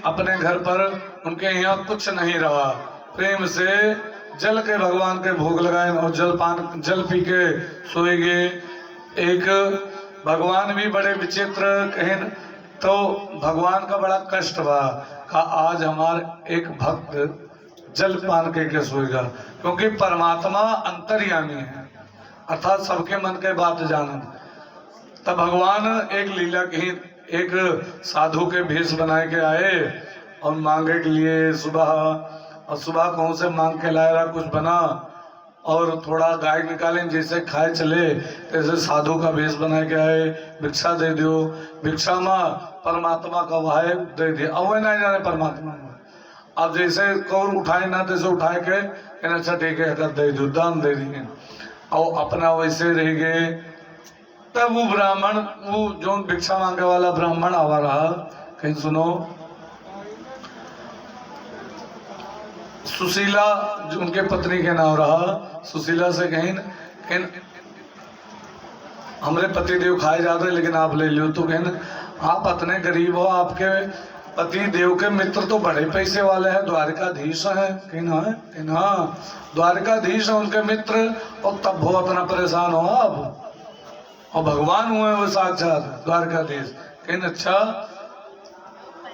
अपने घर पर उनके यहाँ कुछ नहीं रहा, प्रेम से जल के भगवान के भोग लगाए और जल पी के सोए गए। एक भगवान भी बड़े विचित्र, कहीं तो भगवान का बड़ा कष्ट हुआ, का आज हमारे एक भक्त जल पान के सोएगा, क्योंकि परमात्मा अंतर्यामी है, अर्थात सबके मन के बात जानन। तब भगवान एक लीला की, एक साधु के भेष बनाए के आए और मांगे के लिए सुबह, और सुबह कौन से मांग के लाए रहा, कुछ बना और थोड़ा गाय निकालें जैसे खाए चले, तैसे साधु का भेष बना के आए, भिक्षा दे दो। भिक्षा माँ परमात्मा का वह दे दिया, अब ना जाने परमात्मा में। अब जैसे कौर उठाए ना तैसे उठाए के अच्छा ठीक है अगर दे दो, दान दे दिए और अपना वैसे रह गए। तब वो ब्राह्मण, वो जो भिक्षा मांगे वाला ब्राह्मण आवा रहा, कहीं सुनो, सुशीला जो उनके पत्नी के नाम रहा, सुशीला से कहीं हमरे पति देव खाए जाते लेकिन आप ले लो, तो कहीं आप इतने गरीब हो, आपके पति देव के मित्र तो बड़े पैसे वाले हैं, द्वारकाधीश हैं, कहीं हाँ द्वारकाधीश है उनके मित्र, और तब बहुत इतना परेशान हो आप, और भगवान हुए वो साक्षात द्वारकाधीश, कहीं अच्छा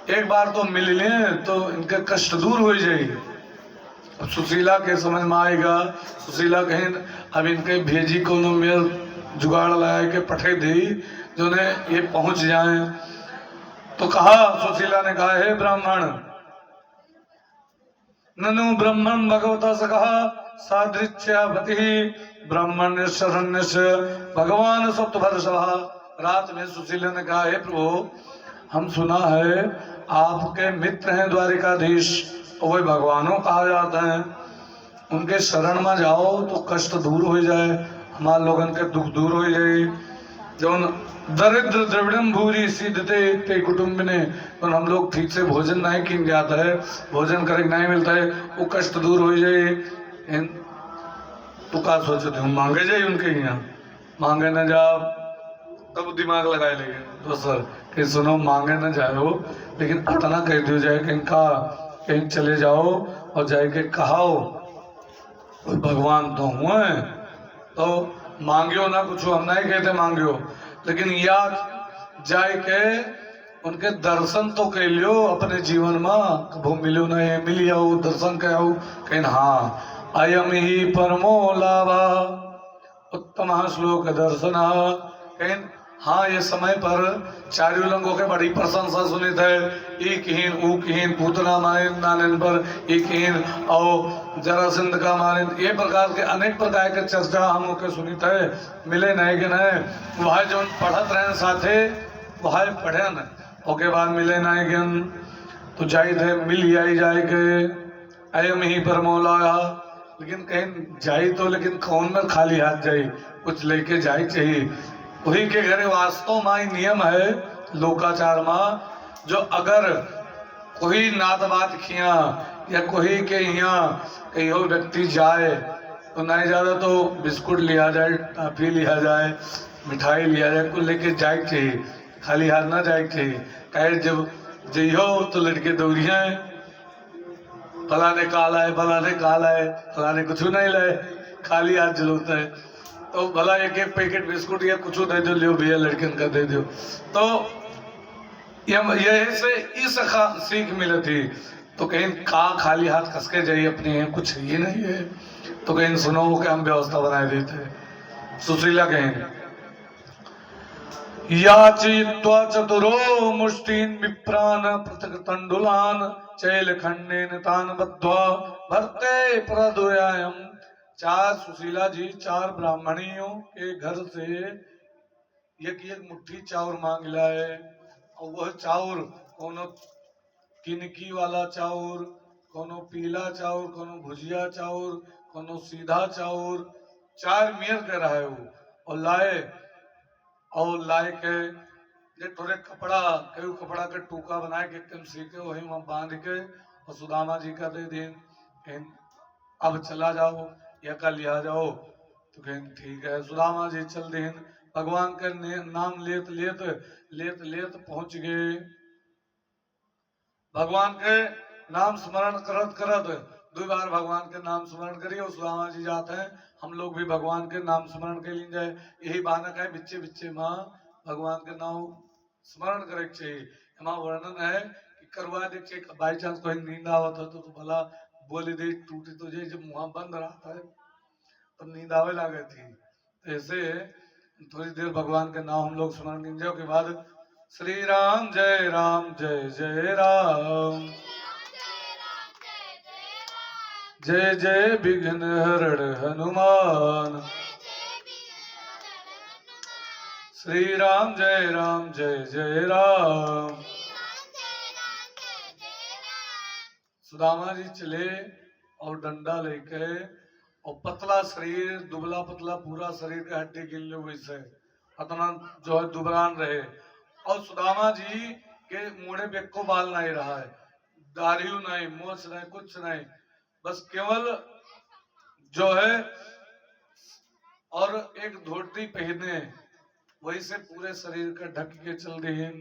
एक बार तो मिल लें तो इनके कष्ट दूर हो जाएगी। अब सुशीला के समझ में आएगा, सुशीला कहीं अब इनके भेजी को मेरे जुगाड़ लगा के पठे दी जो ने ये पहुंच जाए। तो कहा, सुशीला ने कहा, हे ब्राह्मण, ननु ब्रह्मण भगवता से कहा सादृश्यावति ब्राह्मण शरण्य भगवान सप्तभर्षः। रात में सुशीला ने कहा, हे प्रभु, हम सुना है आपके मित्र हैं द्वारिकाधीश, और वही भगवानों कहा जाता है, उनके शरण में जाओ तो कष्ट दूर हो जाए, हमारे लोगन के दुख दूर हो जाए। जब दरिद्र द्रविड़म भूरी सीधते ते कुटुंब ने, तो हम लोग ठीक से भोजन नहीं किन जाता है, भोजन करे नहीं मिलता है, वो कष्ट दूर हो जाए। तो का सोचते हो मांगे जाए उनके यहाँ, मांगे न जाओ, तब दिमाग लगाए लेंगे तो सर कि सुनो मांगे न जाओ, लेकिन इतना कह दिया जाए कि इनका कहीं चले जाओ और जाके कहाओ भगवान तो हुए, तो मांगियो ना कुछ, हम नहीं कहते मांगियो, लेकिन याद जाए के उनके दर्शन तो कह लियो अपने जीवन में, कभू मिलो नहीं मिल जाओ, दर्शन कहो, कहीं हाँ अयम ही परमो लाभा उत्तम श्लोक दर्शन, कहीं हाँ ये समय पर चारों लोगों के बड़ी प्रशंसा सुनी थे, एक हीन ऊक हीन पूतना मारिन नानन पर एक हीन और जरासंध का मारिन, ये प्रकार के अनेक प्रकार के चर्चा हम के सुनी थे, मिले नहीं के नहीं, वह जो पढ़त रहे साथे वह पढ़े न, ओके बाद मिले नहीं ज्ञान, तो जाए थे मिल आई जाए के अयम ही पर मौलाया, लेकिन कहीं जाए तो लेकिन कौन में खाली हाथ जाए, कुछ लेके जाए चाहिए। वही के घरे वास्तव में नियम है लोकाचार में, जो अगर कोई नात बात खिया या कोई के यहाँ कहीं व्यक्ति जाए तो नहीं ज्यादा तो बिस्कुट लिया जाए, टॉफी लिया जाए, मिठाई लिया जाए, कुछ लेके जाए चाहिए, खाली हाथ ना जाए चाहिए। कहे जब जइहो तो लड़के दौड़िया फलाने काला है, फलाने काला है, फलाने कुछ नहीं लाए, खाली हाथ जलूता है, तो भला एक एक पैकेट बिस्कुट या कुछ दे दो, लियो भैया लड़कन का दे दो। तो यह से इस सीख मिली थी, तो कहीं का खाली हाथ खसके जाइए अपने यहाँ कुछ ये नहीं है, तो कहीं सुनो कि हम व्यवस्था बनाए देते। सुशीला कहीं याचित्वा चतुरो मुष्टीन विप्रान पृथक तंडुलान चैल खंडेन तान बद्ध्वा भरते प्रदुयायम। चार सुशीला जी चार ब्राह्मणियों के घर से एक मुट्ठी चाउर मांग लाए, और वह चाउर कोनो किनकी वाला चाउर, कोनो पीला चाउर, कोनो भुजिया चाउर, कोनो सीधा चाउर, चार मेर के रहे वो, और लाए के ये थोड़े कपड़ा कई कपड़ा के टूका बनाए के एकदम सीखे वही वहां बांध के, और सुदामा जी का दे दें, अब चला जाओ या कल लिया जाओ, तो कहें ठीक है। सुदामा जी चल दें, भगवान के नाम लेत लेत लेत लेत पहुंच गए भगवान के नाम स्मरण करत करत 2 बार भगवान के नाम स्मरण करिए और सुदामा जी जाते हैं। हम लोग भी भगवान के नाम स्मरण के लिए जाए, यही बानक है बिच्चे बिच्चे माँ भगवान के नाम स्मरण करे के चाहिए। एमा वर्णन है कि करवा दे चेक बाई चांस कोई नींद आवत हो तो भला बोले दे टूटी तुझे जब मुँह बंद रहता है तब नींद आवे लगे थी। तो ऐसे थोड़ी देर भगवान के नाम हम लोग स्मरण कीजिए के बाद श्री राम जय जय राम जय जय विघ्न हरण हनुमान श्री राम जय जय राम। सुदामा जी चले और डंडा लेके और पतला शरीर दुबला पतला पूरा शरीर का हड्डी गिन लो वैसे अतना जो है दुबरान रहे। और सुदामा जी के मुड़े पे को बाल नहीं रहा है, दाढ़ी नहीं, मोछ नहीं, कुछ नहीं, बस केवल जो है और एक धोती पहने वही से पूरे शरीर का ढक के चल रही है।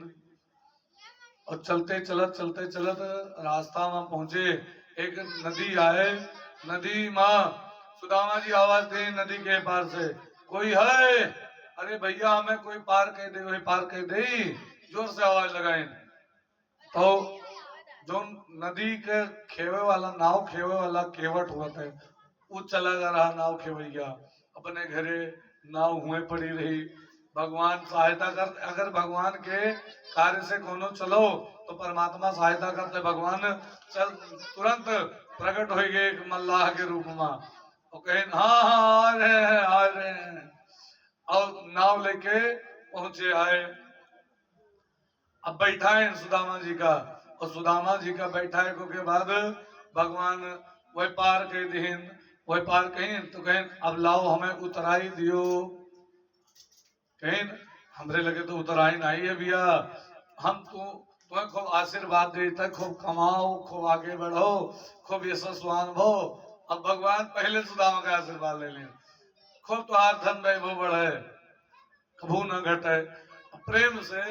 और चलते चलत रास्ता में पहुंचे, एक नदी आए, नदी माँ सुदामा जी आवाज दे नदी के पार से कोई है, अरे भैया हमें कोई पार कह दे, वही पार कह दे, जोर से आवाज लगाए। तो जो नदी के खेवे वाला नाव खेवे वाला केवट हुआ था वो चला जा रहा नाव खेवैया अपने घरे नाव हुए पड़ी रही। भगवान सहायता कर, अगर भगवान के कार्य से कोनो चलो तो परमात्मा सहायता करते, भगवान चल तुरंत प्रकट हो गए एक मल्लाह के रूप में और कहे हाँ हाँ आ रहे हैं और नाव लेके पहुंचे आए। अब बैठाए सुदामा जी का और सुदामा जी का बैठाए को के बाद भगवान वही पार कह दीन, वही पार कहीं तो कहें अब लाओ हमें उतराई दियो, कहीं हमरे लगे तो उतराई नहीं है भैया, हम तो तुम्हें खूब आशीर्वाद देते, खूब कमाओ, खूब आगे बढ़ो, खूब यशस्वान भो। अब भगवान पहले सुदामा का आशीर्वाद ले लें, खूब तुहार धन वैभव बढ़े, कभू न घटे। प्रेम से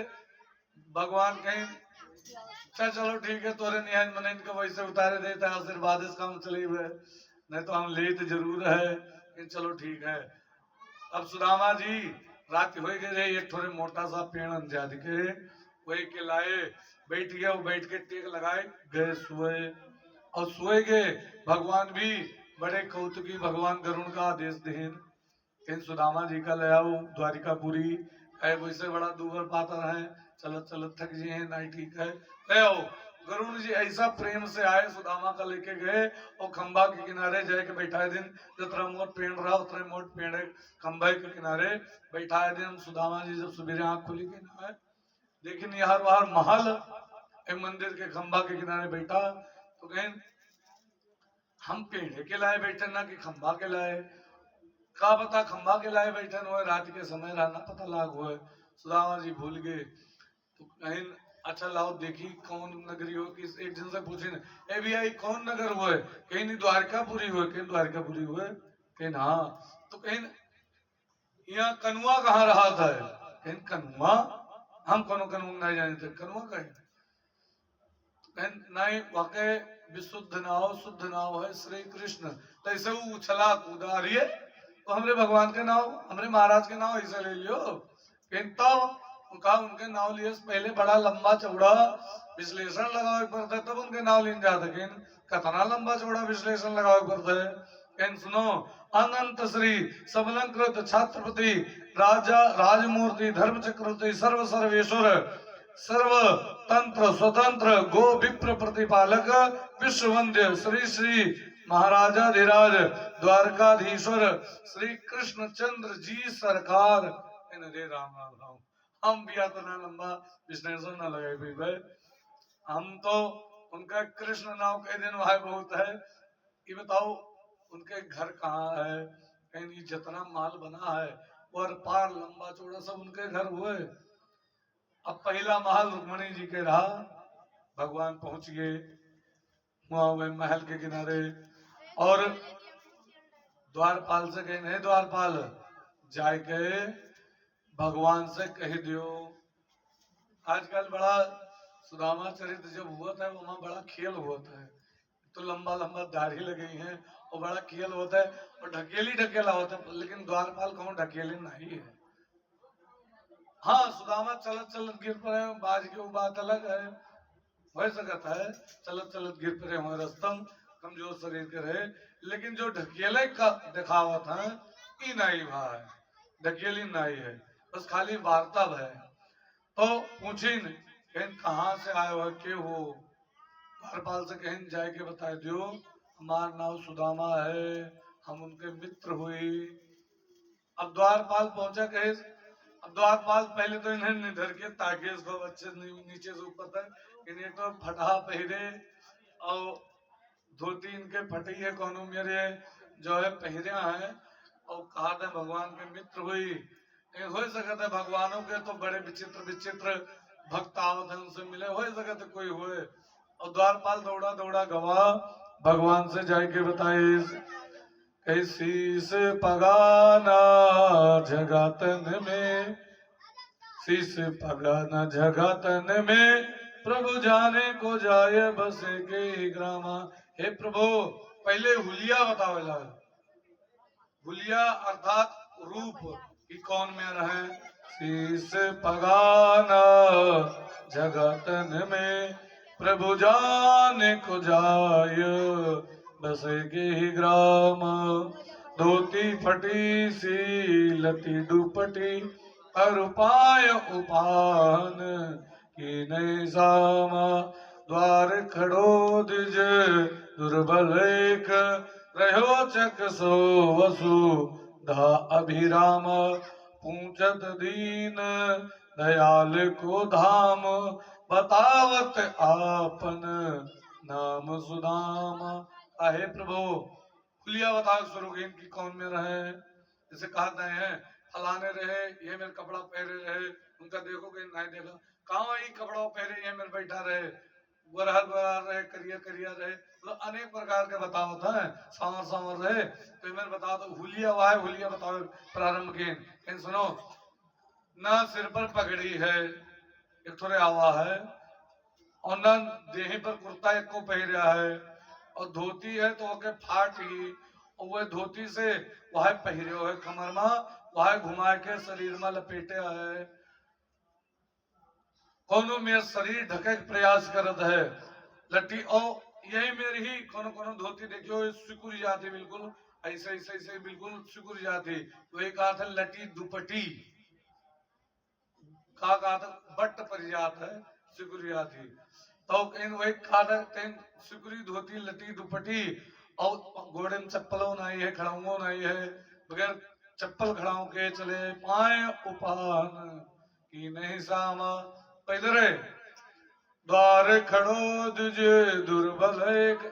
भगवान कहीं अच्छा चलो ठीक है तोरे निहाय मन इनको वैसे उतारे देता है आशीर्वाद इस काम चले हुए, नहीं तो हम लेते जरूर है कि चलो ठीक है। अब सुदामा जी रात हो गए, एक थोड़े मोटा सा पेड़ अंजाद के वही के लाए, बैठ गया, वो बैठ के टेक लगाए गए सोए और सोए गए। भगवान भी बड़े कौतुकी, भगवान गरुण का आदेश देन इन सुदामा जी का ले आओ द्वारिकापुरी, कहे वैसे बड़ा दूबर पातर है, चलत चलत थक जी है नहीं ठीक है, ले आओ। गरुण जी ऐसा प्रेम से आए, सुदामा का लेके गए और खंबा के किनारे जाके बैठाए दिन, जितना मोट पेड़ रहा उतने मोट पेड़ खंबे के किनारे बैठाए दिन। सुदामा जी जब सवेरे आंख खुली के ना लेकिन यार बाहर महल एक मंदिर के खंबा के किनारे बैठा तो कहें हम पेड़ के लाए बैठे ना कि खंबा के लाए, का पता खंबा के लाए बैठे हुए रात के समय रहना पता लाग हुए। सुदामा जी भूल गए तो कहीं अच्छा लाओ देखी कौन नगरी हो, किस एक जन से पूछे ए भैया कौन नगर हुए, कहीं नहीं द्वारकापुरी हुए, कहीं द्वारकापुरी हुए, कहीं हाँ, तो कहीं यहाँ कनुआ कहाँ रहा था, कहीं कनुआ हम कोनो कनुआ नहीं जानते, कनुआ कहीं तो कहीं नहीं, वाकई विशुद्ध नाव शुद्ध नाव है श्री कृष्ण। तो ऐसे वो उछला कूदा रही है तो हमरे भगवान के नाव हमरे महाराज के नाव ऐसे ले लियो, किंतु उनका उनके नाव लिए पहले बड़ा लंबा चौड़ा विश्लेषण लगावे पड़ता है तब उनके नाव लेने जाते, लेकिन कितना लंबा चौड़ा विश्लेषण लगावे पड़ता है। कहीं सुनो अनंत श्री सबलंकृत छत्रपति राजा राजमूर्ति धर्म चक्रवर्ती सर्व सर्वेश्वर सर्व तंत्र स्वतंत्र गो विप्र प्रतिपालक विश्व वंद्य श्री श्री महाराजाधिराज द्वारकाधीश्वर श्री कृष्ण चंद्र जी सरकार इन रे राम राम राम। हम भी इतना लंबा विश्लेषण न लगे भाई, हम तो उनका कृष्ण नाम कह दिन भाई बहुत है। ये बताओ उनके घर कहाँ है, कहीं जितना माल बना है और पार लंबा चौड़ा सब उनके घर हुए। अब पहला महल रुक्मणी जी के रहा, भगवान पहुंच गए वहां महल के किनारे और द्वारपाल से कहे नहीं द्वारपाल जाके भगवान से कह दियो। आजकल बड़ा सुदामा चरित्र जब हुआ था वहां बड़ा खेल हुआ था, तो लंबा लंबा दाढ़ी लगी है और बड़ा खेल होता है और ढकेली ढकेला होता है, लेकिन द्वारपाल कहूँ ढकेले नहीं है। हाँ सुदामा चलत चलत गिर पड़े, बाज की वो बात अलग है, हो सकता है चलत चलत गिर पड़े हो रस्तम, कमजोर शरीर के रहे, लेकिन जो ढकेले का दिखावत है ई नहीं भाई, ढकेली नहीं है, बस खाली वार्ता है। तो पूछिन कहीं कहाँ से आए हो, के हो, द्वारपाल से कहीं जाए के बता दियो हमार नाम सुदामा है, हम उनके मित्र हुई। अब द्वारपाल पहुंचा कहे, अब द्वारपाल पहले तो इन्हें निधर के ताकि इसको अच्छे नीचे से ऊपर तक इन्हें तो फटा पहरे और धोती इनके फटी है, कोनो मेरे जो है पहरिया है, और कहा था भगवान के मित्र हुई। हो सकता है भगवानों के तो बड़े विचित्र विचित्र भक्त आवत है, उनसे मिले, हो सकता है कोई हुए। और द्वारपाल दौड़ा दौड़ा गवा भगवान से जाके बताए शीस पगाना जगतन में, शीस पगाना जगतन में, प्रभु जाने को जाए बस के ग्रामा। हे प्रभु पहले हुलिया बताओ, हुलिया अर्थात रूप कि कौन में रहे। शीस पगाना जगतन में, प्रभु जाने को जाय बस के ग्राम। धोती फटी सी लती दुपटी, और उपाय उपान की नहीं सामा। द्वार खड़ो द्विज दुर्बल एक, रहो चक सो वसु धा अभिराम। पूछत दीन दयाल को धाम, बतावत आपन नाम सुदामा। आहे प्रभु खुलिया बताओ सुरुगीन की कौन में रहे, जैसे कहते हैं फलाने रहे ये मेरे कपड़ा पहरे रहे, उनका देखो कहीं नहीं देखा, कहाँ ही कपड़ा पहरे ये मेरे बैठा रहे, गोरहर गोरहर रहे, करिया करिया रहे, मतलब अनेक प्रकार के बताओ था, सांवर सांवर रहे। तो मैंने बताओ तो हुलिया हुआ है, हुलिया बताओ प्रारंभ के सुनो। ना सिर पर पगड़ी है एक थोड़े आवा है, और न देही पर कुर्ता एक को पहरा है, और धोती है तो ओके फाट ही, और वह धोती से वह पहरे है कमर में, वह घुमा के शरीर में लपेटे है। कोनो में शरीर ढके के प्रयास करत है लट्टी, और यही मेरी ही कोनो कोनो धोती देखियो सिकुड़ जाती, बिल्कुल ऐसे ऐसे ऐसे बिल्कुल सिकुड़ जाती, वही कहा था लटी दुपटी, कहा था बट्ट परिजात है सिकुड़ जाती। तो इन वही कहा था सिकुड़ी धोती लटी दुपटी, और घोड़े में चप्पलों नहीं है, खड़ाऊं नहीं है, बगैर चप्पल खड़ाओं के चले, पाए उपान की नहीं सामा। पैदल द्वार खड़ो द्विज दुर्बल,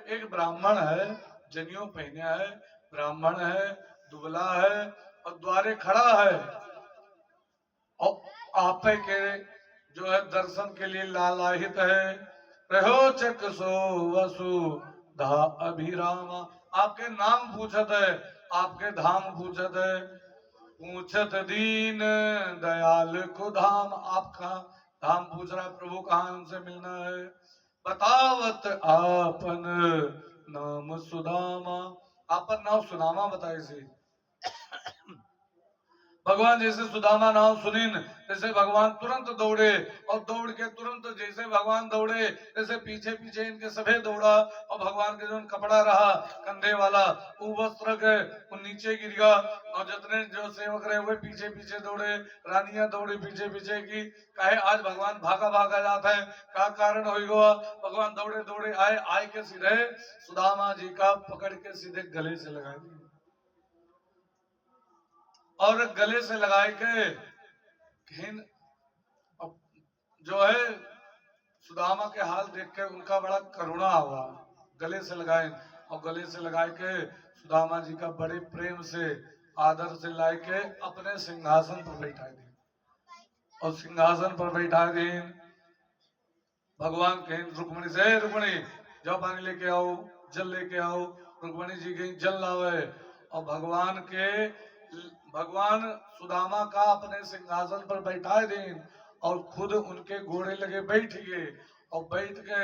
एक ब्राह्मण है, जनियों पहने है, ब्राह्मण है, दुबला है, और द्वारे खड़ा है, और आपे के जो है दर्शन के लिए लालाहित है। रहो चक सो वसु धा अभिरामा, आपके नाम पूछत है, आपके धाम पूछत है। पूछत दीन दयाल को धाम, आपका धाम पूछ रहा है, प्रभु कहाँ उनसे मिलना है। बतावत आपन नाम सुदामा, आपन नाम सुदामा बताए से। भगवान जैसे सुदामा नाम सुनिन जैसे भगवान तुरंत दौड़े, और दौड़ के तुरंत जैसे भगवान दौड़े जैसे पीछे पीछे इनके सभे दौड़ा, और भगवान के जो कपड़ा रहा कंधे वाला वो वस्त्र के वो नीचे गिर गया, और जितने जो सेवक रहे हुए पीछे पीछे दौड़े, रानियां दौड़ी पीछे पीछे की, कहे आज भगवान भागा भागा जाता है, क्या कारण हो गया। भगवान दौड़े दौड़े आए, आए के सीधे सुदामा जी का पकड़ के सीधे गले से लगा दिए, और गले से लगाए के जो है सुदामा के हाल देख के उनका बड़ा करुणा हुआ, गले से लगाए, और गले से लगाए के सुदामा जी का बड़े प्रेम से आदर से लाए के अपने सिंहासन पर बैठा दी, और सिंहासन पर बैठा दी। भगवान कहीं रुक्मणी से, रुक्मणी जाओ पानी लेके आओ, जल लेके आओ, रुक्मणी जी कहीं जल लावे, और भगवान सुदामा का अपने सिंहासन पर बैठा दें, और खुद उनके घोड़े लगे बैठ गए, और बैठ के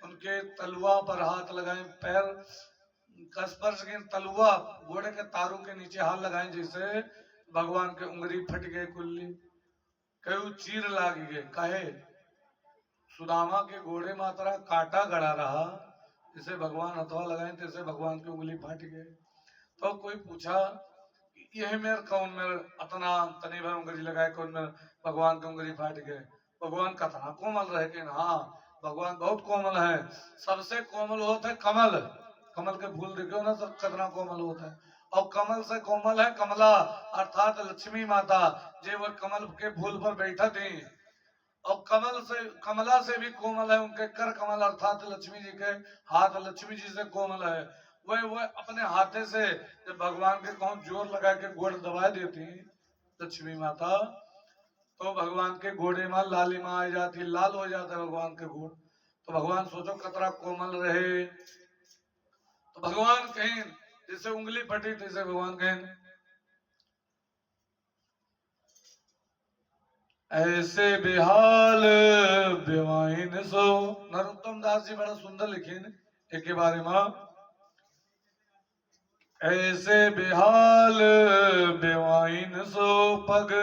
उनके तलुआ पर हाथ लगाए, पैर का स्पर्श के तलुआ घोड़े के तारों के नीचे हाथ लगाए, जैसे भगवान के उंगली फट गए कुल्ली, कई चीर लाग गए। काहे? सुदामा के घोड़े मात्रा कांटा गड़ा रहा, जैसे भगवान हथवा लगाए तैसे भगवान की उंगली फट गए। तो कोई पूछा यह मेरे कौन मेरे अतना तनी भर उंगली लगाए, कौन मेरे भगवान की उंगली फाट गए? भगवान कतना कोमल रहे कि हाँ भगवान बहुत कोमल है, सबसे कोमल होता है कमल। कमल के फूल देखो ना, सब कितना कोमल होता है। और कमल से कोमल है कमला, अर्थात लक्ष्मी माता, जो वह कमल के फूल पर बैठा थी। और कमला से भी कोमल है उनके कर कमल, अर्थात लक्ष्मी जी के हाथ लक्ष्मी जी से कोमल है। वह अपने हाथे से जब भगवान के कहूं जोर लगा के गोड़ दबा देती लक्ष्मी माता, तो भगवान के घोड़े में लालिमा आ जाती, लाल हो जाता है भगवान के घोड़। तो भगवान सोचो कतरा कोमल रहे। तो भगवान कहें जैसे उंगली फटी तैसे भगवान कहें ऐसे बेहाल बेवाइन सो। नरोत्तम दास जी बड़ा सुंदर लिखे एक के बारे में, ऐसे बेहाल बेवाइन सो पग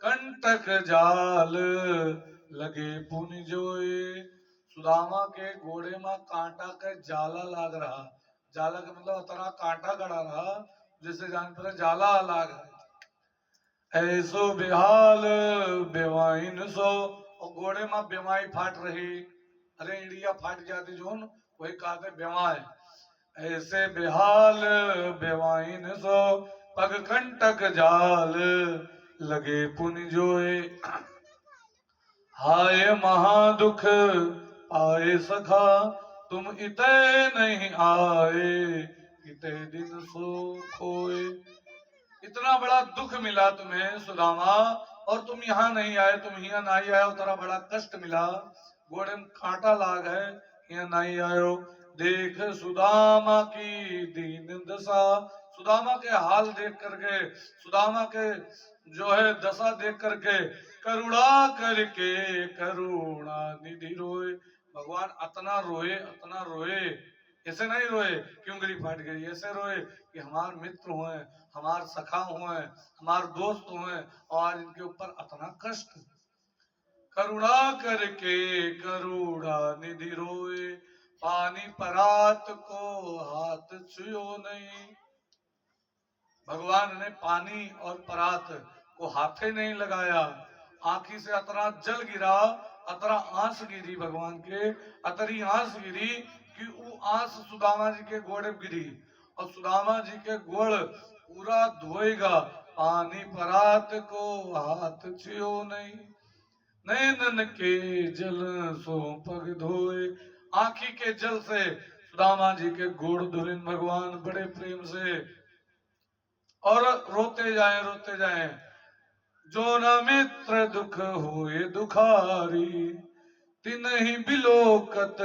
कंटक जाल लगे पुनि जोए। सुदामा के घोड़े में कांटा का जाला लाग रहा, जाला का मतलब उतना कांटा गड़ा रहा जिससे जान पर जाला लाग रहा। ऐसो बेहाल बेवाइन सो, और घोड़े में बेमाई फाट रही। अरे इंडिया फाट जाती जोन, वही कहते बेमाई। ऐसे बेहाल बेवाइन सो पग कंटक जाल लगे पुनि जोए। हाय महादुख आए सखा तुम इते नहीं आए, इते दिन सो खोए। इतना बड़ा दुख मिला तुम्हें सुदामा, और तुम यहाँ नहीं आए, तुम यहाँ नहीं आए, तेरा बड़ा कष्ट मिला, घोड़े में कांटा लाग है, यहाँ नहीं आयो। देख सुदामा की दीन दशा, सुदामा के हाल देख करके, सुदामा के जो है दशा देख करके करुणा करके करुणा निधि रोए। भगवान अतना रोए, ऐसे नहीं रोए कि उंगली फाट गई, ऐसे रोए कि हमारे मित्र हुए, हमारे सखा हुए, हमारे दोस्त हुए, और आज इनके ऊपर अतना कष्ट। करुणा करके करुणा निधि रोए, पानी परात को हाथ छुयो नहीं। भगवान ने पानी और परात को हाथे नहीं लगाया, आंखी से अतरा जल गिरा, अतरा आंस गिरी भगवान के, अतरी आंस गिरी कि वो आंस सुदामा जी के घोड़े गिरी, और सुदामा जी के घोड़ पूरा धोएगा। पानी परात को हाथ छियो नहीं, नैनन के जल सो पग धोए। आंखी के जल से सुदामा जी के घोड़ धुलिन भगवान बड़े प्रेम से, और रोते जाए। जो न मित्र दुख होए दुखारी, तिनहि बिलोकत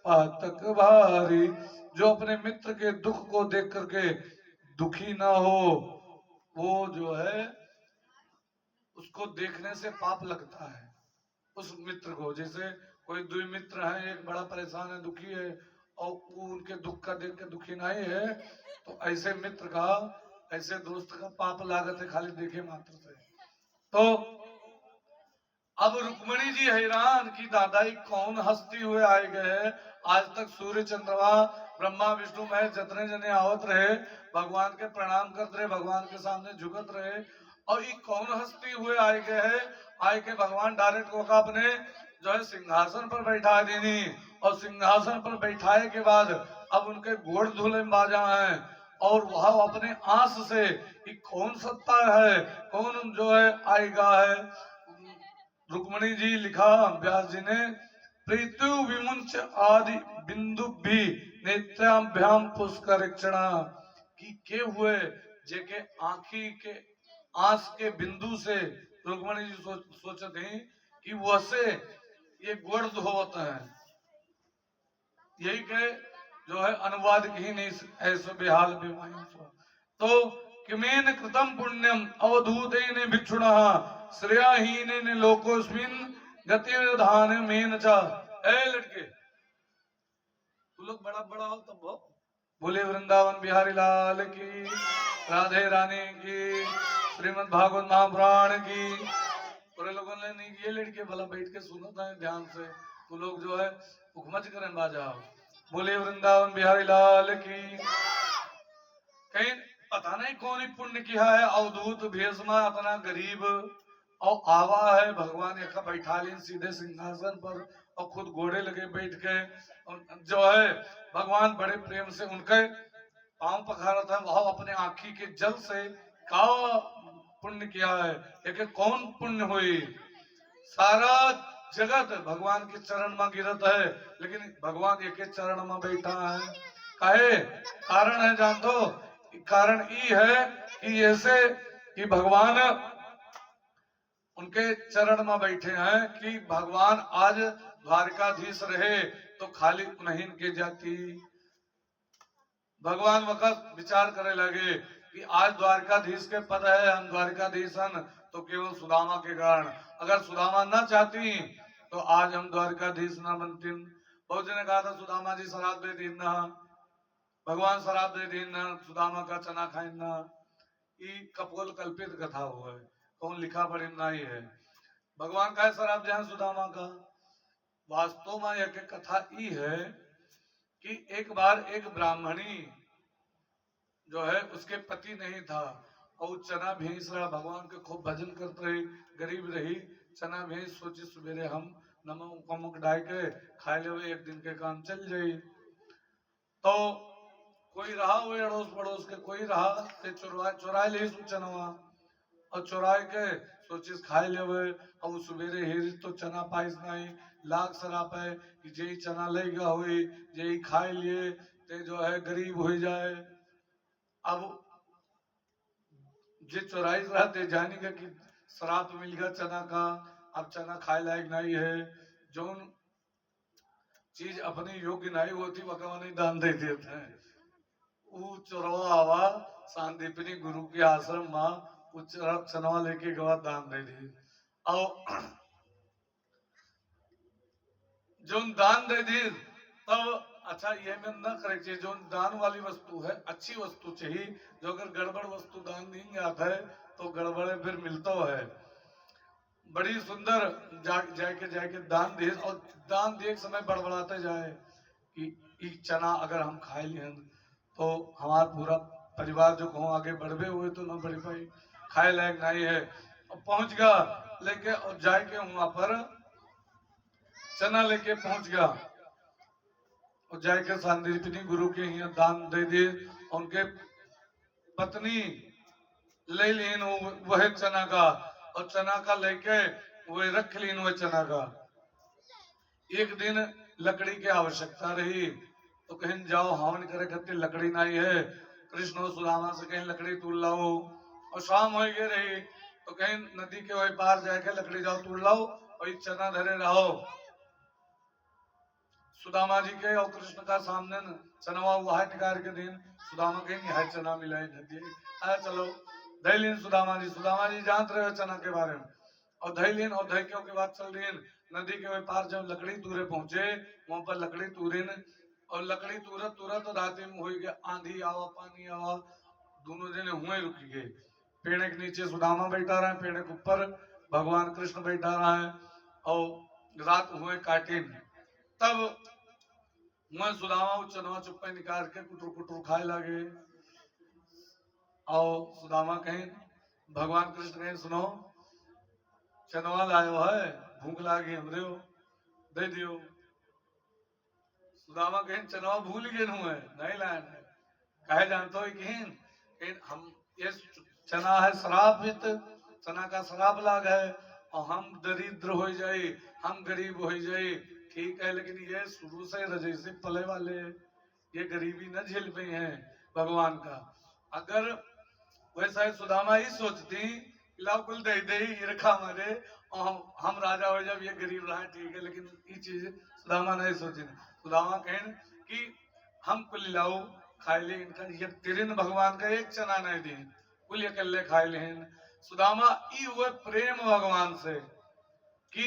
पातक भारी। जो अपने मित्र के दुख को देख करके दुखी ना हो, वो जो है उसको देखने से पाप लगता है उस मित्र को। जैसे कोई दो मित्र है, एक बड़ा परेशान है, दुखी है, और वो उनके दुख का देख के दुखी नहीं है, तो ऐसे मित्र का, ऐसे दोस्त का पाप लागत है खाली देखे मात्र से। तो अब रुक्मणी जी हैरान की दादाई कौन हस्ती हुए आए गए। आज तक सूर्य चंद्रमा ब्रह्मा विष्णु महेश जितने जने आवत रहे, भगवान के प्रणाम करते रहे, भगवान के सामने झुकत रहे, और ये कौन हस्ती हुए आए गए है। आए के भगवान डायरेक्ट को अपने जो है सिंहासन पर बैठा देनी, और सिंहासन पर बैठाए के बाद अब उनके घोड़ धुले बाजा है, और वह अपने आंस से कि कौन सत्ता है, कौन जो है आएगा है। रुक्मणी जी लिखा व्यास जी ने, प्रीतु विमुंच आदि बिंदु भी नेत्राभ्याम पुष्करिक्षणा की के हुए, जेके आंखी के आंस के बिंदु से रुक्मणी जी सोचते हैं कि वैसे ये गोड़ धोवत है। यही के जो है अनुवाद की नहीं ऐसे बेहाल बेमाई। तो किमेन कृतम पुण्यम अवधूतेन भिक्षुणः श्रेयाहीनेन लोकोस्मिन् गतिर्धान मेन च ए लड़के तू लोग बड़ा बड़ा हो तब हो। बोले वृंदावन बिहारी लाल की, राधे रानी की, श्रीमद् भागवत महापुराण की। पूरे लोगों ने नहीं, ये लड़के भला बैठ के सुनो था ध्यान से, तू लोग जो है हुकमच करें बाजा। बोले वृंदावन बिहारी लाल की। कहीं पता नहीं कौन ही पुण्य किया है, अवधूत भेष में अपना गरीब और आवा है भगवान एक बैठा ली सीधे सिंहासन पर और खुद घोड़े लगे बैठ के, और जो है भगवान बड़े प्रेम से उनके पांव पखारा था। वह अपने आंखी के जल से का पुण्य किया है, एक कौन पुण्य हुई। सारा जगत भगवान के चरण में गिरत है, लेकिन भगवान एक चरण में बैठा है। काहे कारण है जान दो, कारण ये है कि ऐसे कि भगवान उनके चरण में बैठे हैं कि भगवान आज द्वारकाधीश रहे तो खाली नहीं के जाती। भगवान वक्त विचार करे लगे कि आज द्वारकाधीश के पद है, हम द्वारकाधीश तो केवल सुदामा के कारण, अगर सुदामा ना चाहती तो आज हम द्वारकाधीश ना बनती। बहुत ने कहा था सुदामा जी शराब दे दीन ना, भगवान शराब दे दीन ना, सुदामा का चना खाइन ना। ये कपोल कल्पित कथा हुआ है, कौन लिखा पढ़े ना ही है। भगवान का शराब जहां सुदामा का, वास्तव में यह कथा ई है कि एक बार एक ब्राह्मणी जो है उसके पति नहीं था और चना भेज रहा, भगवान के खूब भजन करते रही, गरीब रही, चना भेज सोची सवेरे हम नमक वमक डाल के खा ले, एक दिन के काम चल जाये। तो कोई रहा हुए अड़ोस पड़ोस के, कोई रहा तो चुरा ले चनवा और चुरा के सोचिस खाए ले, और सवेरे हेरी तो चना पाइस नहीं, लाख सराप है कि जे चना लेगा हुई जे खाए लिए ते जो है गरीब हो जाए। अब जे चुराई रहते जानी का कि श्राप मिल गया चना का, अब चना खाए लायक नहीं है। जो चीज अपनी योग्य नहीं होती वह नहीं दान दे देते हैं। वो चुरवा आवा सांदीपनी गुरु के आश्रम में चनवा लेके गवा दान दे दी, और जो दान दे दी तब अच्छा ये में न करे चाहिए, जो दान वाली वस्तु है अच्छी वस्तु चाहिए, जो अगर गड़बड़ वस्तु दान नहीं आता है तो गड़बड़े फिर मिलता है। बड़ी सुंदर जाके दान दे, और दान दे समय बड़बड़ाते जाए कि चना अगर हम खाए लिए तो हमारा पूरा परिवार जो कहूँ आगे बढ़े हुए तो ना बढ़ पाई, खाए लायक नहीं है। और पहुंच गया लेके और जाके वहां पर चना लेके पहुंच गया और जाके सांदीपनी गुरु के यहाँ दान दे दिए। उनके पत्नी ले लीन वह चना का, और चना का लेके वह रख लीन वह चना का। एक दिन लकड़ी की आवश्यकता रही तो कहीं जाओ हवन करे करते लकड़ी नहीं है, कृष्ण सुदामा से कहीं लकड़ी तोड़ लाओ, और शाम हो गई रही तो कहीं नदी के वही पार जाके लकड़ी जाओ तोड़ लाओ और चना धरे रहो। सुदामा जी के और कृष्ण का सामने चनवा हुआ है निकार के दिन, सुदामा कहेंगे है चना मिलाई नदी आया चलो धैलीन सुदामा जी जानते रहे चना के बारे में, और धैलीन और धैक्यों के बाद चल रही नदी के पार जब लकड़ी तूरे पहुंचे वहां पर लकड़ी तूरिन, और लकड़ी तुरत तुरत रात में हो गया आंधी आवा पानी आवा, दोनों जने हुए रुकी गए। पेड़ के नीचे सुदामा बैठा रहा है, पेड़ के ऊपर भगवान कृष्ण बैठा रहा है, और रात हुए काटिन। तब मैं सुदामा चनवा चुप्पे निकाल के कुटुर कुटुर खाए लगे, और सुदामा कहीं भगवान कृष्ण कहीं सुनो चनवा लायो है भूख लागी हमरे हो दे दियो। सुदामा कहीं चनवा भूल गए हुए नहीं लाए कहे जानते हो कहीं हम ये चना है श्रापित, चना का श्राप लाग है और हम दरिद्र हो जाए, हम गरीब हो जाए, ठीक है, लेकिन ये शुरू से रजे से पले वाले ये गरीबी न झेल पे हैं भगवान का। अगर वैसा सुदामा ही सोचती लाओ कुल दे दे रखा हमारे और हम राजा हो जब ये गरीब रहा ठीक है, लेकिन ये चीज सुदामा नहीं सोची। सुदामा कहें कि हम कुल लाओ खाए ले इनका, ये तेरे न भगवान का एक चना नहीं दी कुल अकेले खाए ले। सुदामा ई हुए प्रेम भगवान से कि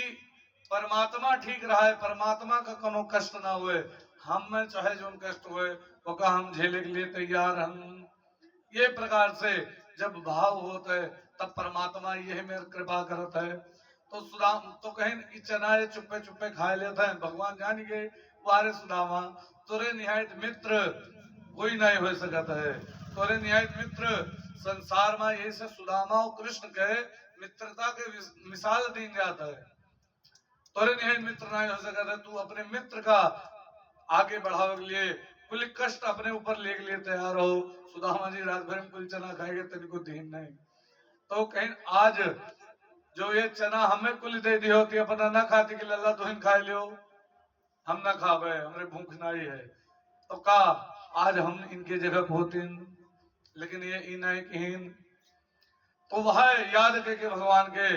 परमात्मा ठीक रहा है, परमात्मा का कोनो कष्ट ना हुए, हम में चाहे जो कष्ट हुए वो का हम झेले के लिए तैयार हम। ये प्रकार से जब भाव होता है तब परमात्मा यही मेरे कृपा करता है। तो सुदाम तो कहीं चनाए चुप्पे चुप्पे खा लेते हैं, भगवान जान गए वारे सुदामा तोरे निहायत मित्र कोई नहीं हो सकता है। तोरे निहायत मित्र संसार में यही से सुदामा और कृष्ण के मित्रता के मिसाल दी जाता है। तोरे निहायत मित्र नहीं हो सकता है, तू अपने मित्र का आगे बढ़ावे के लिए कुल कष्ट अपने ऊपर ले लिए तैयार हो। सुदामा जी रात भर में कुल चना खाएंगे तनिको दीन नहीं। तो कहीं आज जो ये चना हमें कुल दे दी होती अपना ना खाती कि लल्ला तुम खा लियो, हम ना खावे हमारे भूख नहीं है। तो का आज हम इनके जगह होते, लेकिन ये इन है कि तो वह याद करके भगवान के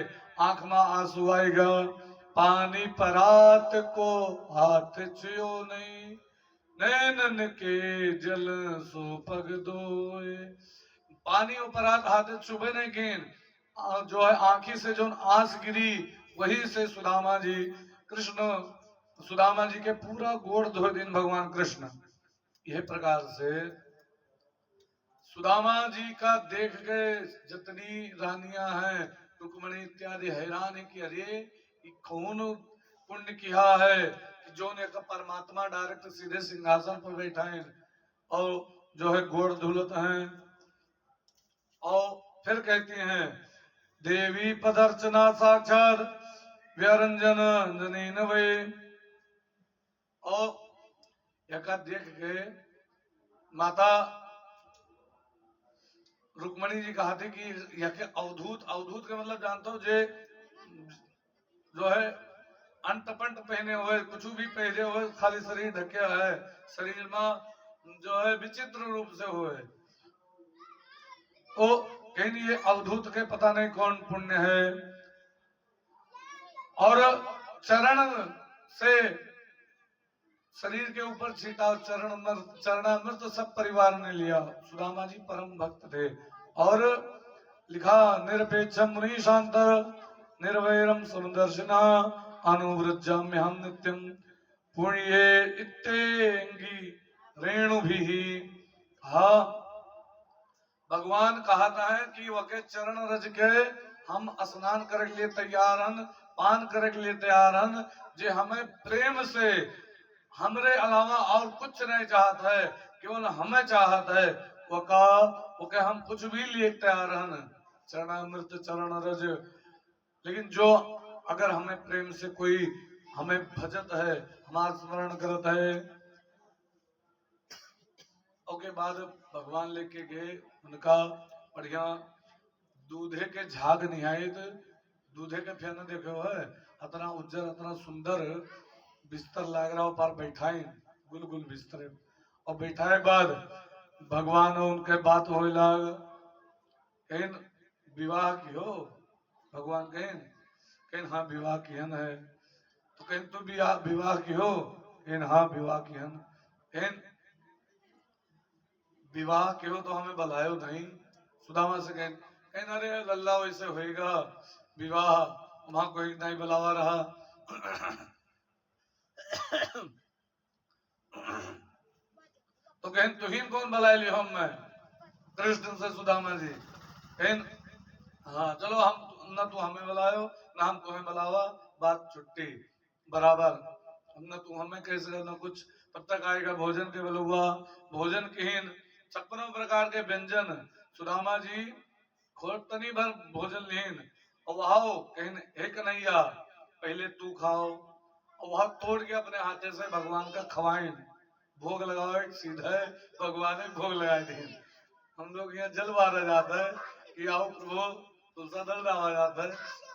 आंख में आंसू आएगा। पानी परात को हाथ छुयो नहीं, नैनन के जल सो पग दोए। पानी उपरात हाथ चुभे नहीं गिन, जो है आंखी से जो आंस गिरी वही से सुदामा जी कृष्ण सुदामा जी के पूरा गोड़ धो दिन भगवान कृष्ण। यह प्रकार से सुदामा जी का देख के जितनी रानियां हैं रुक्मणी इत्यादि हैरान है कि अरे ये कौन पुण्य किया है कि जो ने का परमात्मा डायरेक्ट सीधे सिंहासन पर बैठा है और जो है गोड़ धुलत हैं। और फिर कहती हैं देवी पदर्चना साक्षात व्यरंजन जनीन वे। और यका देख के माता रुक्मणी जी कहा थे कि यह अवधूत, अवधूत का मतलब जानते हो जे जो है अंटपंट पहने हुए कुछ भी पहने हुए खाली शरीर ढके है, शरीर में जो है विचित्र रूप से हुए। तो कहीं ये अवधूत के पता नहीं कौन पुण्य है। और चरण से शरीर के ऊपर छीटा और चरणामृत तो सब परिवार ने लिया। सुदामा जी परम भक्त थे। और लिखा निरपेक्षम मुनि शांत निर्वैरम समदर्शिना अनुव्रजाम्य हम नित्यम पुण्ये इत्तेंगी रेणु भी। हाँ भगवान कहता है कि वके चरण रज के हम स्नान करे के लिए तैयार हन, पान करे के लिए तैयार हन, जे हमें प्रेम से हमरे अलावा और कुछ नहीं चाहत है, केवल हमें चाहत है वो का ओके हम कुछ भी लिए तैयार हन चरणामृत चरण रज। लेकिन जो अगर हमें प्रेम से कोई हमें भजत है, हमारा स्मरण करत है। उसके बाद भगवान लेके गए उनका बढ़िया दूधे के झाग निहायत, दूधे के फेन देखे है इतना उज्जर इतना सुंदर बिस्तर लाग रहा हो पर बैठाए गुल गुल बिस्तर। और बैठाए बाद भगवान उनके बात हो लाग कहीं विवाह की हो। भगवान कहीं हाँ विवाह की हन है। तो कहीं तो विवाह की हो, कहीं हाँ विवाह की हन। कहीं विवाह के हो तो हमें बुलायो नहीं। सुदामा से कहें कहीं अरे लल्ला वैसे होएगा विवाह, वहां कोई नहीं बुलावा रहा। तो कहें तुहिन कौन बुलाए लियो हम मैं कृष्ण से सुदामा जी। कहें हाँ चलो हम न तू हमें बुलायो न हम तुम्हें बुलावा, बात छुट्टी बराबर। न तू हमें कैसे न कुछ। तब तक आएगा भोजन के बलुआ, भोजन कीन 56 प्रकार के व्यंजन सुदामा जी खोटनी भर भोजन लीन। और वहां कहीं एक नैया पहले तू खाओ और वहां तोड़ के अपने हाथे से भगवान का खवाइन भोग लगाओ सीधा भगवान ने भोग लगा दी। हम लोग यहाँ जल बारा जाता है कि आओ प्रभु तुलसा दल डाला जाता है,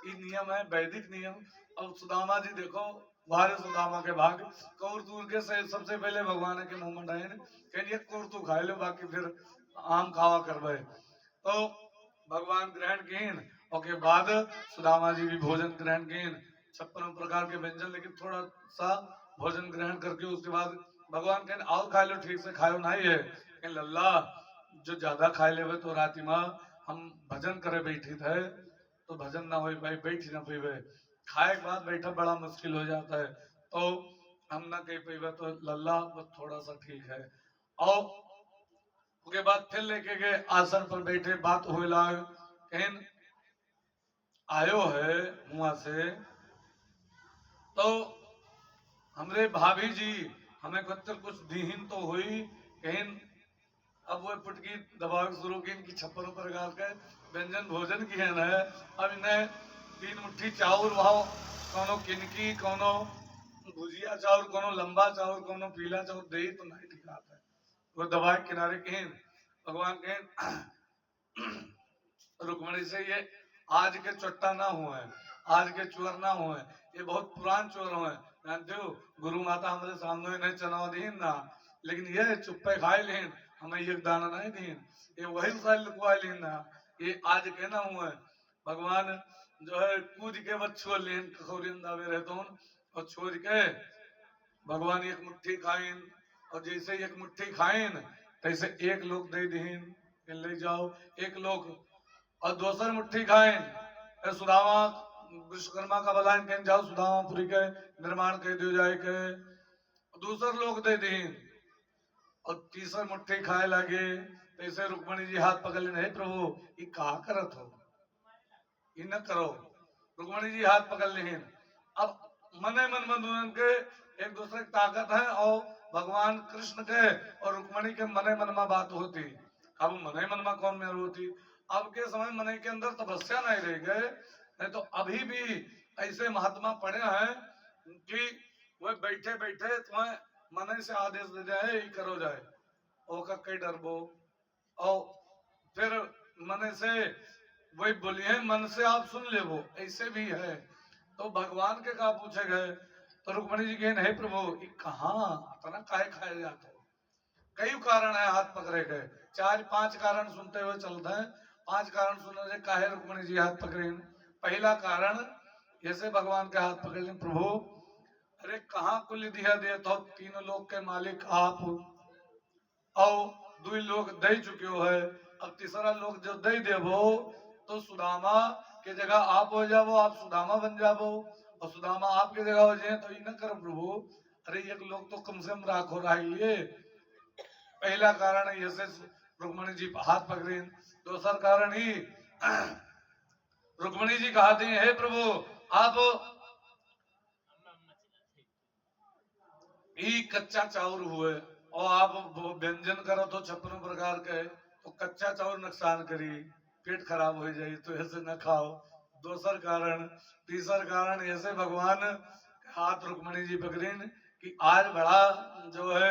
ये नियम है वैदिक नियम। अब सुदामा जी देखो बाहर सुदामा के भाग कौर दूर के से सबसे पहले भगवान के मुंह में डायन कहीं एक कौर तू खा लो बाकी फिर आम खावा करवाए। तो भगवान ग्रहण कीन और के बाद सुदामा जी भी भोजन ग्रहण कीन 56 प्रकार के व्यंजन। लेकिन थोड़ा सा भोजन ग्रहण करके उसके बाद भगवान कहें आओ खा लो ठीक से खाओ नहीं है कहीं लल्ला जो ज्यादा खा ले तो राति माँ हम भजन करे बैठी थे तो भजन ना हो भाई बैठी ना पे खाए के बाद बैठा बड़ा मुश्किल हो जाता है, तो हम ना कह पेगा तो लल्ला बस थोड़ा सा ठीक है। और उसके बाद फिर लेके गए आसन पर बैठे, बात हुए लाग कहीं आयो है वहां से, तो हमरे भाभी जी हमें कत्तर कुछ दीहिन तो हुई कहीं। अब वो पुटकी दबाव शुरू की, इनकी छप्परों पर गाल के व्यंजन भोजन की है न। अब इन्हें 3 मुट्ठी चाउर भाव, कोनो किनकी, कोनो भुजिया चाउर, कोनो लंबा चाउर, कोनो पीला चाउर दे तो नहीं ठीक आता है। वो दबा के किनारे कहीं भगवान कहीं रुक्मणी से ये आज के चट्टा ना हुए, आज के चोर ना हुए, ये बहुत पुरान चोर हुए। जानते हो गुरु माता हमारे सामने नहीं चना दीन ना, लेकिन ये चुप्पे खाए लेन हमें एक दाना नहीं दीन, ये वही साल लुकवा लेन ना, ये आज के ना हुए। भगवान जो है कूद के बस छोड़ लेन कखोरियन दावे रहते और छोड़ के भगवान एक मुट्ठी खाइन, और जैसे एक मुट्ठी खाइन तैसे एक लोग दे दीन ले जाओ एक लोग, और दूसर मुट्ठी खाएं सुदामा विश्वकर्मा का बलाइन कहीं जाओ सुदामापुरी के निर्माण कह दियो जाए के दूसर लोग दे दीन, और तीसर मुट्ठी खाए लगे तैसे रुक्मणी जी हाथ पकड़ लेने, प्रभु ये कहा करत हो, ये न करो। रुक्मणी जी हाथ पकड़ लेन। अब मने मन मन के एक दूसरे की ताकत है, और भगवान कृष्ण के और रुक्मणी के मने मन में बात होती। अब मने मन में कौन में होती, अब के समय मने के अंदर तपस्या नहीं रह गए, नहीं तो अभी भी ऐसे महात्मा पड़े हैं कि वह बैठे बैठे तुम्हें मने से आदेश दे जाए ये करो जाए, ओका कई डरबो, और फिर मने से वही बोलिए मन से आप सुन ले, वो ऐसे भी है। तो भगवान के कहा पूछे गए तो रुक्मणी जी कहे नहीं प्रभु ये कहाँ इतना काहे खाए जाते हो, कई कारण है हाथ पकड़े गए, 4-5 कारण सुनते हुए चलते हैं। 5 कारण सुनने से काहे रुक्मणी जी हाथ पकड़े। पहला कारण जैसे भगवान के हाथ पकड़ लें, प्रभु अरे कहाँ कुल दिया दे तो 3 लोग के मालिक आप, और 2 लोग दे चुके हो है, अब तीसरा लोग जो दे देवो तो सुदामा के जगह आप हो जाओ, आप सुदामा बन जाओ, और सुदामा आपके जगह हो जाए तो ये न करो प्रभु। अरे एक लोग तो कम से कम राखो रहिए, पहला कारण है ऐसे रुक्मणी जी हाथ पकड़े। दूसरा कारण ही रुक्मणी जी कहते हैं हे प्रभु आप ही कच्चा चाउर हुए, और आप व्यंजन करो तो 56 प्रकार के, तो कच्चा चाउर नुकसान करी, पेट खराब हो जाए तो ऐसे न खाओ। दूसर कारण, तीसर कारण ऐसे भगवान हाथ रुक्मणी जी पकड़ीन कि आज बड़ा जो है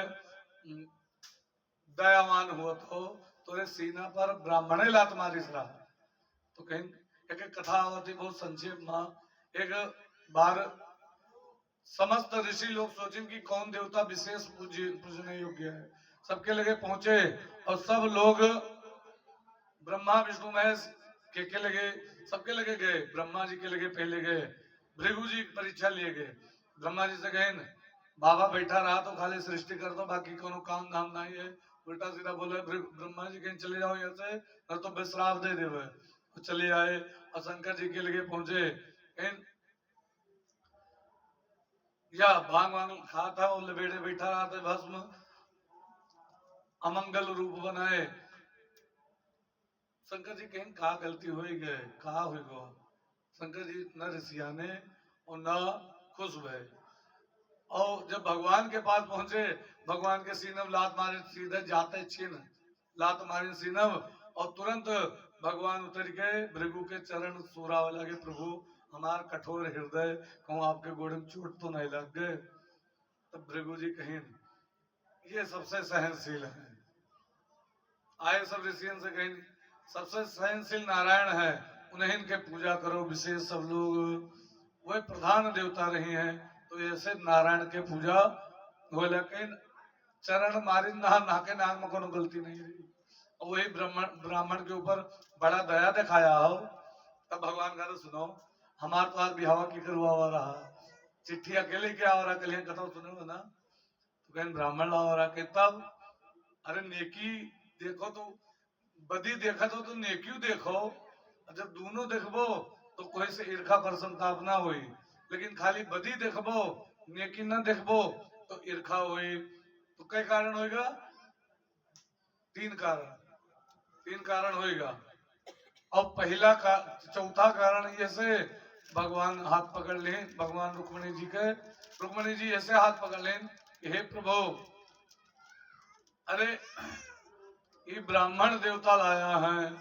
दयावान हुआ तो सीना पर ब्राह्मणे लात मारिस रहा। तो कहीं एक कथा होती बहुत संक्षेप में, एक बार समस्त ऋषि लोग सोचें कि कौन देवता विशेष पूजने योग्य है, सबके लगे पहुंचे और सब लोग ब्रह्मा विष्णु महेश के लगे, सबके लगे गए, ब्रह्मा जी के लगे पहले गए, भृगु जी परीक्षा लिए गए। ब्रह्मा जी से कहे बाबा बैठा रहा तो खाली सृष्टि कर दो, बाकी कोनो काम धाम नहीं है, उल्टा सीधा बोले ब्रह्मा जी कहीं चले जाओ यहाँ से न तो विश्राप दे दे। तो चले आए और शंकर जी के लगे पहुंचे, कहीं या भांग वांग खा था और लपेटे बैठा रहा था, भस्म अमंगल रूप बनाए। शंकर जी कहीं कहा गलती हो ही गए, कहा हुई गो शंकर जी न ऋषियाने और न खुश हुए, और जब भगवान के पास पहुंचे भगवान के सीनम लात मारे, सीधे जाते छीन लात मारे सीनम, और तुरंत भगवान उतर गए भृगु के चरण सूराव लगे, प्रभु हमार कठोर हृदय कहूँ आपके गोड़े में चोट तो नहीं लग गए। तब भृगु जी कहें ये सबसे सहनशील है, आए सब ऋषियों से कहें सबसे सहनशील नारायण है, उन्हें इनके पूजा करो विशेष, सब लोग वह प्रधान देवता रही हैं, तो ऐसे नारायण के पूजा हो, लेकिन चरण मारी ना नाके नाक में कोनो गलती नहीं रही, और वही ब्राह्मण के ऊपर बड़ा दया दिखाया हो। तब भगवान का तो सुनो हमारे पास भी हवा की करवा हुआ रहा, चिट्ठी अकेले क्या हो रहा कल कथा सुने ना, तो कहें ब्राह्मण ला हो रहा के तब अरे नेकी देखो तो बदी देखा तो नेकी देखो, जब दोनों देखबो तो कोई से ईर्खा प्रसन्नता ना हुई, लेकिन खाली बदी देखबो नेकी न देखबो तो ईर्खा होई। तो कई कारण होएगा, तीन कारण होएगा। और पहला का चौथा कारण ये से भगवान हाथ पकड़ लें, भगवान रुक्मणी जी ऐसे हाथ पकड़ लें कि हे प्रभु, अरे ये ब्राह्मण देवता लाया है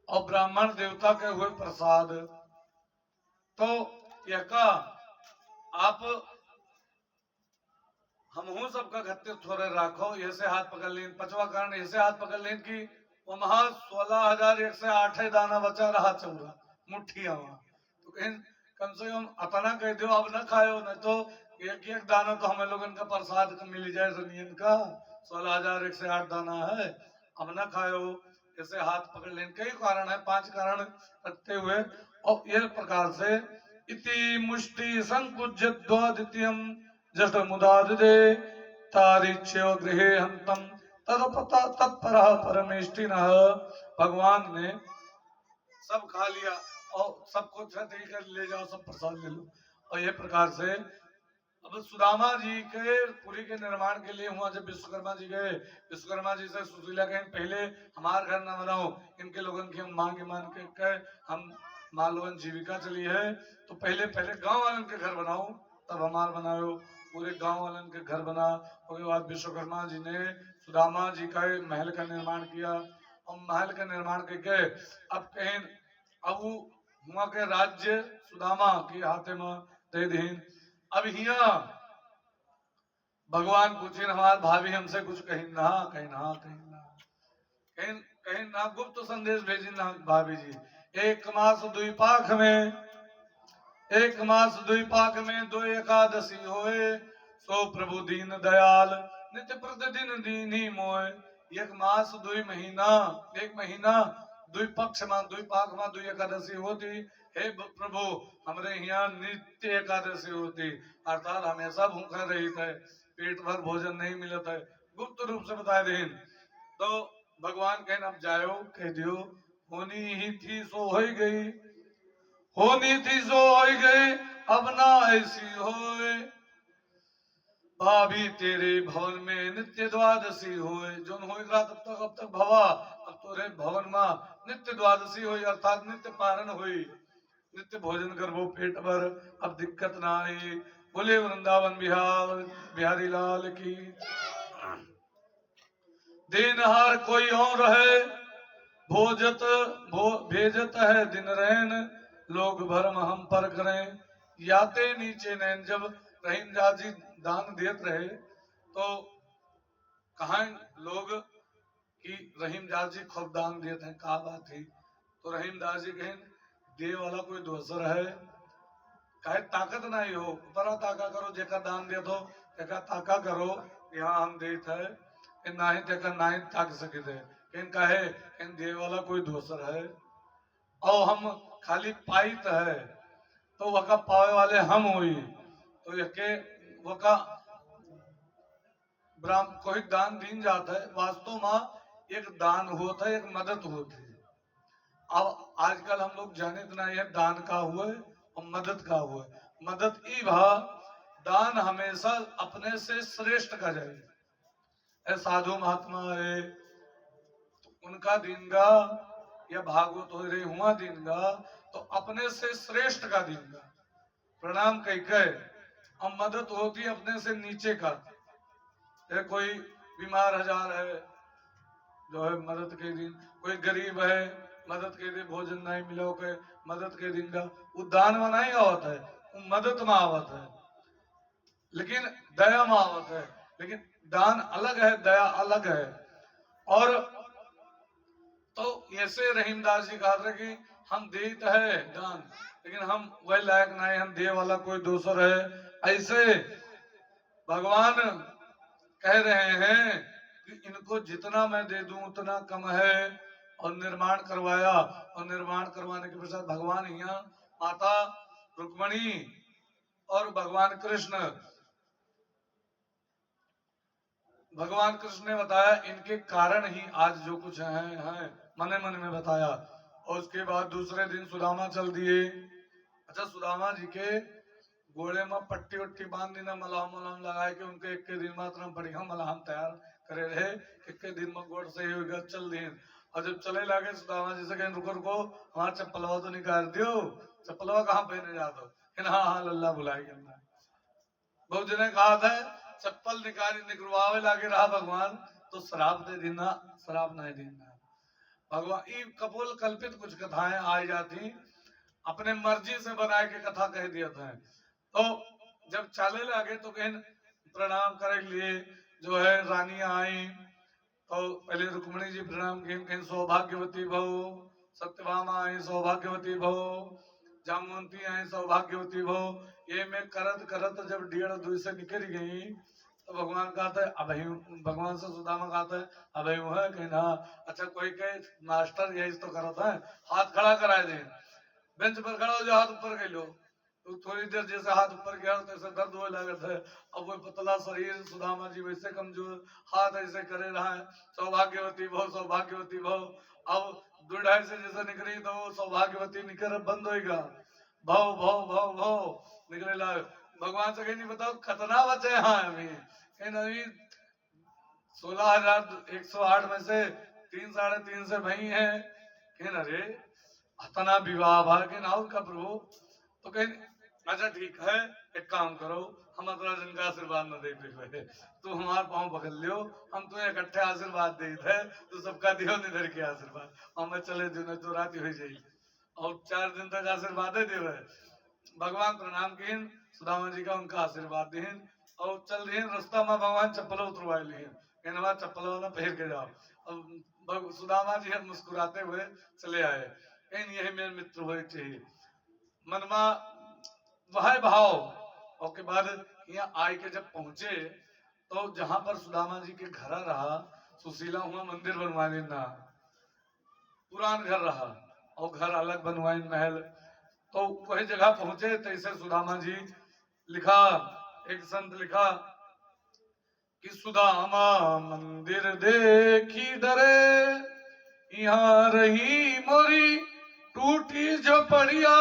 और ब्राह्मण देवता के हुए प्रसाद, तो यह का आप हमहू सबका घत्ते थोड़े राखो, ऐसे हाथ पकड़ लें। पांचवा कारण ऐसे हाथ पकड़ लें कि वो महा 16,108 दाना बचा रहा चौरा मुठ्ठिया वहां, तो कम से कम अतना कह दो अब न खाओ, न तो एक एक दाना तो हमें लोगन का प्रसाद का मिल जाए जमीन का, 16,108 दाना है, अब न खाओ। ऐसे हाथ पकड़ लें। कई कारण है, 5 कारण रखते हुए और यह प्रकार से इति मुष्टि संकुज्य द्वितीयम जस्ट मुदादे तारिच्य गृहे हंतम तत्पर परमेष्टि न। भगवान ने सब खा लिया और सबको कर ले जाओ, सब प्रसाद ले लो। और ये प्रकार से अब सुदामा जी के पुरी के निर्माण के लिए हुआ, जब विश्वकर्मा जी गए, विश्वकर्मा जी से सुशीला कहें पहले हमारे घर न बनाओ, इनके लोगों की हम मांग मान के कहे हम मालवन जीविका चली है, तो पहले गांव वालों के घर बनाओ तब हमार बनाओ। पूरे गांव वालों के घर बना, उसके बाद विश्वकर्मा जी ने सुदामा जी का महल का निर्माण किया और महल का निर्माण करके अब कहें अब हुआ के राज्य सुदामा के हाथे में दे दीन। अब हिया भगवान पूछे हमारे भाभी हमसे कुछ कहीं ना कहीं ना गुप्त संदेश भेजी ना भाभी जी। एक मास द्विपाक में 2 एकादशी होए, सो प्रभु दीन दयाल नित्य प्रतिदिन दीनी मोए। एक मास 2 महीना, 1 महीना द्विपक्ष में द्विपाक में 2 एकादशी होती। हे प्रभु हमारे यहाँ नित्य एकादशी होती, अर्थात हमेशा भूखा रही थे, पेट भर भोजन नहीं मिलता है, गुप्त रूप से बताए दें। तो भगवान कहना अब जाओ कह दियो होनी ही थी सो हो गई, होनी थी सो हो गई, अब ना ऐसी होए। भाभी तेरे भवन में नित्य द्वादशी होए, जो होएगा अब तक भवा, अब तोरे भवन में नित्य द्वादशी हुई, अर्थात नित्य पारण हुई, नित्य भोजन करबो पेट भर, अब दिक्कत ना आई। बोले वृंदावन बिहारी लाल की। देनहार कोई और है, भेजत है दिन रैन, लोग भरम हम पर करें, याते नीचे नैन। जब रहीमदास जी दान देते रहे तो कहा लोग कि रहीमदास जी खूब दान देते हैं, कहा बात थी। तो रहीमदास जी कहें दे वाला कोई दोसर है, कहे ताकत नहीं हो, बड़ा ताका करो, जेका दान दे दो तेका ताका करो, यहाँ हम देते है ना ही तेका ना ही ताक सके थे। कहें कहे कहें दे वाला कोई दोसर है और हम खाली पाइत है, तो वका पावे वाले हम हुई। तो यके वका ब्राह्मण कोई दान दीन जाता है, वास्तव में एक दान होता है, एक मदद होती है। अब आजकल हम लोग जाने इतना ये दान का हुआ है और मदद का हुआ है। मदद ई भा दान हमेशा अपने से श्रेष्ठ का जाए। साधु महात्मा है तो उनका दीनगा या भागवत हो रहे हुआ दीनगा तो अपने से श्रेष्ठ का दीनगा प्रणाम कह के, और मदद होती अपने से नीचे का। कोई बीमार हजार है जो है मदद के दिन, कोई गरीब है मदद के दिन भोजन नहीं मिला के मदद के दिन का, वो दान में नहीं आवत है, वो मदद में आवत है, लेकिन दया में आवत है। लेकिन दान अलग है, दया अलग है। और तो ऐसे रहीमदास जी कहा कि हम देत है दान, लेकिन हम वह लायक नहीं, हम दे वाला कोई दूसर है। ऐसे भगवान कह रहे हैं कि इनको जितना मैं दे दूं उतना कम है। और निर्माण करवाया, और निर्माण करवाने के पश्चात भगवान यहाँ माता रुक्मणी और भगवान कृष्ण ने बताया इनके कारण ही आज जो कुछ है मन में बताया। और उसके बाद दूसरे दिन सुदामा चल दिए। अच्छा सुदामा जी के गोड़े में पट्टी उट्टी बांध दी ना, मलहम मलहम लगाए के उनके एक के दिन मात्र में बढ़िया मलहम तैयार करे रहे, एक के दिन में गोड़ सही होगा चल दिन। और जब चले लगे सुदामा जी से कहें रुको रुको, हमारा चप्पलवा तो निकाल दियो, चप्पलवा कहाँ पहने जा दो, हाँ हाँ लल्ला बुलाई करना। बहुत जने कहा था चप्पल निकलवावे लागे रहा भगवान तो शराब दे देना, शराब नहीं देना। भगवान ई कपोल कल्पित कुछ कथाएं आई जाती, अपने मर्जी से बनाए के कथा कह दिया था। तो जब चले लगे तो कहीं प्रणाम करे लिए जो है रानियां आई, तो पहले रुक्मणी जी प्रणाम कहीं कहीं सौभाग्यवती भव, सत्यभामा आई सौभाग्यवती भव, जामवंती आई सौभाग्यवती भव। ये मैं करत करत जब 1.5-2 से निकल गई तो भगवान कहता है अब भगवान से सुदामा कहता है अब है कहीं ना। अच्छा कोई कहे मास्टर यही तो करता है, हाथ खड़ा कराए दे, बेंच पर खड़ा हो जाओ, हाथ ऊपर कर लो। तो थोड़ी देर जैसे हाथ ऊपर गया तैसे दर्द होने लगा था। अब वो पतला शरीर सुदामा जी वैसे कमजोर, हाथ ऐसे करे रहा है सौभाग्यवती भव सौभाग्यवती भव। अब 2.5 से जैसे निकली तो वो सौभाग्यवती निकल बंद होगा, भव भव भव भव निकले लगे। भगवान से कहीं नहीं बताओ खतना बचे हाँ अभी, अभी 16,108 में से 3-3.5 से भई है। अरे अतना विवाह भाग्य ना उनका प्रभु। तो कहीं अच्छा ठीक है एक काम करो, हम अतरा जन का आशीर्वाद न दे पे, तू हमारे पाँव पकड़ लियो, हम तुम्हें इकट्ठे आशीर्वाद दे थे, तो सबका दियो निधर के आशीर्वाद, हमें चले दिन तो रात हो जाएगी और 4 दिन तक आशीर्वाद दे दे। भगवान प्रणाम किन सुदामा जी का उनका आशीर्वाद दीन और चल रही रास्ता में भगवान चप्पल उतरवा ली, चप्पल वाला पहन के जाओ। अब सुदामा जी मुस्कुराते हुए चले आए, कहीं यही मेरे मित्र हुए चाहिए मनमा वह भाव। और के बाद यहाँ आए के जब पहुंचे तो जहां पर सुदामा जी के घर रहा सुशीला हुआ मंदिर बनवाने ना, पुरान घर रहा और घर अलग बनवाए महल। तो वही जगह पहुंचे तैसे सुदामा जी लिखा, एक संत लिखा कि सुदामा मंदिर देखी डरे, यहाँ रही मोरी टूटी झोपड़िया,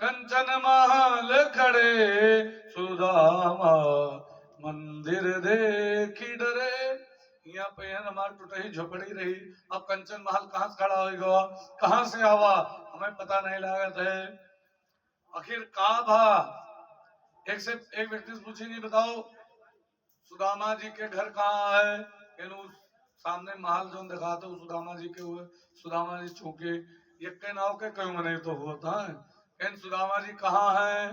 कंचन महल खड़े सुदामा मंदिर देखी डरे। यहाँ पे हमारी टूटी झोपड़ी रही, अब कंचन महल कहाँ से खड़ा होगा, कहाँ से आवा हमें पता नहीं लागत है। आखिर कहा भा एक से एक व्यक्ति से पूछे नहीं बताओ सुदामा जी के घर कहाँ है, सामने महल जो दिखा तो सुदामा जी के हुए, सुदामा जी चूके ये के नाव के क्यों मने तो होता है, कहीं सुदामा जी कहाँ है,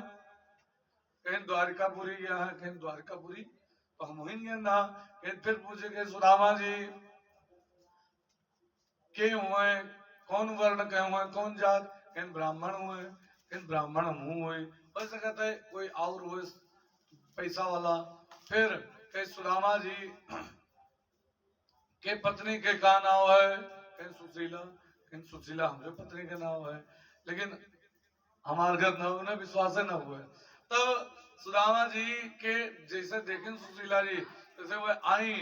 कहीं द्वारिकापुरी गया है, कहीं द्वारिकापुरी तो हम ही नहीं ना। कहीं फिर पूछे के सुदामा जी के हुए, कौन वर्ण के हुए, कौन जात, कहीं ब्राह्मण हुए, कहीं ब्राह्मण मुंह हुए, वैसे कहते है कोई और हुए पैसा वाला। फिर कहीं सुदामा जी के पत्नी के का नाम है, कहीं सुशीला, कहीं सुशीला हमारे पत्नी के नाम है, लेकिन हमारे घर न उन्हें विश्वास न हुए। तब सुदामा जी के जैसे देखें सुशीला जी जैसे वह आई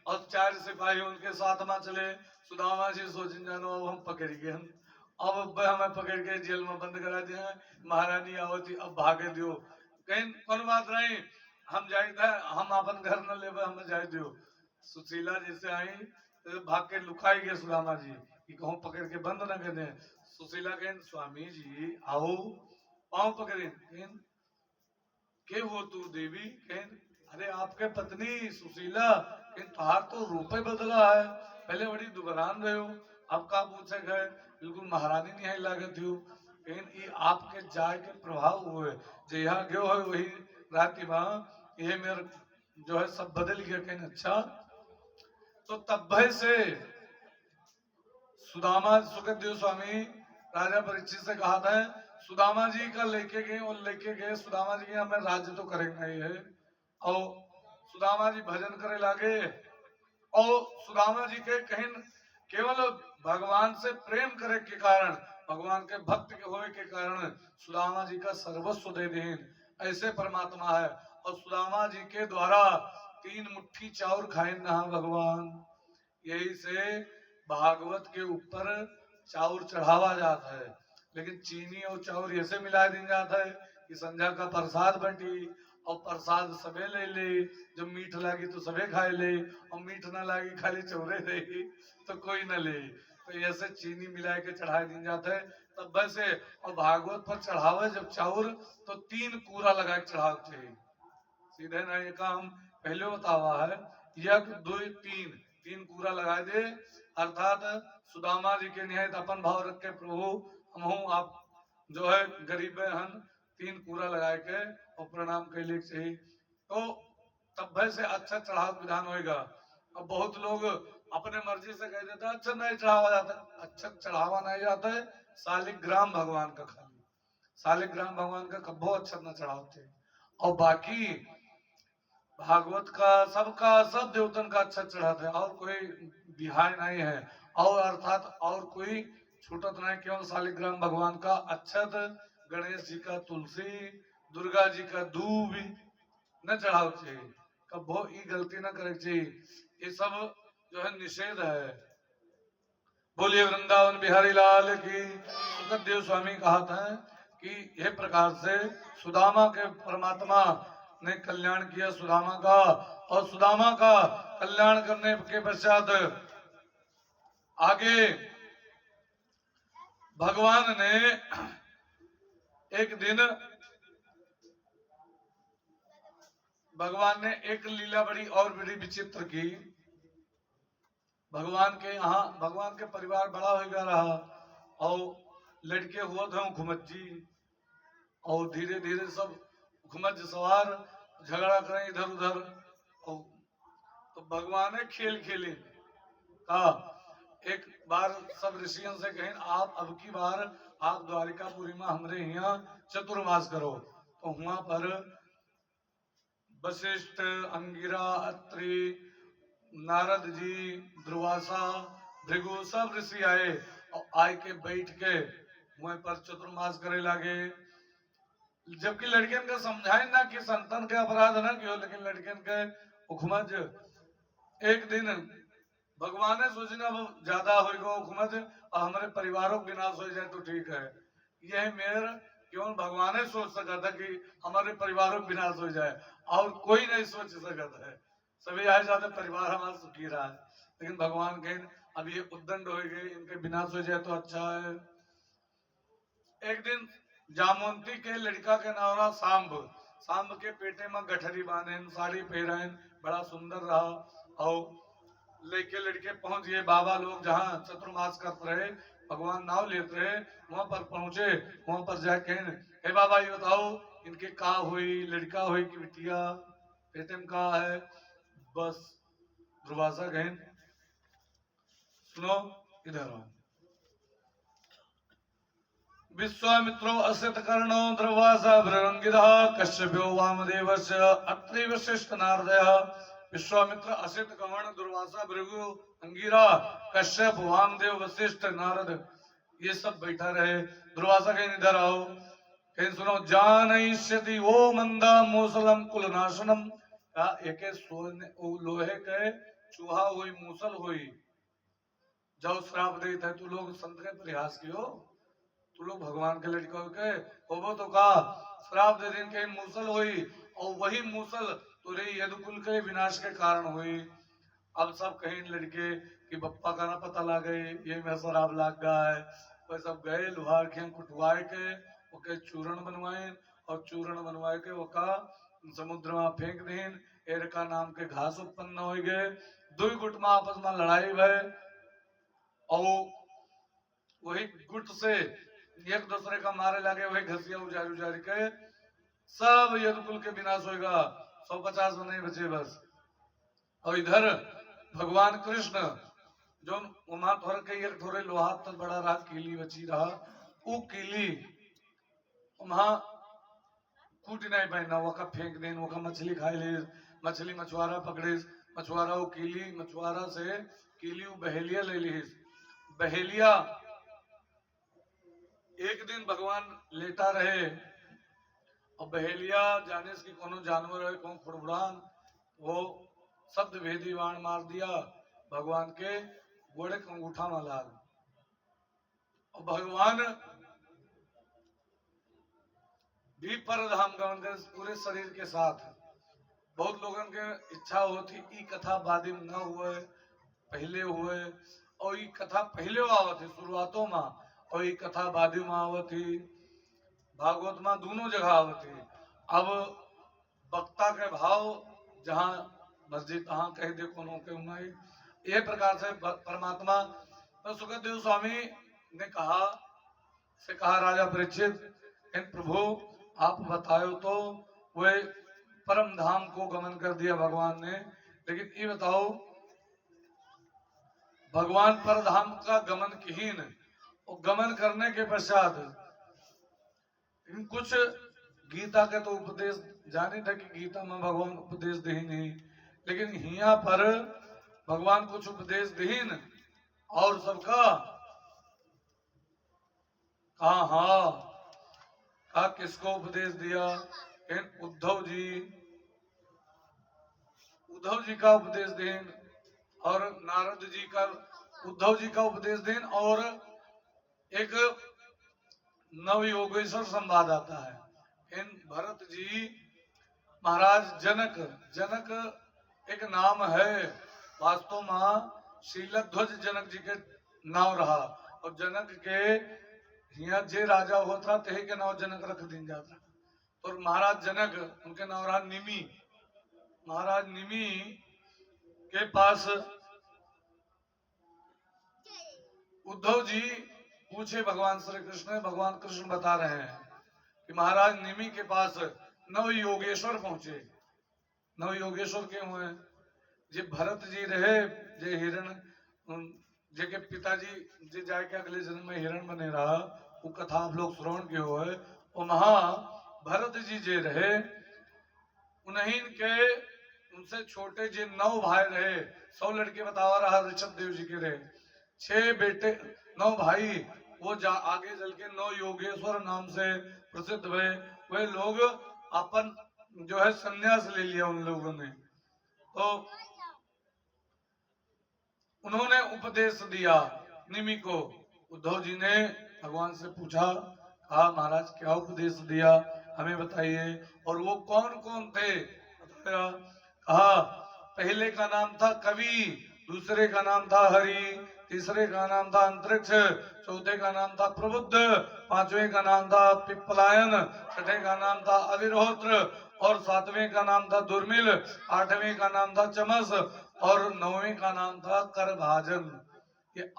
और 4 सिपाही उनके साथ में चले, सुदामा जी सोचें जानो अब हम पकड़ गए, अब हमें पकड़ के जेल में बंद करा दिया, महारानी आवती अब भागे दियो, कहीं कौन बात नहीं हम जाए था, हम अपन घर न ले हमें जाए दियो। सुशीला जैसे आई तो भाग के लुकाई गए सुदामा जी कि कहूँ पकड़ के बंद न कर दे। सुशीला कहें स्वामी जी आओ, पाँव पकड़े, कहें के हो तू देवी, कहें अरे आपके पत्नी सुशीला, कहें तार तो रूपे बदला है, पहले बड़ी दुबरान रहे हो, अब का पूछे गए बिल्कुल महारानी नहीं लागत हो, कहें ये आपके जाय के प्रभाव हुए जहा गयो है वही राति माँ ये मेरे जो है सब बदल गया। कहें अच्छा तो तब से सुदामा सुखदेव स्वामी राजा परीक्षित से कहा था सुदामा जी का लेके गए और लेके गए सुदामा जी के हमें राज्य तो करेंगे ही है। और सुदामा जी भजन करे लागे और सुदामा जी के कहीं केवल भगवान से प्रेम करे के कारण, भगवान के भक्त के होने के कारण सुदामा जी का सर्वस्व दे दें, ऐसे परमात्मा है। और सुदामा जी के द्वारा 3 मुट्ठी चाउर खाए ना भगवान, यही से भागवत के ऊपर चाउर चढ़ावा जाता है, लेकिन चीनी और चाउर ऐसे मिला दिया जाता है कि संध्या का प्रसाद बंटी और प्रसाद सबे ले ले, जब मीठ लागी तो सबे खाए ले और मीठ ना लागी खाली चौरे रही तो कोई न ले। तो ऐसे चीनी मिला के चढ़ाए दिन जाते है तब वैसे। और भागवत पर चढ़ावे जब चाउर तो 3 कूरा लगा के चढ़ाव चाहिए, सीधे ना। ये काम पहले बतावा है, यज्ञ 2 3 कूरा लगा दे, अर्थात सुदामा जी के निहायत अपन भाव रख के प्रभु हम आप जो है गरीब हन 3 कूरा लगा के और प्रणाम के लिए चाहिए, तो तब से अच्छा चढ़ाव विधान होगा। अब बहुत लोग अपने मर्जी से कह देते हैं अच्छा नहीं चढ़ावा जाता, अच्छा चढ़ावा नहीं जाता है शालिग्राम भगवान का, खाली शालिग्राम भगवान का कब्बो अच्छा न चढ़ाते। और बाकी भागवत का सबका सब देवतन का अच्छा चढ़ाते हैं, और कोई बिहार नहीं है, और अर्थात और कोई छूटत नहीं, केवल शालिग्राम भगवान का अच्छत, गणेश जी का तुलसी, दुर्गा जी का दूब न चढ़ाव चाहिए, कब्बो ई गलती न करे चाहिए। ये सब जो है निषेध है। बोलिए वृंदावन बिहारी लाल की। सुखदेव स्वामी कहा था कि यह प्रकार से सुदामा के परमात्मा ने कल्याण किया सुदामा का, और सुदामा का कल्याण करने के पश्चात आगे भगवान ने एक दिन भगवान ने एक लीला बड़ी और बड़ी विचित्र की। भगवान के यहाँ भगवान के परिवार बड़ा हो गया रहा और लड़के हुआ थे घुमज्जी, और धीरे धीरे सब घुमज सवार झगड़ा करें इधर उधर। और तो भगवान ने खेल खेले कहा, एक बार सब ऋषियों से कहें आप अब की बार आप द्वारिकापुरी में हमरे यहाँ चतुर्मास करो। तो वहां पर वशिष्ठ, अंगिरा, अत्रि, नारद जी, दुर्वासा, भृगु सब ऋषि आए और आए के बैठ के वहीं पर चतुर्मास करे लागे। जबकि लड़कियन का समझाए ना कि संतान के अपराध ना क्यों, लेकिन लड़कियन के उखमज एक दिन भगवान ने सोचना ज्यादा होगा उखमज और हमारे परिवारों का विनाश हो जाए तो ठीक है। यह मेयर केवल भगवान ही सोच सका था कि हमारे परिवारों का विनाश हो जाए, और कोई नहीं सोच सकता है। सभी आए जाते परिवार हमारा सुखी रहा है, लेकिन भगवान के अब ये उद्दंड हो गए, इनके विनाश हो जाए तो अच्छा है। एक दिन जामवंती के लड़का के नाम सांब, सांब के पेटे में गठरी बांधे, साड़ी पहरान, बड़ा सुंदर रहा। और लेके लड़के पहुंच गए बाबा लोग जहाँ चतुर्मास करते रहे, भगवान नाव लेते रहे, वहां पर पहुंचे। वहां पर जाके हे बाबा ये बताओ इनके का हुई, लड़का हुई कि बिटिया, पेटे में का है। बस दुर्वासा गए, सुनो इधर आओ। विश्वामित्रो असित कर्णो द्रवासा भृंगिदः कश्यपो वामदेवस्य अत्रि वशिष्ठ नारदः। विश्वामित्र, असित कर्ण, दुर्वासा, भृगु, अंगिरा, कश्यप, वामदेव, वशिष्ठ, नारद ये सब बैठा रहे। दुर्वासा कहीं इधर आओ, कहीं सुनो। जानयिष्यति वो मंदा मूसलम कुलनाशनम, एक लोहे के चूहा हुई मूसल हुई, जब श्राप देता है तू लोग संत के प्रयास कियो, तू लोग भगवान के लड़के के होबो तो का श्राप दे दिन के मूसल हुई, और वही मूसल तुरे यदुकुल के विनाश के कारण हुई। अब सब कहीं लड़के कि बप्पा का ना पता लग गए, ये में शराब लाग गया है। वह सब गए लोहार के कुटवाए के ओके चूर्ण बनवाए, और चूर्ण बनवाए के ओका समुद्र में फेंक दीन। एरका नाम के घास उत्पन्न हो गए, दो गुट में आपस में लड़ाई भय, और वही गुट से एक दूसरे का मारे लगे, वही घसिया उजारी उजारी के सब यदुकुल के विनाश होगा। 150 में नहीं बचे बस। और इधर भगवान कृष्ण जो वहां थोड़े के एक थोड़े लोहा तक बड़ा रहा, कीली बची रहा, वो कीली वहां कूट नहीं पाना, वो का फेंक देन, वो का मछली खाए ले, मछली मछुआरा पकड़े, मछुआरा वो कीली, मछुआरा से कीली वो बहेलिया ले ली। बहेलिया एक दिन भगवान लेटा रहे, और बहेलिया जाने की कोनो जानवर है कौन फुड़फुड़ान, वो शब्द भेदी बाण मार दिया भगवान के गोड़े के अंगूठा में लाग। और भगवान भी परधाम गमन कर पूरे शरीर के साथ। बहुत लोगन के इच्छा होती ई कथा बादी में न हुए, पहले हुए, और ई कथा पहले आवत थी शुरुआतों में, और ई कथा बादी में आवत थी, भागवत में दोनों जगह आवत थी। अब वक्ता के भाव जहाँ मर्जी तहाँ कह दे कोनो के नहीं। ये प्रकार से परमात्मा तो सुखदेव स्वामी ने कहा राजा परीक्षित, इन प्रभु आप बताओ तो वे परम धाम को गमन कर दिया भगवान ने, लेकिन ये बताओ भगवान पर धाम का गमन कीन और गमन करने के पश्चात कुछ गीता के तो उपदेश जाने था कि गीता में भगवान उपदेश दे नहीं, लेकिन यहाँ पर भगवान कुछ उपदेश दीन और सबका कहा किसको उपदेश दिया? उद्धव जी का उपदेश देन और नारद जी का, उद्धव जी का उपदेश देन, और एक नव योगेश्वर संवाद आता है। इन भरत जी महाराज जनक एक नाम है, वास्तव में शीलध्वज जनक जी के नाम रहा, और जनक के यहाँ जे राजा होता ते के नाम जनक रख दिन जाता। और महाराज जनक उनके नाम रहा निमि। महाराज निमि के पास उद्धव जी पूछे भगवान श्री कृष्ण, भगवान कृष्ण बता रहे हैं कि महाराज निमि के पास नव योगेश्वर पहुंचे। नव योगेश्वर के हुए जे भरत जी रहे, जे हिरण जे के पिताजी जे जाके अगले जन्म में हिरण बने रहा, वो कथा आप लोग श्रवण के हो है। और महा भरत जी जे रहे उन्हीं के उनसे छोटे जे 9 भाई रहे, 100 लड़के बतावा रहा ऋषभ देव जी के रहे, 6 बेटे 9 भाई, वो आगे चल के 9 योगेश्वर नाम से प्रसिद्ध हुए। वे लोग अपन जो है संन्यास ले लिया उन लोगों ने। तो उन्होंने उपदेश दिया निमि को। उद्धव जी ने भगवान से पूछा, कहा महाराज क्या उपदेश दिया हमें बताइए, और वो कौन कौन थे? कहा पहले का नाम था कवि, दूसरे का नाम था हरि, तीसरे का नाम था अंतरिक्ष, चौथे का नाम था प्रबुद्ध, पांचवें का नाम था पिप्पलायन, छठे का नाम था अविरोत्र, और 7वें का नाम था दुर्मिल, 8वें का नाम था चमस, और 9वें का नाम था करभाजन। ये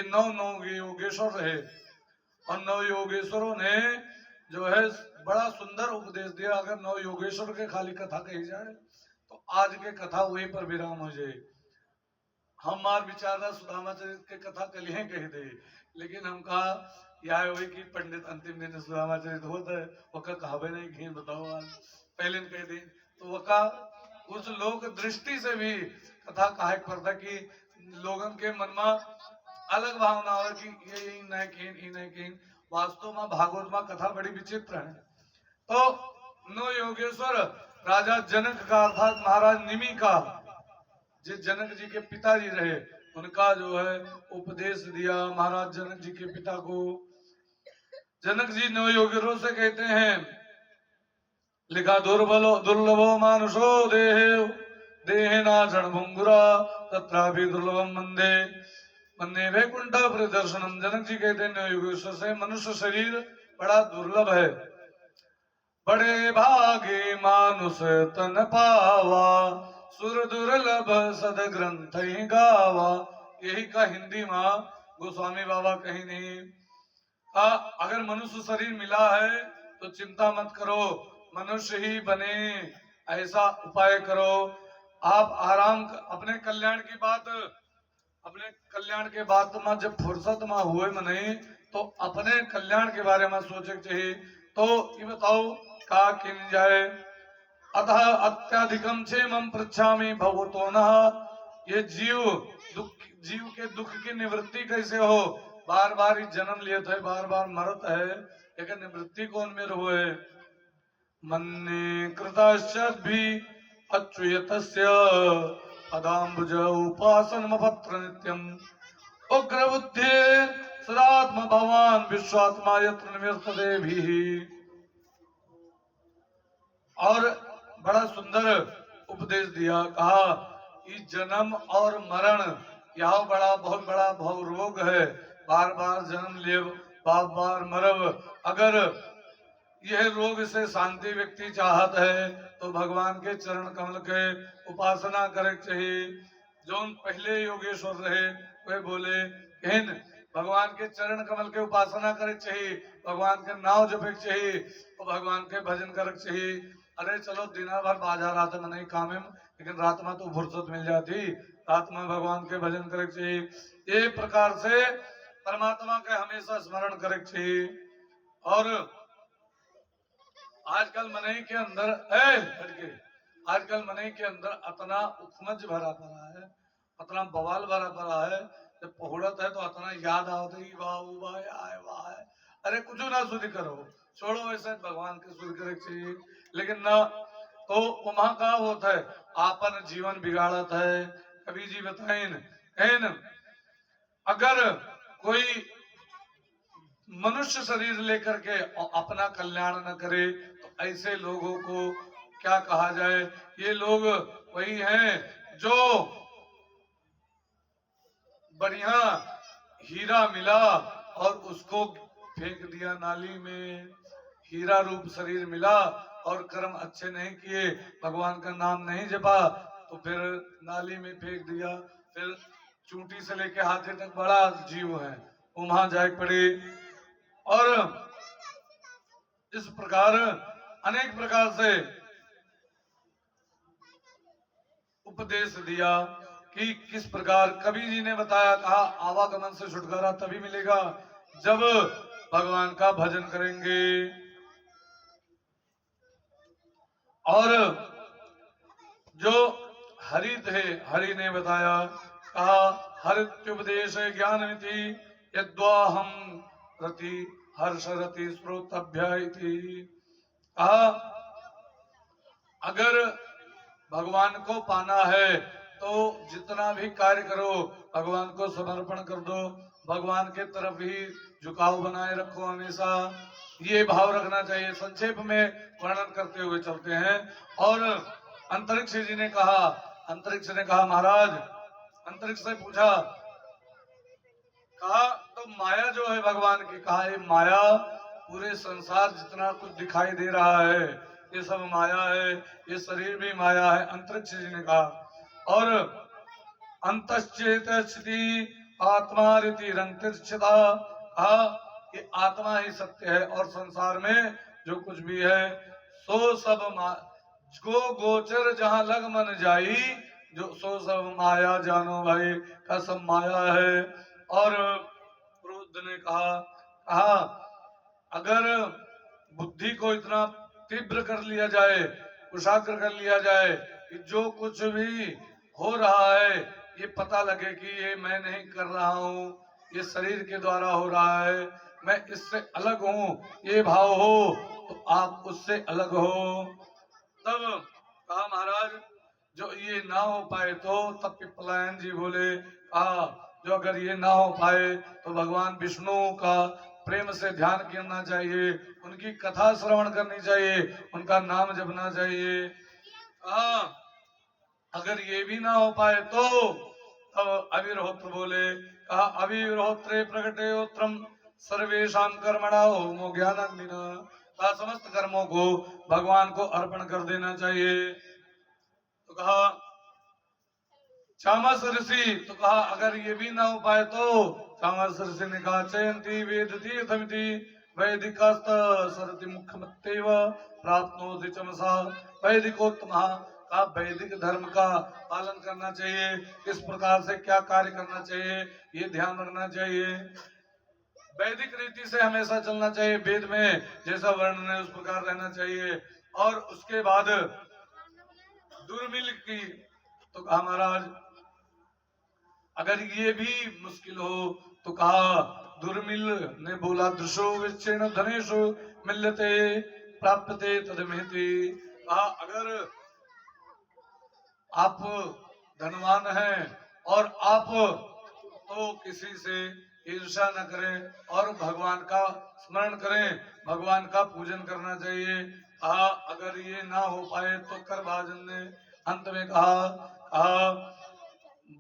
9 योगेश्वर रहे। और 9 योगेश्वरों ने जो है बड़ा सुंदर उपदेश दिया। अगर 9 योगेश्वर के खाली कथा कही जाए तो आज के कथा वही पर विराम हो जाए। हमार विचारधारा सुदामा चरित के कथा कल ही कह दे, लेकिन हम कहा यह हुई कि पंडित अंतिम दिन सुदामा चरित होता है, वह कहावे नहीं घी बताओ आज पहले कह दी, तो वह उस लोक दृष्टि से भी कथा कहा पड़ता कि लोगन के मन में अलग भावना हो कि ये नहीं कीन। वास्तव में भागवत में कथा बड़ी विचित्र है। तो 9 योगेश्वर राजा जनक का अर्थात महाराज निमि का, जो जनक जी के पिताजी रहे, उनका जो है उपदेश दिया महाराज जनक जी के पिता को। जनक जी 9 योगेश्वरों से कहते हैं, लिखा दुर्लभो मानुषो देहे नाचन भुंगुरा तत्रापि दुर्लभम मंदे वैकुंठ प्रदर्शनम। जनक जी कहते हैं योगेश्वर से मनुष्य शरीर बड़ा दुर्लभ है, बड़े भागे मानुष तन पावा, सुर दुर्लभ सद ग्रंथ ही गावा। यही का हिंदी में गोस्वामी बाबा कहीं नहीं। अगर मनुष्य शरीर मिला है तो चिंता मत करो, मनुष्य ही बने ऐसा उपाय करो। आप आराम अपने कल्याण के बात में जब फुर्सत में हुए में नहीं तो अपने कल्याण के बारे में सोचे चाहिए। तो ये बताओ का किन जाए। अतः अत्याधिकम क्षेमम पृच्छामि भगवतो नः। ये जीव के दुख की निवृत्ति कैसे हो? बार बार जन्म लिए थे, बार बार मरत है, लेकिन निवृत्ति कौन में हुए? मन्ने कृतश्च भी अच्युतस्य पदाम्बुज उपासनम पत्र नित्यम उग्र बुद्धि सदात्म भगवान विश्वात्मा यत्र निवर्तते भी। और बड़ा सुंदर उपदेश दिया। कहा कि जन्म और मरण यह बहुत बड़ा भव रोग है, बार बार जन्म ले बार बार मरब। अगर यह रोग से शांति व्यक्ति चाहत है तो भगवान के चरण कमल के उपासना करे चाहिए। जो पहले योगेश्वर रहे वे बोले इन भगवान के चरण कमल के उपासना करे चाहिए, भगवान के नाम जपे चाहिए और भगवान के भजन करे चाहिए। अरे चलो दिना भर बाजार रात में नहीं काम है, लेकिन रात में तो फुर्सत मिल जाती, रात में भगवान के भजन करे चाहिए। ये प्रकार से परमात्मा के हमेशा स्मरण करे चाहिए। और आजकल मनई के अंदर आजकल मनई के अंदर इतना उखमज भरा पड़ा है, इतना बवाल भरा पड़ा है, जब पहुड़त है तो इतना याद आवत है कि वाह वाह आए वाह। अरे कुछ ना सुध करो, छोड़ो ऐसे भगवान के सुध करे चाहिए, लेकिन ना तो वहां का होता है आपन जीवन बिगाड़त है। कभी जी बताइन अगर कोई मनुष्य शरीर लेकर के अपना कल्याण न करे तो ऐसे लोगों को क्या कहा जाए? ये लोग वही हैं जो बढ़िया हीरा मिला और उसको फेंक दिया नाली में। हीरा रूप शरीर मिला और कर्म अच्छे नहीं किए, भगवान का नाम नहीं जपा तो फिर नाली में फेंक दिया। फिर चूंटी से लेके हाथे तक बड़ा जीव है, वहां जाए पड़े। और इस प्रकार अनेक प्रकार से उपदेश दिया कि किस प्रकार कबीर जी ने बताया, कहा आवागमन से छुटकारा तभी मिलेगा जब भगवान का भजन करेंगे। और जो हरि थे, हरि ने बताया, कहा हरित्युपदेश ज्ञान मिति यद्वाहम रति हर्षरति श्रोतभ्य थी। कहा अगर भगवान को पाना है तो जितना भी कार्य करो भगवान को समर्पण कर दो, भगवान के तरफ ही झुकाव बनाए रखो, हमेशा ये भाव रखना चाहिए। संक्षेप में वर्णन करते हुए चलते हैं। और अंतरिक्ष जी ने कहा महाराज, अंतरिक्ष से पूछा, कहा तो माया जो है भगवान की, कहा ये माया पूरे संसार जितना कुछ दिखाई दे रहा है ये सब माया है, ये शरीर भी माया है। अंतरिक्ष जी ने कहा और अंतश्चेत आत्मा रीति रंतिर्छिता, कहा ये आत्मा ही सत्य है और संसार में जो कुछ भी है सो सब को गोचर जहां लग मन जाई, जो सो सब माया जानो भाई का सब माया है। और क्रोध ने कहा अगर बुद्धि को इतना तीव्र कर लिया जाए, कुशाग्र कर लिया जाए कि जो कुछ भी हो रहा है ये पता लगे कि ये मैं नहीं कर रहा हूँ, ये शरीर के द्वारा हो रहा है, मैं इससे अलग हूँ, ये भाव हो तो आप उससे अलग हो। तब कहा महाराज जो ये ना हो पाए तो, तब पिपलायन जी बोले जो अगर ये ना हो पाए तो भगवान विष्णु का प्रेम से ध्यान करना चाहिए, उनकी कथा श्रवण करनी चाहिए, उनका नाम जपना चाहिए। अगर ये भी ना हो पाए तो तब अविर्होत्र बोले, कहा अविर्होत्रे प्रकटेयोत्रम सर्वेशा कर्मणा होमो ज्ञानाग्निना, कहा समस्त कर्मों को भगवान को अर्पण कर देना चाहिए। तो कहा चामस ऋषि, तो कहा अगर ये भी ना हो पाए तो चामस ऋषि ने कहा चयंती वेद तीर्थमिति वैदिकास्त सरति मुख्यमत्तेव प्राप्नोति चमसा वैदिकोत्तम, का वैदिक धर्म का पालन करना चाहिए, किस प्रकार से क्या कार्य करना चाहिए ये ध्यान रखना चाहिए। वैदिक रीति से हमेशा चलना चाहिए, वेद में जैसा वर्णन है उस प्रकार रहना चाहिए। और उसके बाद दुर्मिल की, तो कहा महाराज अगर ये भी मुश्किल हो तो कहा दुर्मिल ने बोला दृशो विच्छेन धनेशो मिलते प्राप्यते तदमेति, कहा अगर आप धनवान हैं और आप तो किसी से ईर्ष्या न करें और भगवान का स्मरण करें, भगवान का पूजन करना चाहिए। कहा अगर ये ना हो पाए तो कर भाजन ने अंत में कहा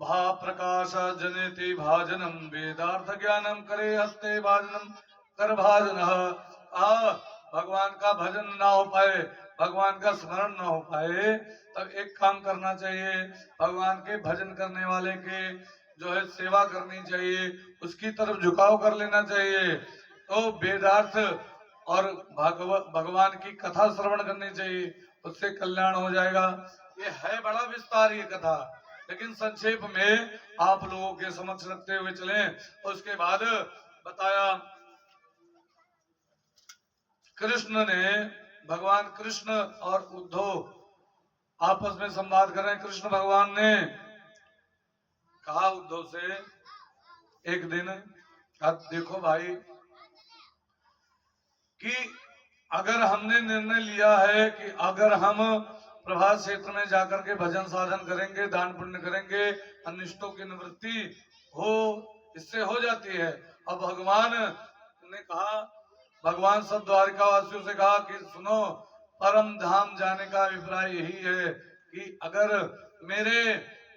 भा प्रकाश जनेति भाजनम वेदार्थ ज्ञानम करे हस्ते भाजनम कर भाजन। भगवान का भजन ना हो पाए, भगवान का स्मरण ना हो पाए, तब एक काम करना चाहिए, भगवान के भजन करने वाले के जो है सेवा करनी चाहिए, उसकी तरफ झुकाव कर लेना चाहिए। तो वेदार्थ और भगवान की कथा श्रवण करनी चाहिए, उससे कल्याण हो जाएगा। ये है बड़ा विस्तार ये कथा, लेकिन संक्षेप में आप लोगों के समक्ष रखते हुए चलें। उसके बाद बताया कृष्ण ने, भगवान कृष्ण और उद्धव आपस में संवाद कर रहे हैं। कृष्ण भगवान ने कहा उद्धव से एक दिन, अब देखो भाई कि अगर हमने निर्णय लिया है कि अगर हम प्रभात क्षेत्र में जाकर के भजन साधन करेंगे, दान पुण्य करेंगे, अनिष्टों की निवृत्ति हो, इससे हो जाती है। अब भगवान ने कहा, भगवान सब द्वारिका वासियों से कहा कि सुनो, परम धाम जाने का अभिप्राय यही है कि अगर मेरे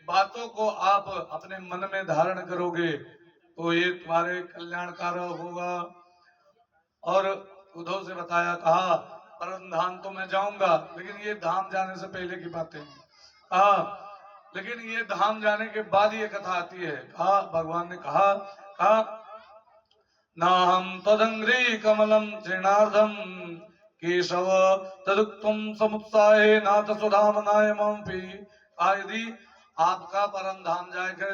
बातों को आप अपने मन में धारण करोगे तो ये तुम्हारे कल्याणकारक होगा। और उद्धव से बताया, कहा परम धाम तो मैं जाऊंगा, लेकिन ये धाम जाने से पहले की बातें हैं। लेकिन ये धाम जाने के बाद ये कथा आती है। भगवान ने कहा ना हम तदंग्री कमलम तृणार्धम केशव तदुक्तम समुत्साहे नाथ सुधाम नायमपि। यदि आपका परम धाम जाएगा,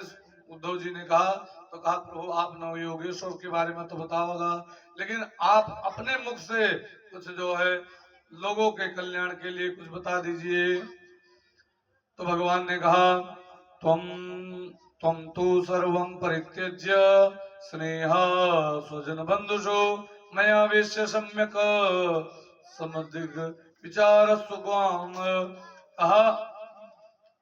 उद्धव जी ने कहा, तो कहा प्रभु आप नव योगेश्वर के बारे में तो बताओगा, लेकिन आप अपने मुख से कुछ जो है लोगों के कल्याण के लिए कुछ बता दीजिए। तो भगवान ने कहा त्वं तु सर्वं परित्यज्य स्नेह स्वजन बंधुषो मया वेश्य सम्यक समधिक विचार सुगम। कहा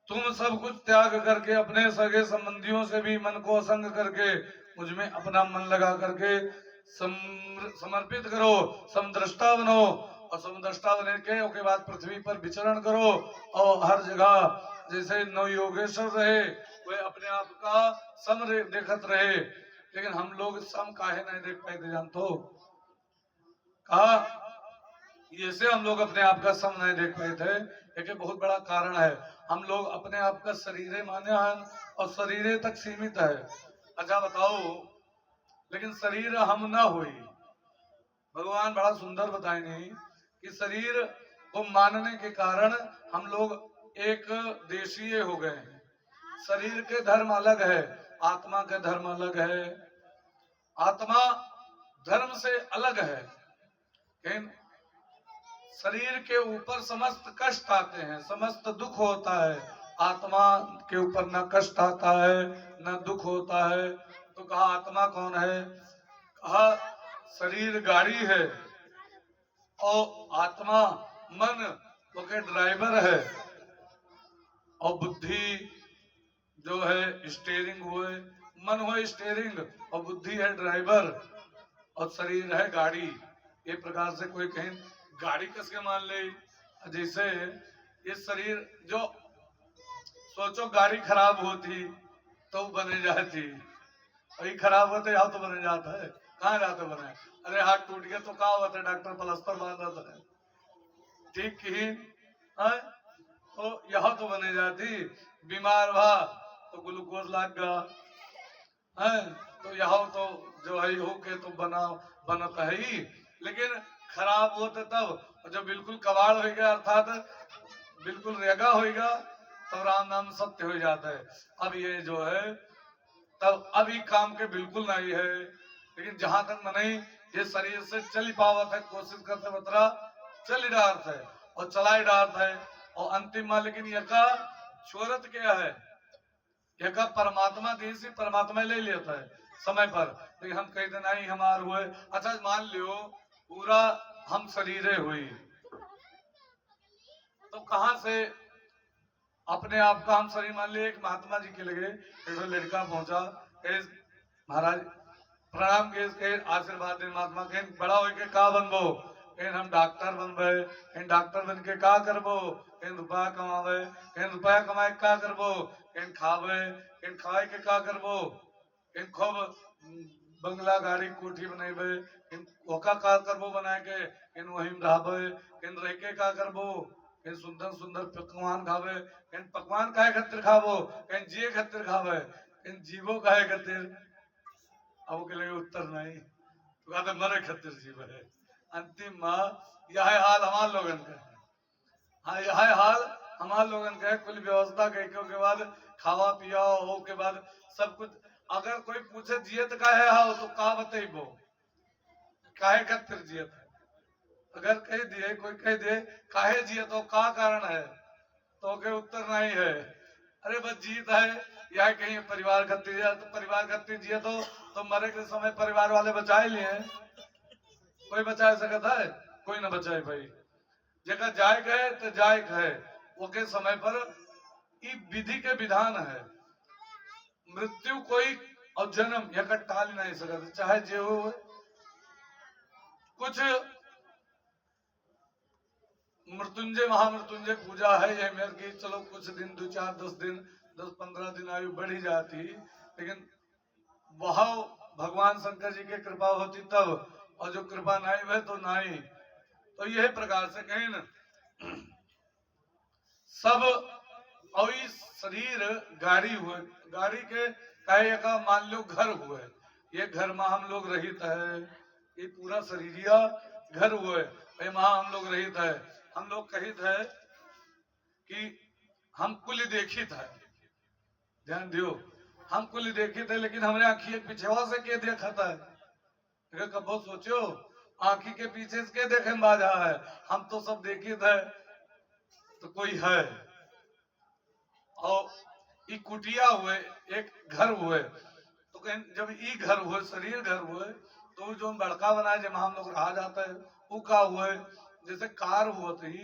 तुम सब कुछ त्याग करके अपने सगे संबंधियों से भी मन को असंग करके मुझ में अपना मन लगा करके समर्पित करो, समदृष्टा बनो, और समदृष्टा बनने के बाद पृथ्वी पर विचरण करो और हर जगह जैसे नव योगेश्वर रहे वे अपने आप का सम देखत रहे। लेकिन हम लोग सम काहे नहीं देख पाए थे जानते? कहा जैसे हम लोग अपने आप का सम नहीं देख पाए थे, एक बहुत बड़ा कारण है, हम लोग अपने आप का शरीरे माने हैं और शरीरे तक सीमित है। अच्छा बताओ, लेकिन शरीर हम ना हुई, भगवान बड़ा सुंदर बताएंगे कि शरीर को मानने के कारण हम लोग एक देशीय हो गए हैं। शरीर के धर्म अलग है, आत्मा का धर्म अलग है। आत्मा धर्म से अलग है, लेकिन शरीर के ऊपर समस्त कष्ट आते हैं, समस्त दुख होता है। आत्मा के ऊपर न कष्ट आता है न दुख होता है। तो कहा आत्मा कौन है? कहा शरीर गाड़ी है और आत्मा मन वो के ड्राइवर है, और बुद्धि जो है स्टीयरिंग हुए, मन हो स्टीयरिंग और बुद्धि है ड्राइवर, और शरीर है गाड़ी। ये प्रकार से कोई कहीं गाड़ी कसके मान ले, जैसे ये शरीर जो सोचो गाड़ी खराब होती तो बने जाती, वही खराब होते हाथ तो बने जाता है, कहाँ जाते बने? अरे हाथ टूट गया तो कहा होता है, डॉक्टर प्लास्टर बांध देता है, ठीक ही तो यहाँ तो बने जाती। बीमार भा तो ग्लूकोज लाग गया है, तो यहाँ तो जो है हो के तो बनता है ही, लेकिन खराब होते तब जब बिल्कुल कबाड़ हो गया, अर्थात बिल्कुल रेगा होगा, तब राम नाम सत्य हो जाता है। अब ये जो है तब अभी काम के बिल्कुल नहीं है, लेकिन जहां तक नहीं ये शरीर से चल पावत है, कोशिश करते बतरा चल डालता है और चलाई डालता है, और अंतिम में लेकिन यका छोरत क्या है, यका परमात्मा देश से परमात्मा ले लेता है समय पर। लेकिन हम कहते नहीं हमार हुए, अच्छा मान लियो पूरा हम शरीरे हुई, तो कहां से अपने आप का हम शरीर मान लिए? एक महात्मा जी के लगे एक लड़का पहुंचा, महाराज प्रणाम के आशीर्वाद दे, महात्मा के बड़ा हो के का बनबो? कहीं हम डॉक्टर बनबे, कहीं डॉक्टर बन के का करबो, कहीं रुपया कमावे, कहीं रुपया कमाए का करबो, कहीं खावे, कहीं खाए के का करबो, कहीं खूब बंगला गाड़ी कोठी बनेबे, कहीं ओका का करबो बनाए के, कहीं वहीं रहबे, कहीं रह के का करबो, कहीं सुंदर सुंदर पकवान खावे, कहीं पकवान काहे खातिर खाबो, कहीं जिए खातिर खावे, कहीं जीवो काहे खातिर। अब के लिए उत्तर नहीं, तो कहते मरे खातिर जीव है। अंतिम में यह हाल हमार लोगन का है। हाँ यह हाल हमार लोगन का है। कुल व्यवस्था के बाद खावा पिया हो के बाद सब कुछ, अगर कोई पूछे जियत का है हाँ तो का बतेबो काहे खातिर जियत है। अगर कह दिए कोई कह दे काहे जियत हो का कारण है तो के उत्तर नहीं है। अरे बस जीत है या कहीं परिवार खातिर जिया, तो परिवार खातिर जियत हो तो मरे के समय परिवार वाले बचाए लिए, कोई बचा सकता है, कोई ना बचाए भाई। जगह जाए गए तो जाए गए वो के समय पर ये विधि के विधान है। मृत्यु कोई और जन्म यह टाल नहीं सकता, चाहे जो हो। कुछ मृत्युंजय महामृत्युंजय पूजा है ये मेरे की, चलो कुछ दिन 2 4 10 दिन 10 15 दिन आयु बढ़ी जाती, लेकिन वह भगवान शंकर जी की कृपा होती तब, और जो कृपा नहीं है तो नहीं। तो यह प्रकार से कहीं न सब और इस शरीर गाड़ी हुए, गाड़ी के कहे का मान लो घर हुए, ये घर में हम लोग रहित है, ये पूरा शरीरिया घर हुए, वहाँ हम लोग रहित है। हम लोग कहित है कि हम कुल देखित है, ध्यान दियो, हम कुल देखित है, लेकिन हमारे आंखी पीछे से के देखता है। कबो सोचो आंखी के पीछे से के देखे बाजा है, हम तो सब देखित है तो कोई है। और ये कुटिया हुए एक घर हुए, तो जब ये घर हुए शरीर घर हुए तो जो बड़का बनाए जब हम लोग रहा जाता है वो का हुए। जैसे कार हुआ थी,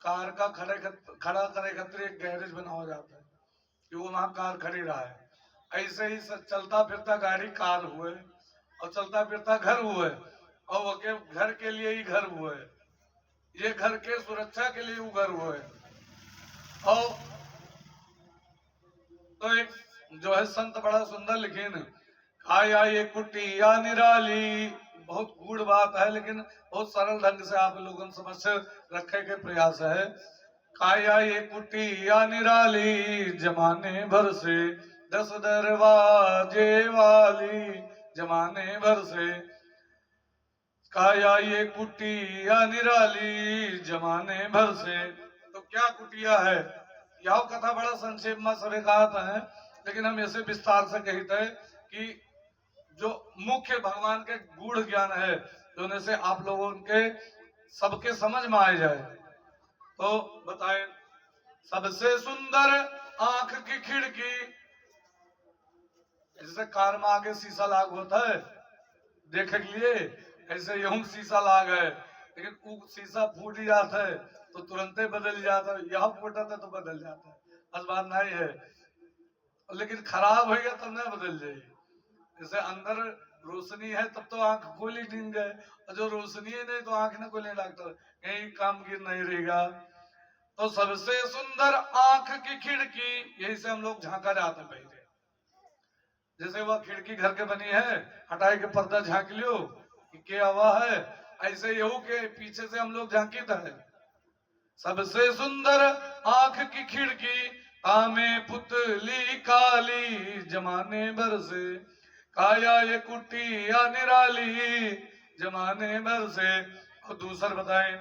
कार का खड़ा करे खातिर एक गैरेज बना हो जाता है कि वो वहां कार खड़ी रहा है। ऐसे ही चलता फिरता गाड़ी कार हुए, और चलता फिरता घर हुए, और वो के घर के लिए ही घर हुए, ये घर के सुरक्षा के लिए वो घर हुए। और तो एक जो है संत बड़ा सुंदर लिखिन, आया ये कुटिया निराली, बहुत गूढ़ बात है लेकिन बहुत सरल ढंग से आप लोगों समझ रखे के प्रयास है। काया ये कुटिया निराली जमाने भर से 10 दरवाजे वाली, जमाने भर से काया ये कुटिया निराली जमाने भर से। तो क्या कुटिया है, यह कथा बड़ा संक्षेप में सभी कहते हैं, लेकिन हम ऐसे विस्तार से कहते हैं कि जो मुख्य भगवान के गूढ़ ज्ञान है जोने से आप लोगों के सबके समझ में आ जाए। तो बताएं, सबसे सुंदर आंख की खिड़की, जैसे कार में आगे शीशा लाग होता है देखे के लिए, ऐसे यूं शीशा लाग है, लेकिन वो शीशा फूट जाता है तो तुरंत बदल जाता है, यह फूटा था तो बदल जाता है, बस बात नहीं है। लेकिन खराब हो गया तब नहीं बदल जाएगी। जैसे अंदर रोशनी है तब तो आंख खोली नींद गए, और जो रोशनी है नहीं तो आंख न खोलने लगता, कहीं काम गिर नहीं रहेगा। तो सबसे सुंदर आंख की खिड़की, यही से हम लोग झांका जाते पहले। जैसे वह खिड़की घर के बनी है, हटाए के पर्दा झांक लियो कि क्या हुआ है, ऐसे यहू के पीछे से हम लोग झांकित है। सबसे सुंदर आंख की खिड़की आमे पुतली काली, जमाने भर से काया ये कुटिया निराली, जमाने भर से। और दूसर बताएं,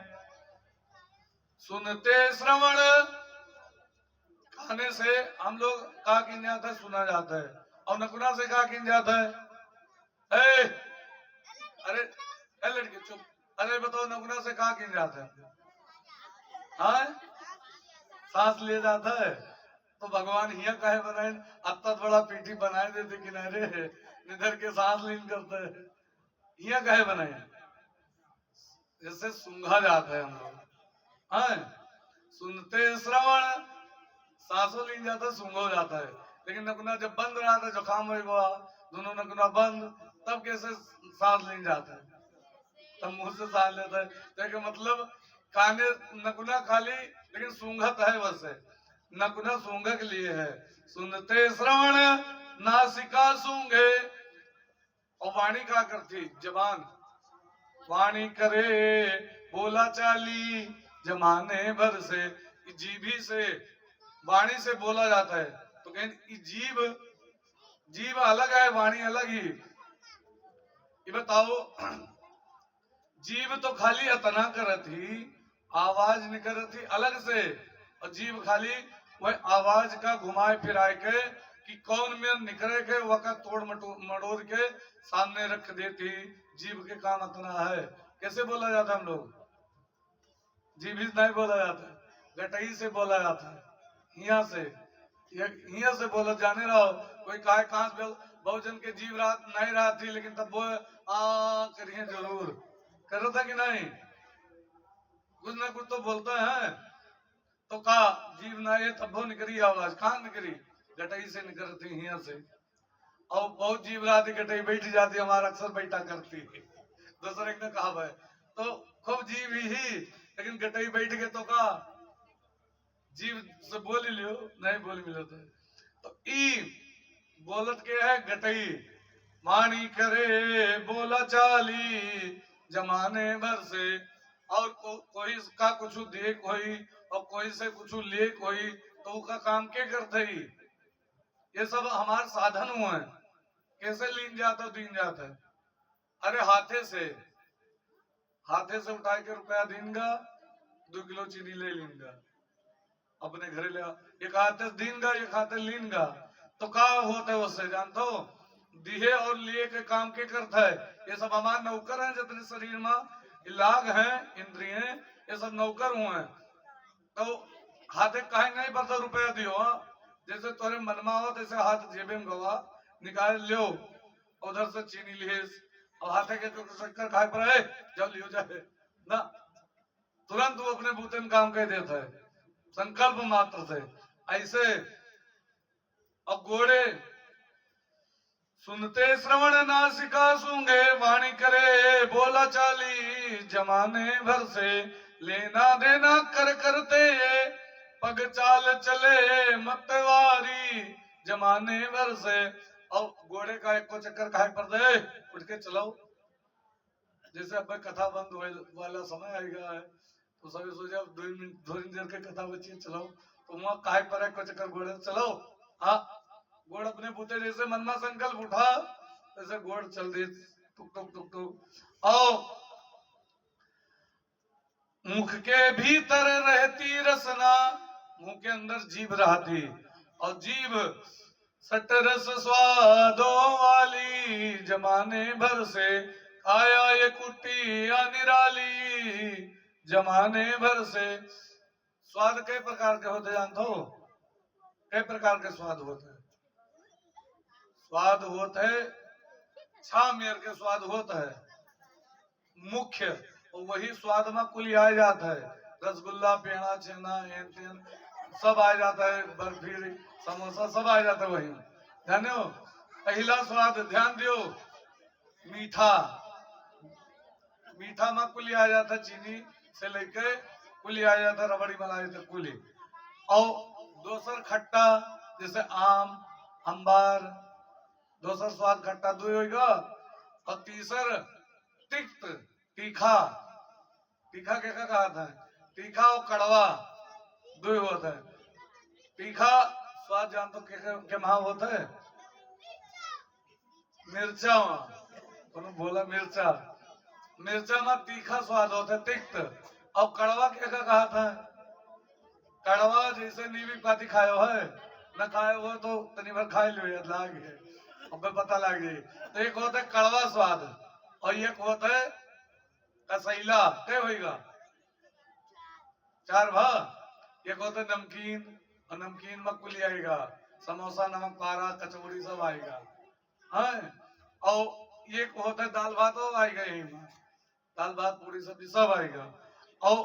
सुनते श्रवण, खाने से हम लोग का किन जाता है, सुना जाता है, और नकुना से का किन जाता है। अरे लड़के चुप, अरे बताओ नकुना से का किन जाता है, हाँ सांस ले जाता है। तो भगवान हिया काहे बनाए, अब तक बड़ा पीठी बनाए देते किनारे निधर के सांस लीन करते है, हिया काहे बनाए, जैसे सूंघा जाता है हम लोग, हाँ सुनते श्रवण, सांसों लीन जाता है सूंघो जाता है। लेकिन नकुना जब बंद रहा था, जुकाम हो गया, दोनों नकुना बंद, तब कैसे सांस लीन जाता है। तब मुंह से सान लेता है। देखिए मतलब काने नकुना खाली लेकिन सूंघत है, बस है नकुना सूंघ के लिए है। सुनते श्रवण नासिका सूंघे, और वाणी क्या करती, जबान वाणी करे बोला चाली जमाने भर से, जीभी से वाणी से बोला जाता है। तो कहें जीभ, जीभ अलग है वाणी अलग ही। ये बताओ जीभ तो खाली अतना करती, आवाज निकलती अलग से, और जीभ खाली वह आवाज का घुमाए फिराए के कि कौन में निकले के वक़्त तोड़ मटोड़ के सामने रख देती। जीभ के काम इतना है। कैसे बोला जाता है हम लोग, जीभ नहीं बोला जाता है, गटई से बोला जाता है, हिया से, हिया से बोला जाने रहो। कोई कहे कहां से बहुजन के जीव रात नहीं रहा थी, लेकिन तब वो आ करिए जरूर कर था कि नहीं, कुछ ना कुछ तो बोलते हैं। तो कहा जीव ना ये तब निकली आवाज, कहां निकली, गटई से निकलती हिया से। और बहुत जीव रात गटई बैठ जाती, हमारा अक्सर बैठा करती है। दूसरे ने कहा है तो खूब जीव ही, लेकिन गटई बैठ के तो का जीव से बोल लियो, नहीं बोल मिले तो ई बोलत के है गटई, मानी करे बोला चाली जमाने भर से। और कोई का कुछ दे कोई, और कोई से कुछ ले कोई, तो उसका काम क्या करते ही। ये सब हमारे साधन हुए हैं। कैसे लीन जाता दीन जाता है, अरे हाथे से, हाथे से उठा के रुपया देंगा, 2 किलो चीनी ले लेंगा अपने घरे ले, एक हाथे देंगा एक हाथे लेंगा। तो क्या होता है उससे जानते हो, दिहे और लिए के काम के करता है। ये सब हमारे नौकर हैं, जितने शरीर में लाग हैं इंद्रिय, ये सब नौकर हुए हैं। तो हाथे कहे नहीं पड़ता रुपया दियो, जैसे तोरे मनमा हो तैसे हाथ जेबे में गवा निकाल लियो, उधर से चीनी लिए और हाथे के शक्कर खाए पर है जब लियो जाए ना, तुरंत वो अपने बूते काम कह देता है संकल्प मात्र से। ऐसे अब घोड़े सुनते श्रवण नासिका सूंघे, वाणी करे बोला चाली जमाने भर से। लेना देना कर करते पग चाल चले मतवारी जमाने भर से। और घोड़े का एक को चक्कर खाए पर दे उठ के चलाओ, जैसे अब कथा बंद वाला समय आएगा है तो सभी सोचा 2 मिनट थोड़ी देर के कथा बची चलाओ, तो वहां काय पर है को चक्कर घोड़े चलाओ। हाँ घोड़ अपने पुते जैसे मन में संकल्प उठा जैसे घोड़ चल दे टुक टुक टुक टुक। आओ मुख के भीतर रहती रसना, मुंह के अंदर जीभ रहती, और जीभ सटरस स्वादों वाली जमाने भर से। आया ये कुटिया निराली जमाने भर से। स्वाद कई प्रकार के होते जानते हो, कई प्रकार के स्वाद होते हैं। स्वाद होता है छामेर के स्वाद होता है मुख्य, और वही स्वाद में कुल आ जाता है, रसगुल्ला पेड़ा छेना एन तेन सब आ जाता है, बर्फी समोसा सब आ जाता है वही। ध्यान हो पहला स्वाद ध्यान दियो, मीठा, मीठा में कुल आ जाता है, चीनी से लेके कुल आ जाता है, रबड़ी मलाई तक कुल। और दोसर खट्टा जैसे आम अंबार, दोसर स्वाद खट्टा दो होगा। और तीसर तिक्त तीखा, तीखा क्या कहा था, तीखा और कड़वा दो होता है। तीखा स्वाद जान तो क्या महा होता है, मिर्चा में बोला मिर्चा, मिर्चा में तीखा स्वाद होता है तिक्त। और कड़वा क्या कहा था, कड़वा जैसे नीवी पाती खायो है न खाए हो तो तनी भर खाए लो याद लागे अब पता लगे। तो एक होता है कड़वा स्वाद और एक होता है कसैला, क्या होगा 4 भा। एक होता है नमकीन, और नमकीन में कुल आएगा समोसा नमक पारा कचौड़ी सब आएगा है। और एक होता है दाल भात हो आएगा, यही में दाल भात पूरी सब्जी सब आएगा। और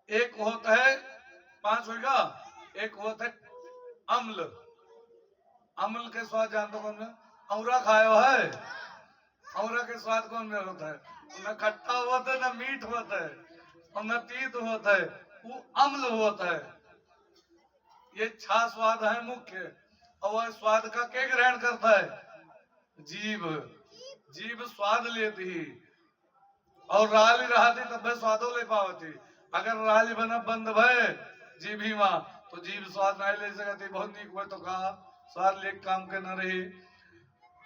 एक होता है 5 होगा, एक होता है अम्ल, अम्ल के स्वाद जानते कौन में, औरा खायो है, औरा के स्वाद कौन में होता है, न खट्टा होता है, न मीठ होता है, और न तीत होता है, वो अम्ल होता है। ये छा स्वाद है मुख्य, और वह स्वाद का के ग्रहण करता है? जीव। जीव स्वाद लेती ही, और राली रहती तब स्वादो ले पावती। अगर राली बना बंद भय जीभी माँ, तो जीव स्वाद नहीं ले सकती। बहुत नीक हुए तो कहा स्वाद ले काम के न रही।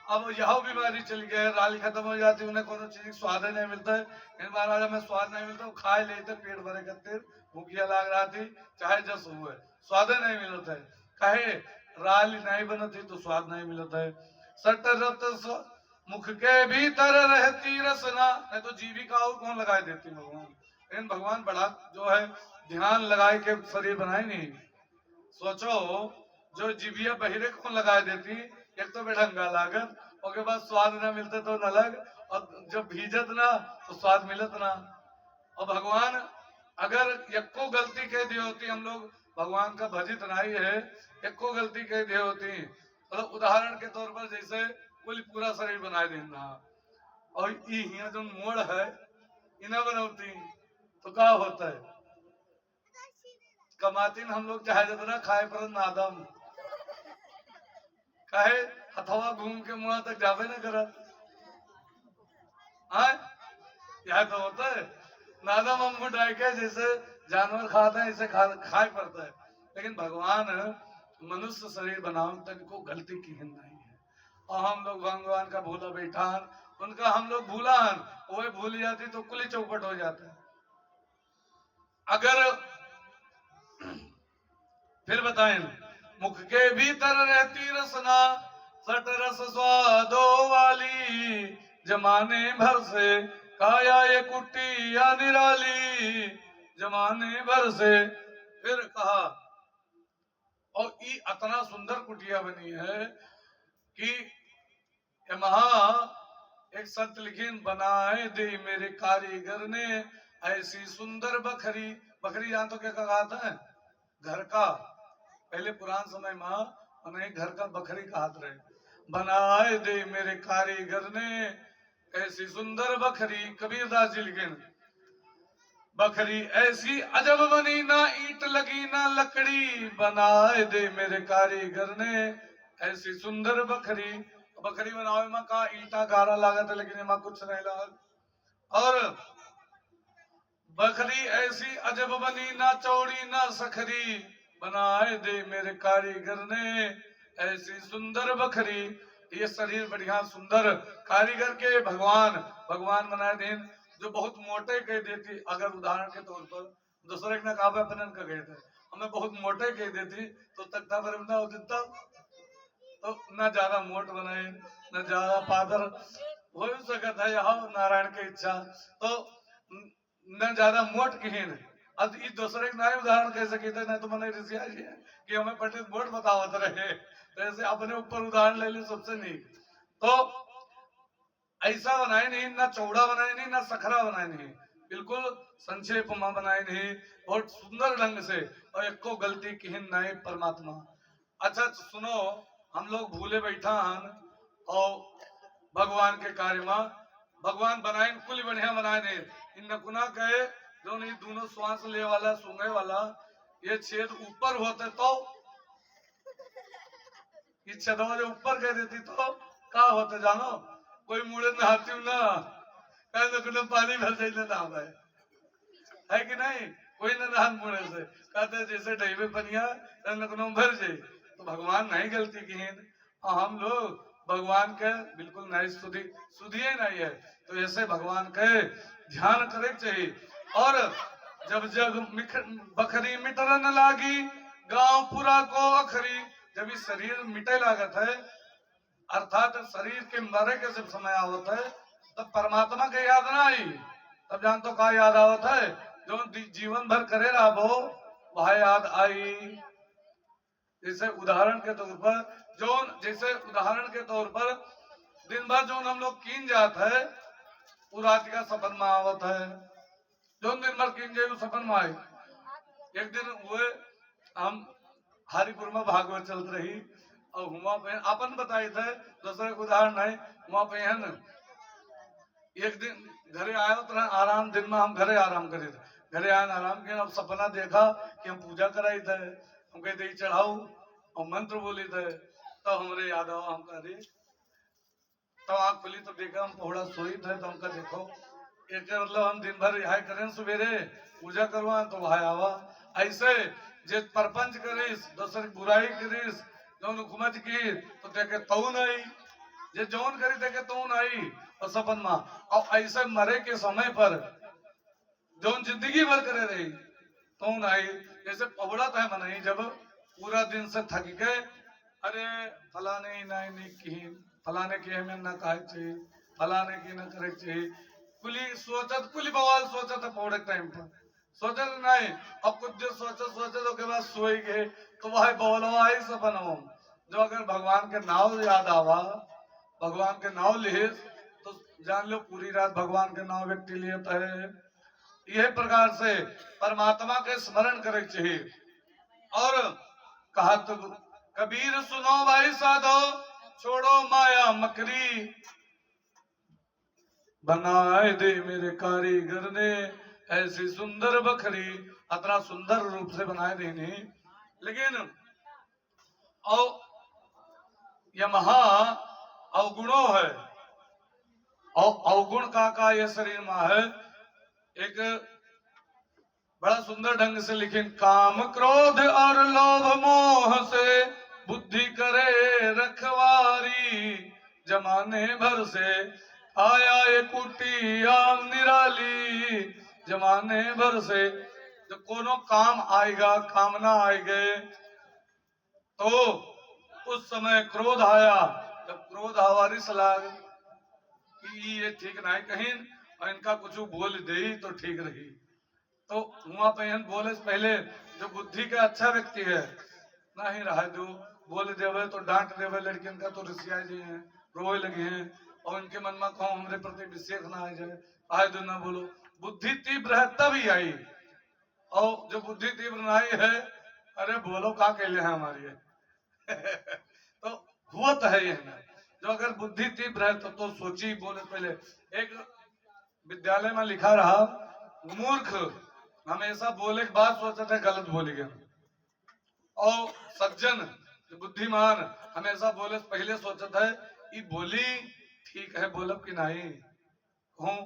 अब यह बीमारी चली गई, राली खत्म हो जाती, उन्हें कोनो चीज स्वाद ही नहीं मिलता है। इन महाराजा में स्वाद नहीं मिलता, खाए लेते पेट भरे करते, भूखिया लाग रहा थी, चाहे जस हुए स्वाद नहीं मिलता है। कहे राली नहीं बनती तो स्वाद नहीं मिलता है। सट रत मुख के भीतर रहती रसना, नहीं तो जीविका और कौन लगाए देती भगवान। लेकिन भगवान बड़ा जो है ध्यान लगाए के शरीर बनाए नहीं। सोचो जो जीविया बहिरे कौन लगाए देती, एक तो बेढंगा लागत, और के बाद स्वाद ना मिलते तो न लग, और जब भीजत ना तो स्वाद मिलत ना। और भगवान अगर एको गलती कह दी होती, हम लोग भगवान का भजित नहीं है, एको गलती कह दी होती, मतलब उदाहरण के तौर पर जैसे कुल पूरा शरीर बना देना, और यहाँ जो मोड़ है इन्हें बनौती, तो क्या होता है? कमातीन हम लोग चाहे जितना खाए पर नादम, कहे अथवा घूम के मुआ तक जावे ना करत। यह तो होता है नादम हम उठाए के, जैसे जानवर खाते हैं ऐसे खाए पड़ता है। लेकिन भगवान मनुष्य शरीर बनाओ तक को गलती की नहीं है, और हम लोग भगवान का भूला बैठान, उनका हम लोग भूलान, वो भूल जाती तो कुल चौपट हो जाता है। अगर फिर बताएं, मुख के भीतर रहती रसना, सट रस स्वादो वाली, जमाने भर से काया ये कुटी या निराली, जमाने भर से। फिर कहा, और ये इतना सुंदर कुटिया बनी है कि महा एक संत लिखीन, बनाए दे मेरे कारीगर ने ऐसी सुंदर बखरी। बखरी जान तो क्या कहा था? घर का, पहले पुरान समय में उन्हें घर का बखरी कहात रहे। बनाए दे मेरे कारीगर ने ऐसी सुंदर बखरी, कबीरदास जी लिखे, बखरी ऐसी अजब बनी, ना ईंट लगी ना लकड़ी, बनाए दे मेरे कारीगर ने ऐसी सुंदर बखरी। बखरी बनावे में का ईटा गारा लागत, लेकिन इमा कुछ नहीं लागत। और बखरी ऐसी अजब बनी, ना चौड़ी ना सखरी, बनाए दे मेरे कारीगर ने ऐसी सुंदर बखरी। ये शरीर बढ़िया सुंदर कारीगर के भगवान भगवान बनाए दिन, जो बहुत मोटे कह देती। अगर उदाहरण के तौर पर दूसरे ने कहा अपनन का कहते हमें बहुत मोटे कह देती, तो तख्ता पर ना होता, तो न ज्यादा मोट बनाए न ज्यादा पादर हो सकता है। यह नारायण की इच्छा, तो न ज्यादा मोट किहीन। अब इस दूसरे नए उदाहरण कह सके थे, नहीं तो मैंने ऋषिया जी कि हमें पंडित मोट बतावत रहे, तो ऐसे अपने ऊपर उदाहरण ले ले सबसे नहीं। तो ऐसा बनाए नहीं, ना चौड़ा बनाए नहीं, ना सखरा बनाए नहीं, बिल्कुल संक्षेप में बनाए नहीं, बहुत सुंदर ढंग से, और एक को गलती किहीन नहीं परमात्मा। अच्छा सुनो, हम लोग भूले बैठा हन और भगवान के कार्य में, भगवान बनाए कुल बढ़िया बनाए दे। इन नकुना कहे जो नहीं दोनों श्वास ले वाला सूंघे वाला, ये छेद ऊपर होते तो ये छेदवा जो ऊपर कह देती तो क्या होते जानो? कोई मुड़े नहाती हूँ ना, कहे पानी भर जाए ना है कि नहीं? कोई न नहा मुड़े से, कहते जैसे डैबे पनिया नकुनो भर जाए। तो भगवान नहीं गलती की, हम लोग भगवान के बिल्कुल नहीं सुधिए नहीं है। तो ऐसे भगवान के ध्यान करे चाहिए। और जब जग बखरी मिटरन लागी, गांव पूरा को अखरी, जब इस शरीर मिटे लागत है, अर्थात शरीर के मरे के जब समय आवत है, तब परमात्मा के याद ना आई, तब जान तो का याद आवत है? जो जीवन भर करे रहा वह याद आई। जैसे उदाहरण के तौर पर जैसे उदाहरण के तौर पर दिन भर जो हम लोग कीन जात है, वो रात का सपन में आवत है। जो दिन भर कीन जाए सपन में आए। एक दिन हुए हम हरिपुर में भागवत चल रही, और हुआ पे अपन बताए थे, दूसरे उदाहरण नहीं, हुआ पे एक दिन घरे आयो तो आराम, दिन में हम घरे आराम करे थे, घरे आए आराम किया। अब सपना देखा कि हम पूजा कराई थे, हम कहते चढ़ाऊ और मंत्र बोली थे। तो हमरे याद आवा, हम कह तो आँख खुली तो देखा हम पौड़ा सोई थे। तो हमका देखो एक मतलब हम दिन भर यहाँ करें, सवेरे पूजा करवा तो वहां आवा। ऐसे जे परपंच करीस, दोसर बुराई करीस, जौन हुकूमत की तो देखे तऊ नहीं, जे जौन करी देखे तऊ नहीं और सपन माँ। और ऐसे मरे के समय पर जौन जिंदगी भर करे रही तऊ नहीं। जैसे पबड़ा था मनाई, जब पूरा दिन से थक गए, अरे फलाने ही नहीं की, फलाने की हमें न कहे चाहिए, फलाने की न करे चाहिए, कुली सोचत, कुली बवाल सोचत है पौड़े टाइम पर, सोचत नहीं। अब कुछ देर सोचत के बाद सोई गए तो वह बवलवा ही सपन हो। जो अगर भगवान के नाव याद आवा, भगवान के नाव लिए तो जान लो पूरी रात भगवान के नाव व्यक्ति लिए है। यह प्रकार से परमात्मा के स्मरण करे चाहिए। और कहा तो कबीर सुनो भाई साधो, छोड़ो माया मकरी, बनाए दे मेरे कारीगर ने ऐसी सुंदर बखरी। अतना सुंदर रूप से बनाए देने, लेकिन यह महा अवगुणों है। और अवगुण का यह शरीर में है। एक बड़ा सुंदर ढंग से लिखे, काम क्रोध और लोभ मोह से बुद्धि करे रखवारी, जमाने भर से आया ये कुटी आम निराली, जमाने भर से। जब कोनो काम आएगा, कामना आए गए तो उस समय क्रोध आया। जब क्रोध हवारी सलाह कि ये ठीक नहीं कहीं और इनका कुछ बोल दे तो ठीक रही। तो हुआ पहन बोले से पहले जो बुद्धि का अच्छा व्यक्ति है ना ही रहा, जो बोल देवे तो डांट देवे, लड़कियन का तो रिसिया जी हैं, रोए लगे हैं और इनके मन में कहो हमारे प्रति विशेष ना आ जाए, आए तो ना बोलो। बुद्धि तीव्र है तब ही आई, और जो बुद्धि तीव्र नहीं है, अरे बोलो का कहले हैं हमारी तो हुआ तो है ये ना। जो अगर बुद्धि तीव्र है तो सोची बोले पहले। एक विद्यालय में लिखा रहा, मूर्ख हमेशा बोले के बाद सोचते थे गलत बोली गए, और सज्जन बुद्धिमान हमेशा बोले पहले सोचता है ये बोली ठीक है बोलब कि नहीं, कहूं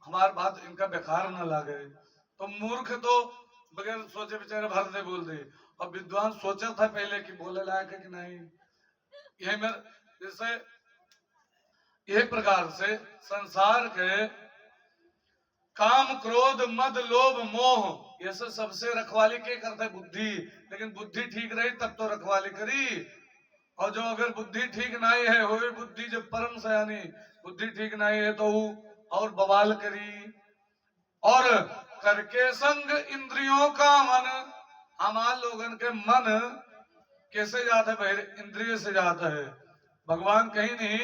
हमार बात इनका बेकार न लागे। तो मूर्ख तो बगैर सोचे बेचारे भर दे बोल दे, और विद्वान सोचा था पहले कि बोले लायक है कि नहीं। यही मेरे जैसे ये प्रकार से संसार के काम क्रोध मद लोभ मोह ये सबसे रखवाली के करते बुद्धि। लेकिन बुद्धि ठीक रही तब तो रखवाली करी, और जो अगर बुद्धि ठीक नहीं है, हो बुद्धि जब परम सयानी बुद्धि ठीक नहीं है तो वो और बवाल करी। और करके संग इंद्रियों का मन, हमार लोगन के मन कैसे जाता है, इंद्रिय से जाता है। भगवान कहीं नहीं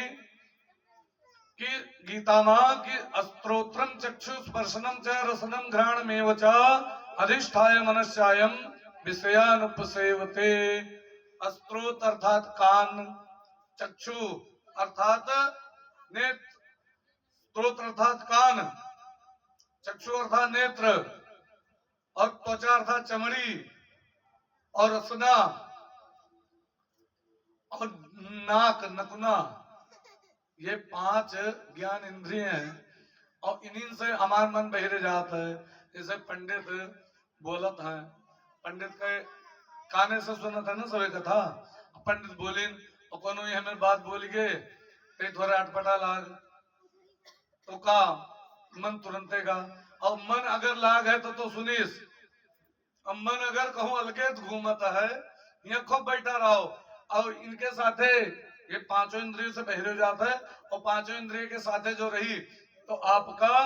कि गीता मां की स्त्रोत्रम चक्षु स्पर्शनम च रसनम घ्राणमेव च अधिष्ठाय मनस्यायम विषयानुपसेवते। स्त्रोत अर्थात कान, चक्षु अर्थात नेत्र, स्त्रोत अर्थात कान, चक्षु अर्थात नेत्र, और त्वचा अर्थात चमड़ी, और रसना और नाक नकुना, ये 5 ज्ञान इंद्रिय हैं। और इन्हीं से हमारा मन बहिरे जाता है। जैसे पंडित बोलत हैं, पंडित के काने से सुनत है ना सभी कथा, पंडित बोलिन और कोनो ये हमें बात बोल गए कहीं थोड़ा अटपटा लाग तो का मन तुरंते का। और मन अगर लाग है तो सुनीस, अब मन अगर कहूँ अलगेत घूमता है, यहाँ खूब बैठा रहो और इनके साथे ये 5 इंद्रियों से बहिर हो जाता है, और 5 इंद्रिय के साथे जो रही तो आपका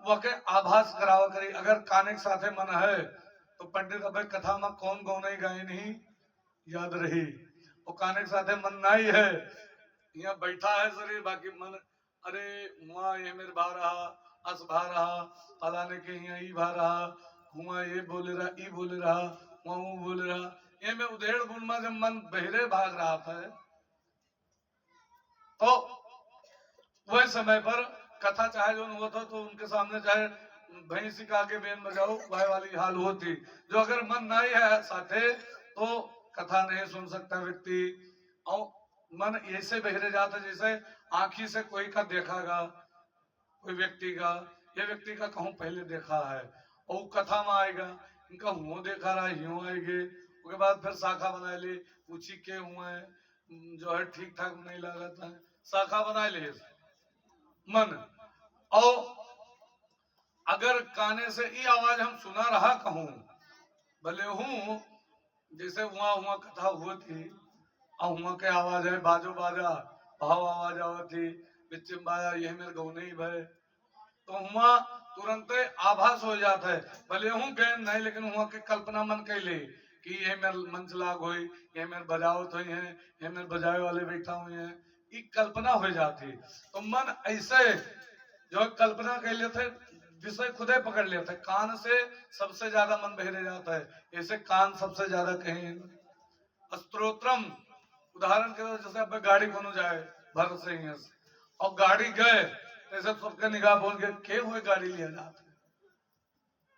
वह के आभास करावा करी। अगर काने के साथे मन है तो पंडित अब कथा में कौन गौन गाय नहीं याद रही, और काने के साथे मन नहीं है, यहाँ बैठा है शरीर बाकी मन अरे हुआ ये मेरे भा रहा, अस भा रहा, फलाने के यहाँ ई भा रहा, हुआ ये बोले रहा, ई बोले रहा, वहां बोले रहा। ये में उधेड़ बुन में जब मन बहिरे भाग रहा था तो वह समय पर कथा चाहे जो हुआ था तो उनके सामने चाहे भैंसी का आगे बेन बजाओ वह वाली हाल होती। जो अगर मन नहीं है साथे तो कथा नहीं सुन सकता व्यक्ति। और मन ऐसे बहरे जाता जैसे आंखी से कोई का देखागा, कोई व्यक्ति का, ये व्यक्ति का कहूँ पहले देखा है और कथा में आएगा इनका हुआ देखा रहा यूं आएगे। उसके बाद फिर शाखा बना ले, पूछी के हुआ है जो है ठीक ठाक नहीं लगा था, शाखा बना ले मन। और अगर काने से ये आवाज हम सुना रहा कहूं भले हूं जैसे वहां वहां कथा हुई थी और वहां के आवाज है बाजो बाजा भाव आवाज आवत थी बिचिम बाजा यही मेरे गौ नहीं भय, तो वहां तुरंत आभास हो जाता है। भले हूं गए नहीं लेकिन वहां के कल्पना मन कैले कि ये मेरे मंच लाग हुई, ये मेरे बजावत हुई है, ये मेरे बजाए वाले बैठा हुए हैं, ये कल्पना हो जाती। तो मन ऐसे जो कल्पना कर लेते विषय खुदे पकड़ लेते। कान से सबसे ज्यादा मन बहरे जाता है, ऐसे कान सबसे ज्यादा कहीं स्त्रोत्रम उदाहरण के जैसे अब गाड़ी कोनो जाए भर से ही और गाड़ी गए ऐसे सबके निगाह पहुंच गए के हुए गाड़ी लिया जाते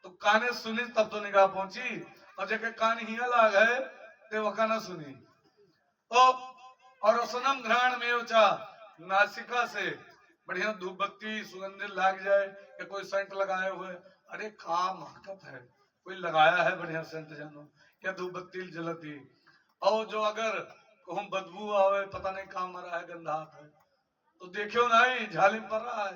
तो काने सुनी तब तो निगाह पहुंची और जगह कान हिया लाग है ते वका ना सुनी। तो और असनम घ्राण में उचा नासिका से बढ़िया धूप बत्ती सुगंधित लाग जाए या कोई सेंट लगाए हुए, अरे का महकत है कोई लगाया है बढ़िया सेंट जानो या धूप बत्ती जलती। और जो अगर कहूँ बदबू आवे पता नहीं कहाँ मरा है गंधात है तो देखियो नहीं झाली में पड़ रहा है,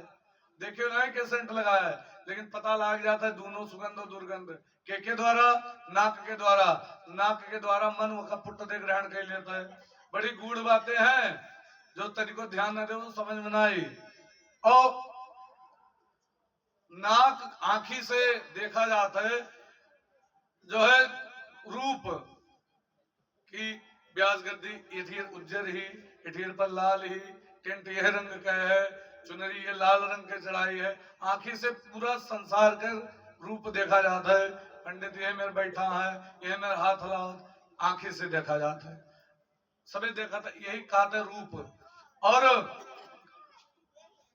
देखियो नहीं के सेंट लगाया है, लेकिन पता लग जाता है दोनों सुगंध और दुर्गंध के द्वारा नाक के द्वारा, नाक के द्वारा मन का पुट दे ग्रहण कर लेता है। बड़ी गूढ़ बातें हैं जो तरीको ध्यान न दे वो समझ में ना आई। और नाक आंखी से देखा जाता है जो है रूप की ब्याज गद्दी इठीर उज्जर ही इठीर पर लाल ही टेंट यह रंग का है चुनरी ये लाल रंग के चढ़ाई है। आंखी से पूरा संसार का रूप देखा जाता है। पंडित यह मेरे बैठा है यह मेरे हाथ लाओ आंखी से देखा जाता है, सभी देखा था यही कहते रूप। और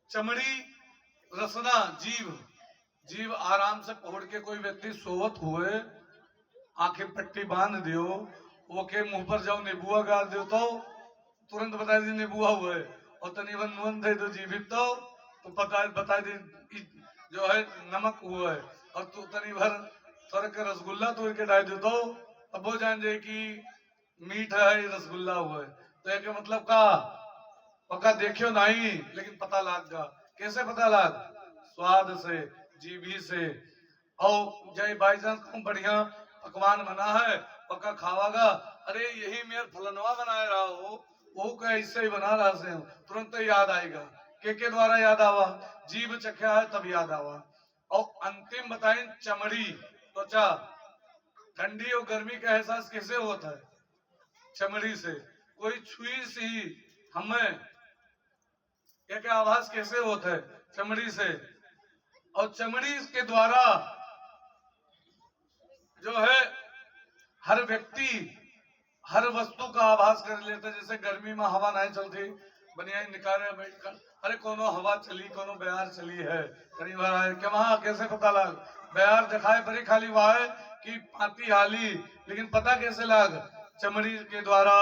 चमड़ी रसना जीव, जीव आराम से पकड़ के कोई व्यक्ति सोवत हुए आंखें पट्टी बांध दियो वो के मुंह पर जाओ नीबुआ गाड़ दो तो तुरंत बता दी नीबुआ हुए और तनी वन दे दो जीवित तो बता दी जो है नमक हुआ है और तू तनी भर थोड़ा के रसगुल्ला तोड़ के डाल दो तो अब वो जान जाए कि मीठ है रसगुल्ला हुआ है। तो एक मतलब का पक्का देखियो नहीं लेकिन पता लाग गा, कैसे पता लाग स्वाद से जीभी से। और जय भाई जान बढ़िया पकवान बना है पक्का खावागा, अरे यही मेरे फलनवा बना रहा हो वो कैसे ही बना रहा से तुरंत याद आएगा के द्वारा याद आवा जीभ चखा है तब याद आवा। और अंतिम बताएं चमड़ी त्वचा, ठंडी और गर्मी का एहसास कैसे होता है चमड़ी से, कोई छुई सी हमें एक आभास कैसे होता है चमड़ी से। और चमड़ी के द्वारा जो है हर व्यक्ति हर वस्तु का आभास कर लेता है। जैसे गर्मी में हवा नहीं चलती बनिया निकाले बैठकर अरे कोनो हवा चली कोनो बयार चली है कहीं बार आए क्या वहां कैसे पता लग बयार दिखाए बड़ी खाली वहां है कि पाती हाली लेकिन पता कैसे लग चमड़ी के द्वारा।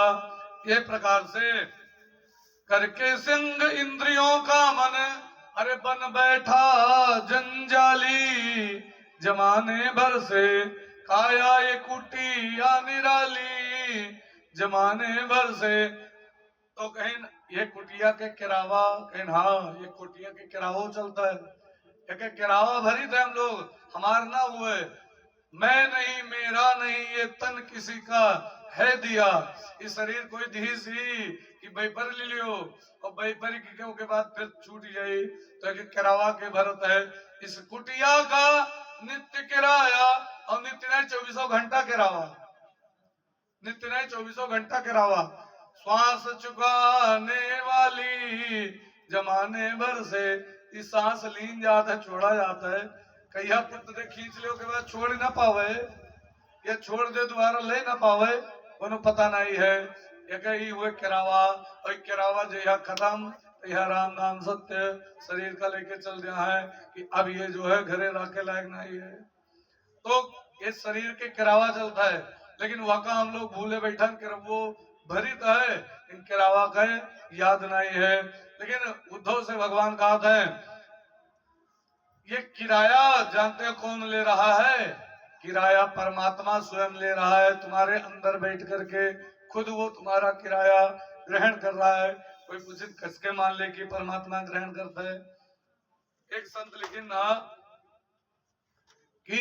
ये प्रकार से करके सिंह इंद्रियों का मन अरे बन बैठा जंजाली जमाने भर से काया ये कुटिया निराली जमाने भर से। तो कहीं ये कुटिया के किरावा कहीं हाँ ये कुटिया के किरावा चलता है एक किरावा भरी थे हम लोग हमार ना हुए मैं नहीं मेरा नहीं ये तन किसी का है दिया ये शरीर कोई दी सी कि बैपर ले लियो और बैपर के बाद फिर छूट जाए तो एक किरावा के भरत है। इस कुटिया का नित्य किराया और नित्य नहीं 24 घंटा किरावा, नित्य नहीं 24 घंटा किरावा श्वास चुकाने वाली जमाने भर से इस सांस लीन जाता है छोड़ा जाता है कहिया पुत्र खींच ले के बाद छोड़ ना पावे या छोड़ दे दोबारा ले ना पावे कोनो पता नहीं है। एक ही हुए किरावा और किरावा जो खत्म यह राम नाम सत्य शरीर का लेके चल रहा है कि अब ये जो है घरे रखे लायक नहीं है। तो ये शरीर के किरावा चलता है, लेकिन वाका हम लोग भूले बैठन कर वो भरित है, इन किरावा का याद नहीं है। लेकिन उद्धव से भगवान कहा है ये किराया जानते हो कौन ले रहा है? किराया परमात्मा स्वयं ले रहा है, तुम्हारे अंदर बैठ करके खुद वो तुम्हारा किराया ग्रहण कर रहा है। कोई कुछ कसके मान ले कि परमात्मा ग्रहण करता है। एक संत लिखे ना कि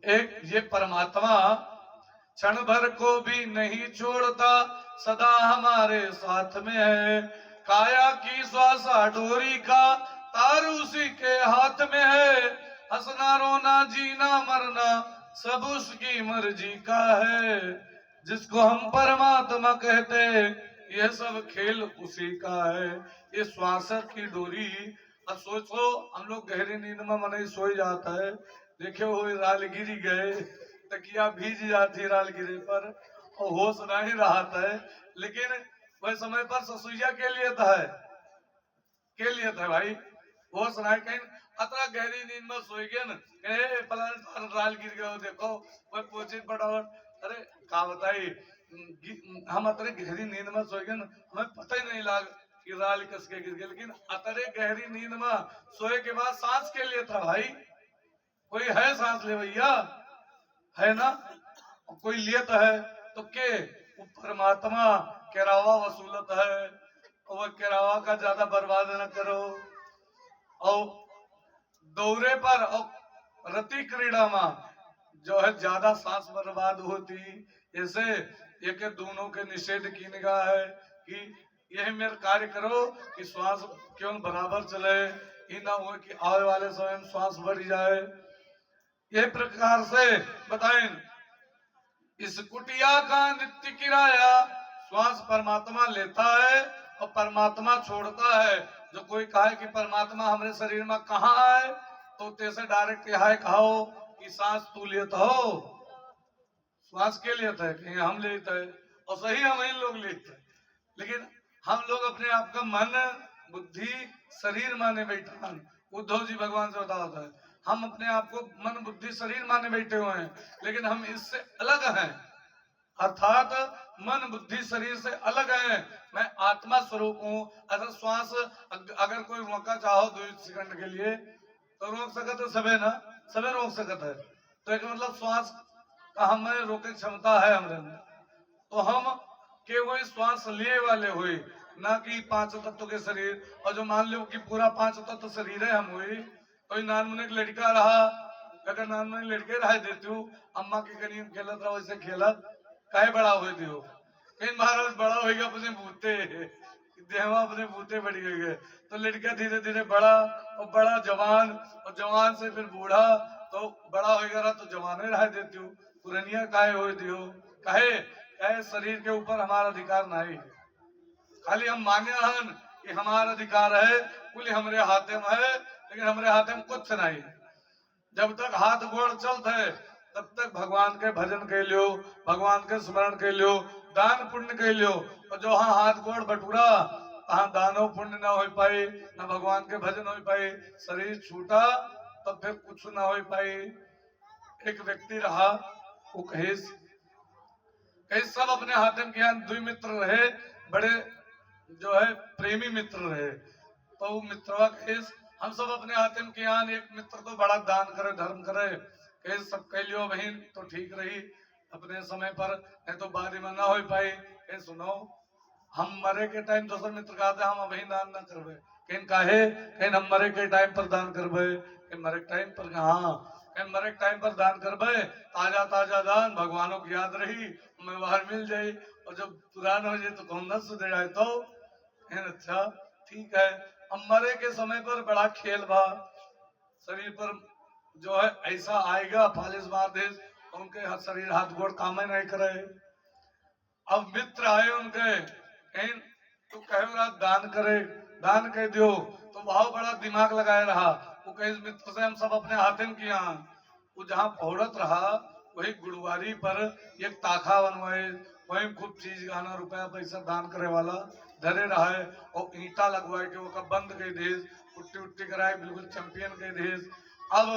एक ये परमात्मा क्षण भर को भी नहीं छोड़ता, सदा हमारे साथ में है। काया की श्वासा डोरी का तार उसी के हाथ में है। हंसना रोना जीना मरना सब उसकी मर्जी का है। जिसको हम परमात्मा कहते ये सब खेल उसी का है। ये श्वास की डोरी, अब सोचो हम लोग गहरी नींद में मन सोई जाता है, देखे हो रालगिरी गए तकिया भीज जाती रालगिरी पर और होश नहीं रहा है। लेकिन वह समय पर ससुइया के लिए था है, के लिए था भाई, होश नहीं कहीं अतरा गहरी नींद में सोई गए न पलान राल गिर गए देखो वह पोचित पटावट। अरे का बताई हम अतरे गहरी नींद में सोए गए हमें पता ही नहीं लगा कि राल कस के गिर गए। लेकिन अतरे गहरी नींद में सोए के बाद सांस के लिए था भाई, कोई है सांस ले भैया है ना, कोई लियत है तो के परमात्मा केरावा वसूलत है। और वह केरावा का ज्यादा बर्बाद न करो। और दौरे पर और रति क्रीड़ा में जो है ज्यादा सांस बर्बाद होती, ऐसे एक दोनों के निषेध की निगाह है कि यही मेरा कार्य करो कि श्वास क्यों बराबर चले, ये ना हो कि आने वाले समय में श्वास बढ़ जाए। यह प्रकार से बताएं इस कुटिया का नित्य किराया श्वास परमात्मा लेता है और परमात्मा छोड़ता है। जो कोई कहे कि परमात्मा हमारे शरीर में कहाँ है तो तैसे डायरेक्ट यह कहो कि सांस तू लेता हो, श्वास के लेता है कहीं हम लेते है और सही हम ही लोग लेते हैं। लेकिन हम लोग अपने आप का मन बुद्धि शरीर माने बैठा। उद्धव जी भगवान से बताता है हम अपने आप को मन बुद्धि शरीर माने बैठे हुए हैं, लेकिन हम इससे अलग हैं। अर्थात मन बुद्धि शरीर से अलग है, मैं आत्मा स्वरूप हूँ। अगर श्वास अगर कोई रोका चाहो 2 सेकंड के लिए तो रोक सकते है सबे ना, सबे रोक सकते है। तो एक मतलब श्वास का हमें रोके क्षमता है हमारे अंदर। तो हम केवल श्वास ले वाले हुए ना कि 5 तत्व के शरीर। और जो मान लो कि पूरा 5 तत्व शरीर है हम हुई, कोई नान मुने एक लड़का रहा, अगर नान मुने लड़के रह देती हूँ अम्मा के करीब खेलत रहा वैसे खेलत कहे बड़ा हो दियो कहीं महाराज बड़ा होगा अपने बूते देहवा अपने बूते बढ़ी गई है। तो लड़का धीरे धीरे बड़ा और बड़ा जवान और जवान से फिर बूढ़ा, तो बड़ा होगा रहा तो जवाने रह देती हूँ पुरनिया काहे हो दियो। कहे कहे शरीर के ऊपर हमारा अधिकार नहीं है, खाली हम माने हन कि हमारा अधिकार है, कुल हमारे हाथे में है, लेकिन हमारे हाथे में कुछ नहीं। जब तक हाथ गोड़ चलते है तब तक भगवान के भजन के लियो, भगवान के स्मरण के लियो, दान पुण्य के लियो। और जो हाँ हाथ गोड़ बटूरा वहां दानो पुण्य न हो पाए, न भगवान के भजन हो पाए, शरीर छूटा तब फिर कुछ ना हो पाए। एक व्यक्ति रहा वो कहे सब अपने हाथ में किया, 2 मित्र रहे बड़े जो है प्रेमी मित्र रहे। तो वो मित्रवा कहे हम सब अपने हाथ में किया, एक मित्र तो बड़ा दान करे धर्म करे, कहे सब कह लियो बहन तो ठीक रही अपने समय पर, नहीं तो बाद में ना हो पाई। कहे सुनो हम मरे के टाइम दूसरे मित्र कहते हम अभी दान ना करबे, कहीं काहे कहीं हम मरे के टाइम पर दान करबे, कहीं मरे टाइम पर हाँ कहीं मरे टाइम पर दान करबे, ताजा ताजा दान भगवानों की याद रही हमें बाहर मिल जाये, और जब पुराना हो जाए तो कौन न सुधर जाए। तो अच्छा ठीक है, अब मरे के समय पर बड़ा खेल भा शरीर पर जो है ऐसा आएगा फालिश मार दे उनके शरीर हाथ गोड़ काम नहीं करे। अब मित्र आए उनके कहीं तो कहे दान करे, दान कह दियो तो बहुत बड़ा दिमाग लगाए रहा। वो कहे मित्र से हम सब अपने हाथ में किया, वो जहाँ पौड़त रहा वही गुरुवारी पर एक ताखा बनवाए, वही खूब चीज गाना रुपया पैसा दान करे वाला धरे रहे और ईंटा लगवाए के वो बंद कर देश, पुट्टी उट्टी कराए बिल्कुल चैंपियन कर देश। अब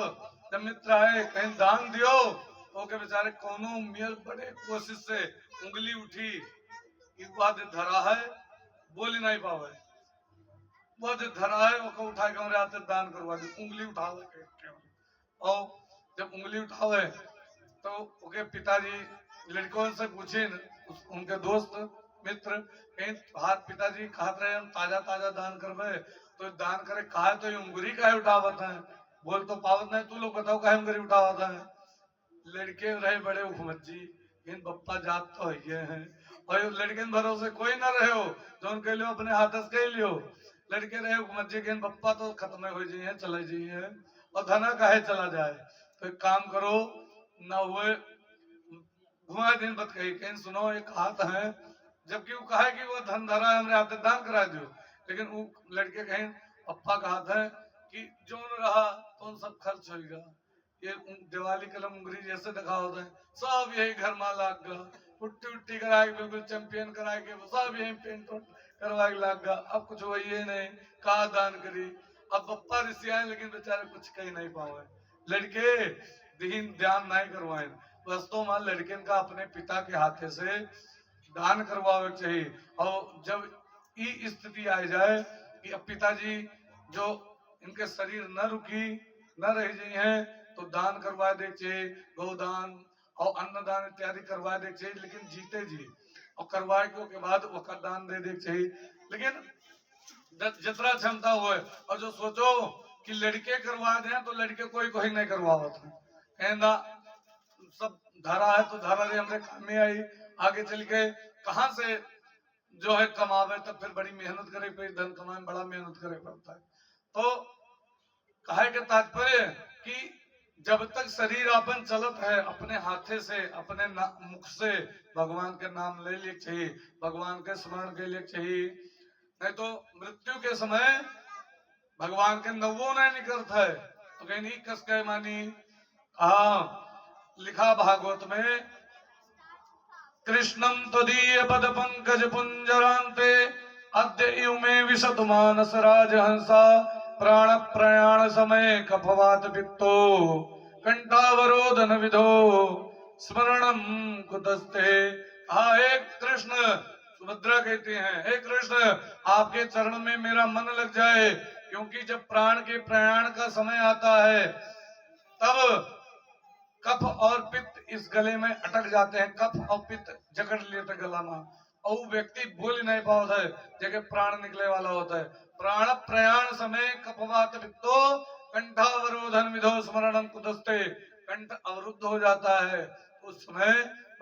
जब मित्र आए कहीं दान दियो तो के बेचारे कोनो मियल बड़े कोशिश से उंगली उठी कि बाद धरा है बोल नहीं पावे, बहुत धरा है वो उठा के हमारे हाथ दान करवा दे, उंगली उठावे के। और जब उंगली उठावे तो उनके पिताजी लड़कों से पूछे उनके दोस्त मित्र कहीं हाथ पिताजी कहते रहे हम ताजा ताजा दान करवे तो दान करे कहा तो ये उंगली काहे उठावत है, बोल तो पावत नहीं, तू लोग बताओ काहे उंगली उठावत है। लड़के रहे बड़े हुकूमत जी इन बप्पा जात तो ये हैं और लड़के भरोसे कोई ना रहे हो जो उनके लिए अपने हाथ से कह लियो। लड़के रहे हुकूमत जी के बप्पा तो खत्म हो जाइए चले जाइए और धना काहे चला जाए, तो एक काम करो ना हुए घुमा दिन बत कही कहीं सुनो एक हाथ है, जबकि वो कहा कि वो धन धरा है हमने हाथ दान करा दो, लेकिन वो लड़के कहीं पप्पा का हाथ है कि जो रहा तो सब खर्च होगा, ये दिवाली कलम उंगली जैसे दिखा होता है सब यही घर में लाग गया, पुट्टी उट्टी करा के बिल्कुल चैंपियन करा के सब यही पेंट करवा के लाग गया। अब कुछ वही नहीं कहा दान करी, अब पप्पा ऋषि आए लेकिन बेचारे कुछ कही नहीं पाए, लड़के दीन ध्यान नहीं करवाए। वास्तव में लड़के का अपने पिता के हाथे से दान करवावे चाहिए। और जब ये स्थिति आ जाए कि अब पिताजी जो इनके शरीर न रुकी न रह गई हैं तो दान करवा दे चाहिए, गौदान और अन्नदान इत्यादि करवा दे चाहिए, लेकिन जीते जी और करवाए के बाद वक़्त दान दे दे चाहिए। लेकिन जितना क्षमता हुए और जो सोचो कि लड़के करवा दें तो लड़के कोई कोई नहीं करवावत है, कहना सब धरा है तो धरा रे हमरे काम में आई, आगे चल के कहां से जो है कमावे तब फिर बड़ी मेहनत करे, फिर धन कमाए में बड़ा मेहनत करे पड़ता है। तो कहे के तात्पर्य कि जब तक शरीर अपन चलत है अपने हाथे से अपने मुख से भगवान के नाम ले लिए चाहिए, भगवान के स्मरण के लिए चाहिए, नहीं तो मृत्यु के समय भगवान के नवो नहीं निकलता है तो कहीं नहीं कस के मानी। लिखा भागवत में कृष्णम तदीय पद पंकज पुंजरांते अद्य युमे विशत मानस राजहंसा प्राण प्रयाण समय कफवात पित्तो कंठावरोधन विधो स्मरणम कुतस्ते। हे कृष्ण, सुभद्रा कहते हैं हे कृष्ण आपके चरण में मेरा मन लग जाए, क्योंकि जब प्राण के प्रयाण का समय आता है तब कफ और पित्त इस गले में अटक जाते हैं, कफ और पित्त जकड़ लेते गला में और व्यक्ति बोल नहीं पाता है, जगह प्राण निकले वाला होता है। प्राण प्रयाण समय कफवात पित्तो कंठावरोधन विधो स्मरणम कुतस्ते, कंठ अवरुद्ध हो जाता है, उस समय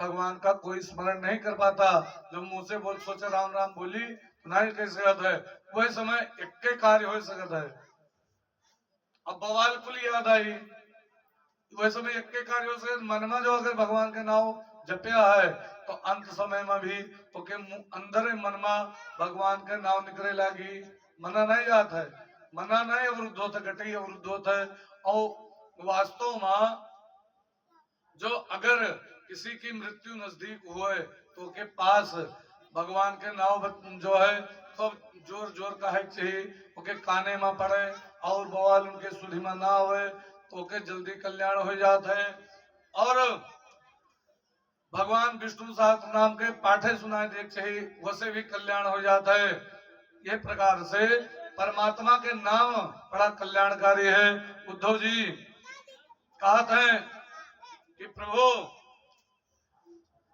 भगवान का कोई स्मरण नहीं कर पाता। जो मुंह से बोल सोचे राम राम बोली नहीं कैसे याद है, वही समय एक कार्य हो सकता है। अब बवाल कुल याद आई, वैसे में एक कार्यों से मन में जो अगर भगवान के नाम जपया है तो अंत समय में भी तो के अंदर मन में भगवान के नाम निकले लागी, मना नहीं जाता है, मना नहीं अवरुद्ध होता, घटी अवरुद्ध होता है। और वास्तव में जो अगर किसी की मृत्यु नजदीक हुए तो के पास भगवान के नाम जो है सब जोर जोर का है चाहिए, ओके काने में पड़े और बवाल उनके सुधी में ना हुए तो के जल्दी कल्याण हो जाता है। और भगवान विष्णु सहस्त्र नाम के पाठे सुनाए देख चाहिए, वैसे भी कल्याण हो जाता है। ये प्रकार से परमात्मा के नाम बड़ा कल्याणकारी है। उद्धव जी कहते हैं कि प्रभु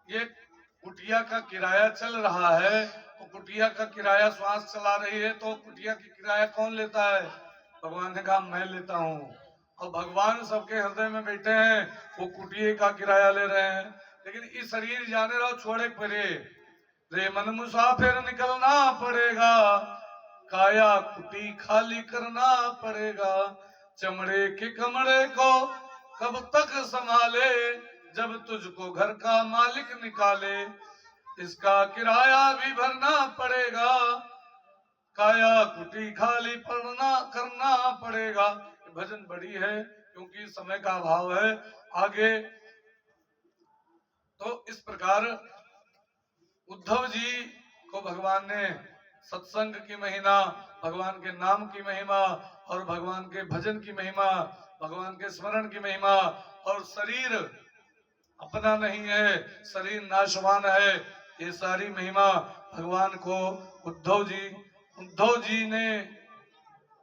ये कुटिया का किराया चल रहा है, तो कुटिया का किराया श्वास चला रही है तो कुटिया की किराया कौन लेता है? भगवान ने कहा मैं लेता हूँ। और भगवान सबके हृदय में बैठे हैं, वो कुटिया का किराया ले रहे हैं, लेकिन इस शरीर जाने रहो छोड़े पड़े रे मन मुसाफिर निकलना पड़ेगा, काया कुटी खाली करना पड़ेगा, चमड़े के कमरे को कब तक संभाले, जब तुझको घर का मालिक निकाले, इसका किराया भी भरना पड़ेगा, काया कुटी खाली करना पड़ेगा। भजन बड़ी है क्योंकि समय का अभाव है आगे। तो इस प्रकार उद्धव जी को भगवान ने सत्संग की महिमा, भगवान के नाम की महिमा और भगवान के भजन की महिमा, भगवान के स्मरण की महिमा। और शरीर अपना नहीं है, शरीर नाशवान है, ये सारी महिमा भगवान को उद्धव जी ने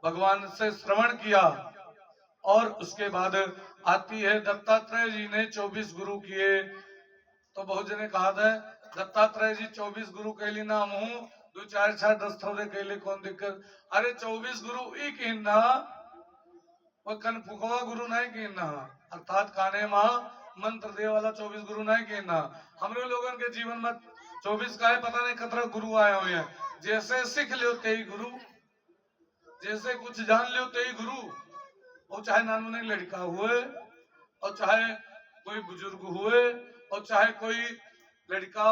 भगवान से श्रवण किया। और उसके बाद आती है दत्तात्रेय जी ने 24 गुरु किए। तो बहुत जने कहा था दत्तात्रेय जी 24 गुरु कैली नाम हूं, 2 4 6 10 थोड़े कैले कौन दिक्कत। अरे 24 गुरु एक ही ना, वो कनफुकवा गुरु नहीं कहना, अर्थात काने माँ मंत्र दे वाला 24 गुरु नहीं कहना। हमरे लोगन के जीवन में 24 का है, पता नहीं कतरा गुरु आए हुए हैं। जैसे सीख लो ते ही गुरु, जैसे कुछ जान लो ते ही गुरु। और चाहे नानू ने लड़का हुए, और चाहे कोई बुजुर्ग हुए, और चाहे कोई लड़का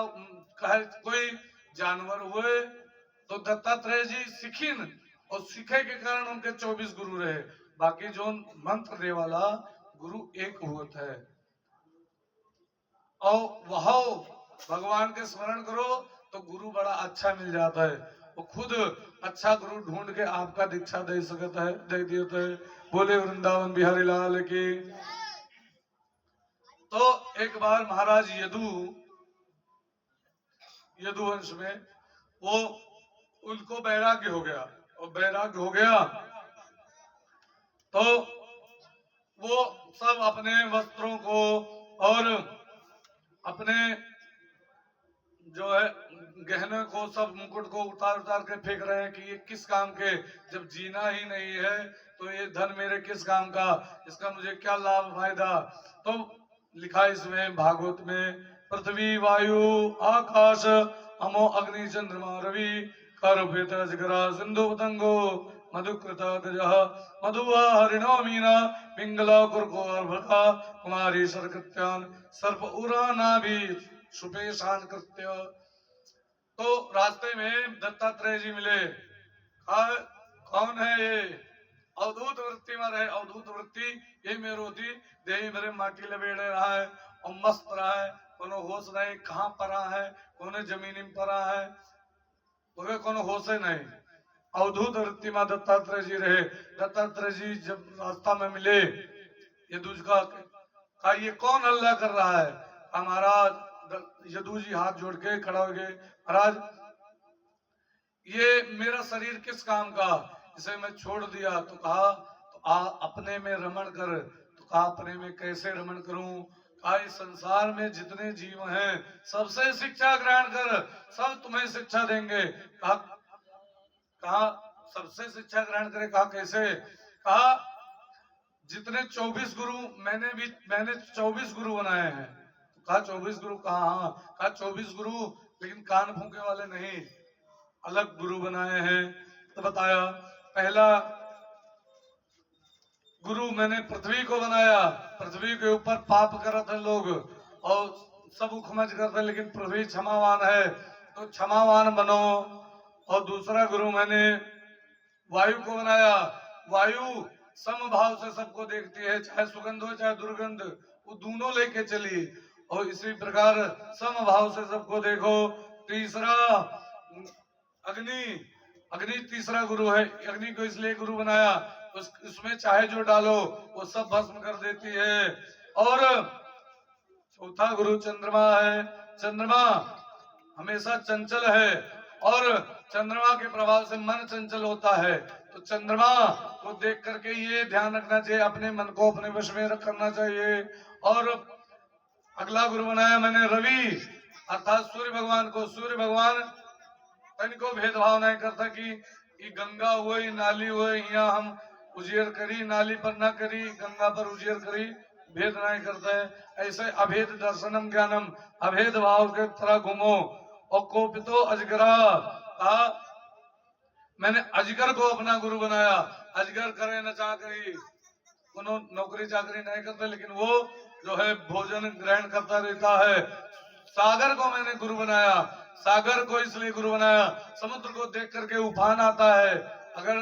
चाहे कोई जानवर हुए, तो दत्तात्रेय जी सीखिन और सीखे के कारण उनके 24 गुरु रहे। बाकी जो मंत्र दे वाला गुरु एक होता है। और वह भगवान के स्मरण करो तो गुरु बड़ा अच्छा मिल जाता है। वो खुद अच्छा गुरु ढूंढ के आपका दीक्षा दे सकता है, दे देता है। बोले वृंदावन बिहारी लाल की। तो एक बार महाराज यदुवंश में वो उनको वैराग्य हो गया, और वैराग्य हो गया तो वो सब अपने वस्त्रों को और अपने जो है गहने को, सब मुकुट को उतार उतार के फेंक रहे हैं कि ये किस काम के, जब जीना ही नहीं है तो ये धन मेरे किस काम का, इसका मुझे क्या लाभ फायदा। तो लिखा इसमें भागवत में, पृथ्वी वायु आकाश अमो अग्नि चंद्रमा रवि कर्भेत अजगरा सिंधु पतंगो मधुकृत गजः मधुआ हरिणो मीना पिंगला कुर्को अर्भका कुमारी सरकृत्यान सर्प उराना भी सुपेशान कृत्य। तो रास्ते में दत्तात्रेय जी मिले। कौन है ये? अवधूत वृत्ति में रहे, अवधूत वृत्ति ये मेरो थी, देही मेरे माटी लबेड़े रहा है और मस्त रहा है, कोनो होश नहीं कहाँ परा है, कोने जमीनी में परा है, तो कोनो होश नहीं। अवधूत वृत्ति में दत्तात्रेय जी रहे। दत्तात्रेय जी जब रास्ता में मिले, ये दूसरा का ये कौन हल्ला कर रहा है? महाराज यदु जी हाथ जोड़ के खड़ा हो गए, महाराज ये मेरा शरीर किस काम का, इसे मैं छोड़ दिया। तो कहा तो अपने में रमण कर। तो कहा अपने में कैसे रमण करूं? कहा इस संसार में जितने जीव हैं सबसे शिक्षा ग्रहण कर, सब तुम्हें शिक्षा देंगे। कहा सबसे शिक्षा ग्रहण करे। कहा कैसे? कहा जितने 24 गुरु मैंने 24 गुरु बनाए हैं। तो कहा 24 गुरु? कहा हाँ। कहा 24 गुरु लेकिन कान फूंके वाले नहीं, अलग गुरु बनाए हैं। तो बताया पहला गुरु मैंने पृथ्वी को बनाया, पृथ्वी के ऊपर पाप करत है लोग और सब उखमज करते हैं, लेकिन पृथ्वी क्षमावान है तो क्षमावान बनो। और दूसरा गुरु मैंने वायु को बनाया, वायु समभाव से सबको देखती है, चाहे सुगंध हो चाहे दुर्गंध, वो दोनों लेके चली और इसी प्रकार समभाव से सबको देखो। तीसरा अग्नि, अग्नि तीसरा गुरु है। अग्नि को इसलिए गुरु बनाया उसमें चाहे जो डालो वो सब भस्म कर देती है। और चौथा गुरु चंद्रमा है। चंद्रमा हमेशा चंचल है और चंद्रमा के प्रभाव से मन चंचल होता है। तो चंद्रमा को देख करके ये ध्यान रखना चाहिए, अपने मन को अपने वश में रखना चाहिए। और अगला गुरु बनाया मैंने रवि, अर्थात सूर्य भगवान को। सूर्य भगवान इनको भेदभाव नहीं करता कि ये गंगा हुए नाली हुए, यहाँ हम उजियर करी नाली पर ना करी, गंगा पर उजियर करी, भेद नहीं करता है। ऐसे अभेद दर्शनम ज्ञानम, अभेद भाव के तरह घूमो। और कोपितो अजगरा, कहा मैंने अजगर को अपना गुरु बनाया। अजगर करे न चाकरी, कोनो नौकरी चाकरी नहीं करते, लेकिन वो जो है भोजन ग्रहण करता रहता है। सागर को मैंने गुरु बनाया। सागर को इसलिए गुरु बनाया, समुद्र को देख करके उफान आता है। अगर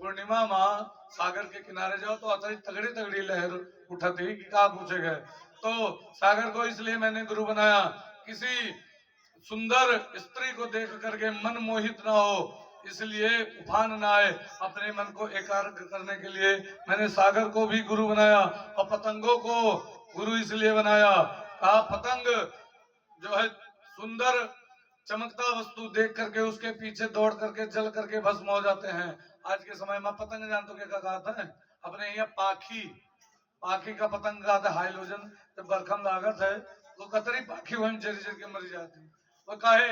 पूर्णिमा माँ सागर के किनारे जाओ तो आता तगड़ी तगड़ी लहर उठती कि क्या पूछेगा। तो सागर को इसलिए मैंने गुरु बनाया, किसी सुंदर स्त्री को देख करके मन मोहित ना हो, इसलिए उफान न आए, अपने मन को एकाग्र करने के लिए मैंने सागर को भी गुरु बनाया और पतंगों को गुरु इसलिए बनाया। कहा पतंग जो है सुंदर चमकता वस्तु देख करके उसके पीछे दौड़ करके जल करके भस्म हो जाते हैं। आज के समय में पतंग जानते हो क्या कहता है? अपने यहाँ पाखी, पाखी का पतंग का आता है हाइलोजन, जब बरखम लागत है वो कतरी पाखी वही जरी जरी के मर जाती। वो काहे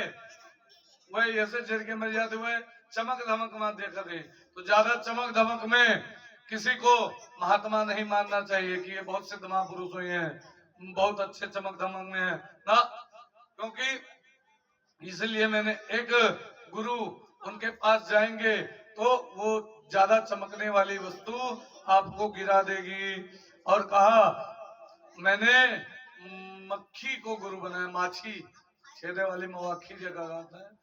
वही ऐसे जर के मर जाते हुए चमक धमक में देखा दे। तो ज्यादा चमक धमक में किसी को महात्मा नहीं मानना चाहिए कि ये बहुत सिद्ध महापुरुष हुए हैं, बहुत अच्छे चमक धमक में है ना, क्योंकि इसलिए मैंने एक गुरु उनके पास जाएंगे तो वो ज्यादा चमकने वाली वस्तु आपको गिरा देगी। और कहा मैंने मक्खी को गुरु बनाया, माछी छेदे वाली मवाखी जगह आता है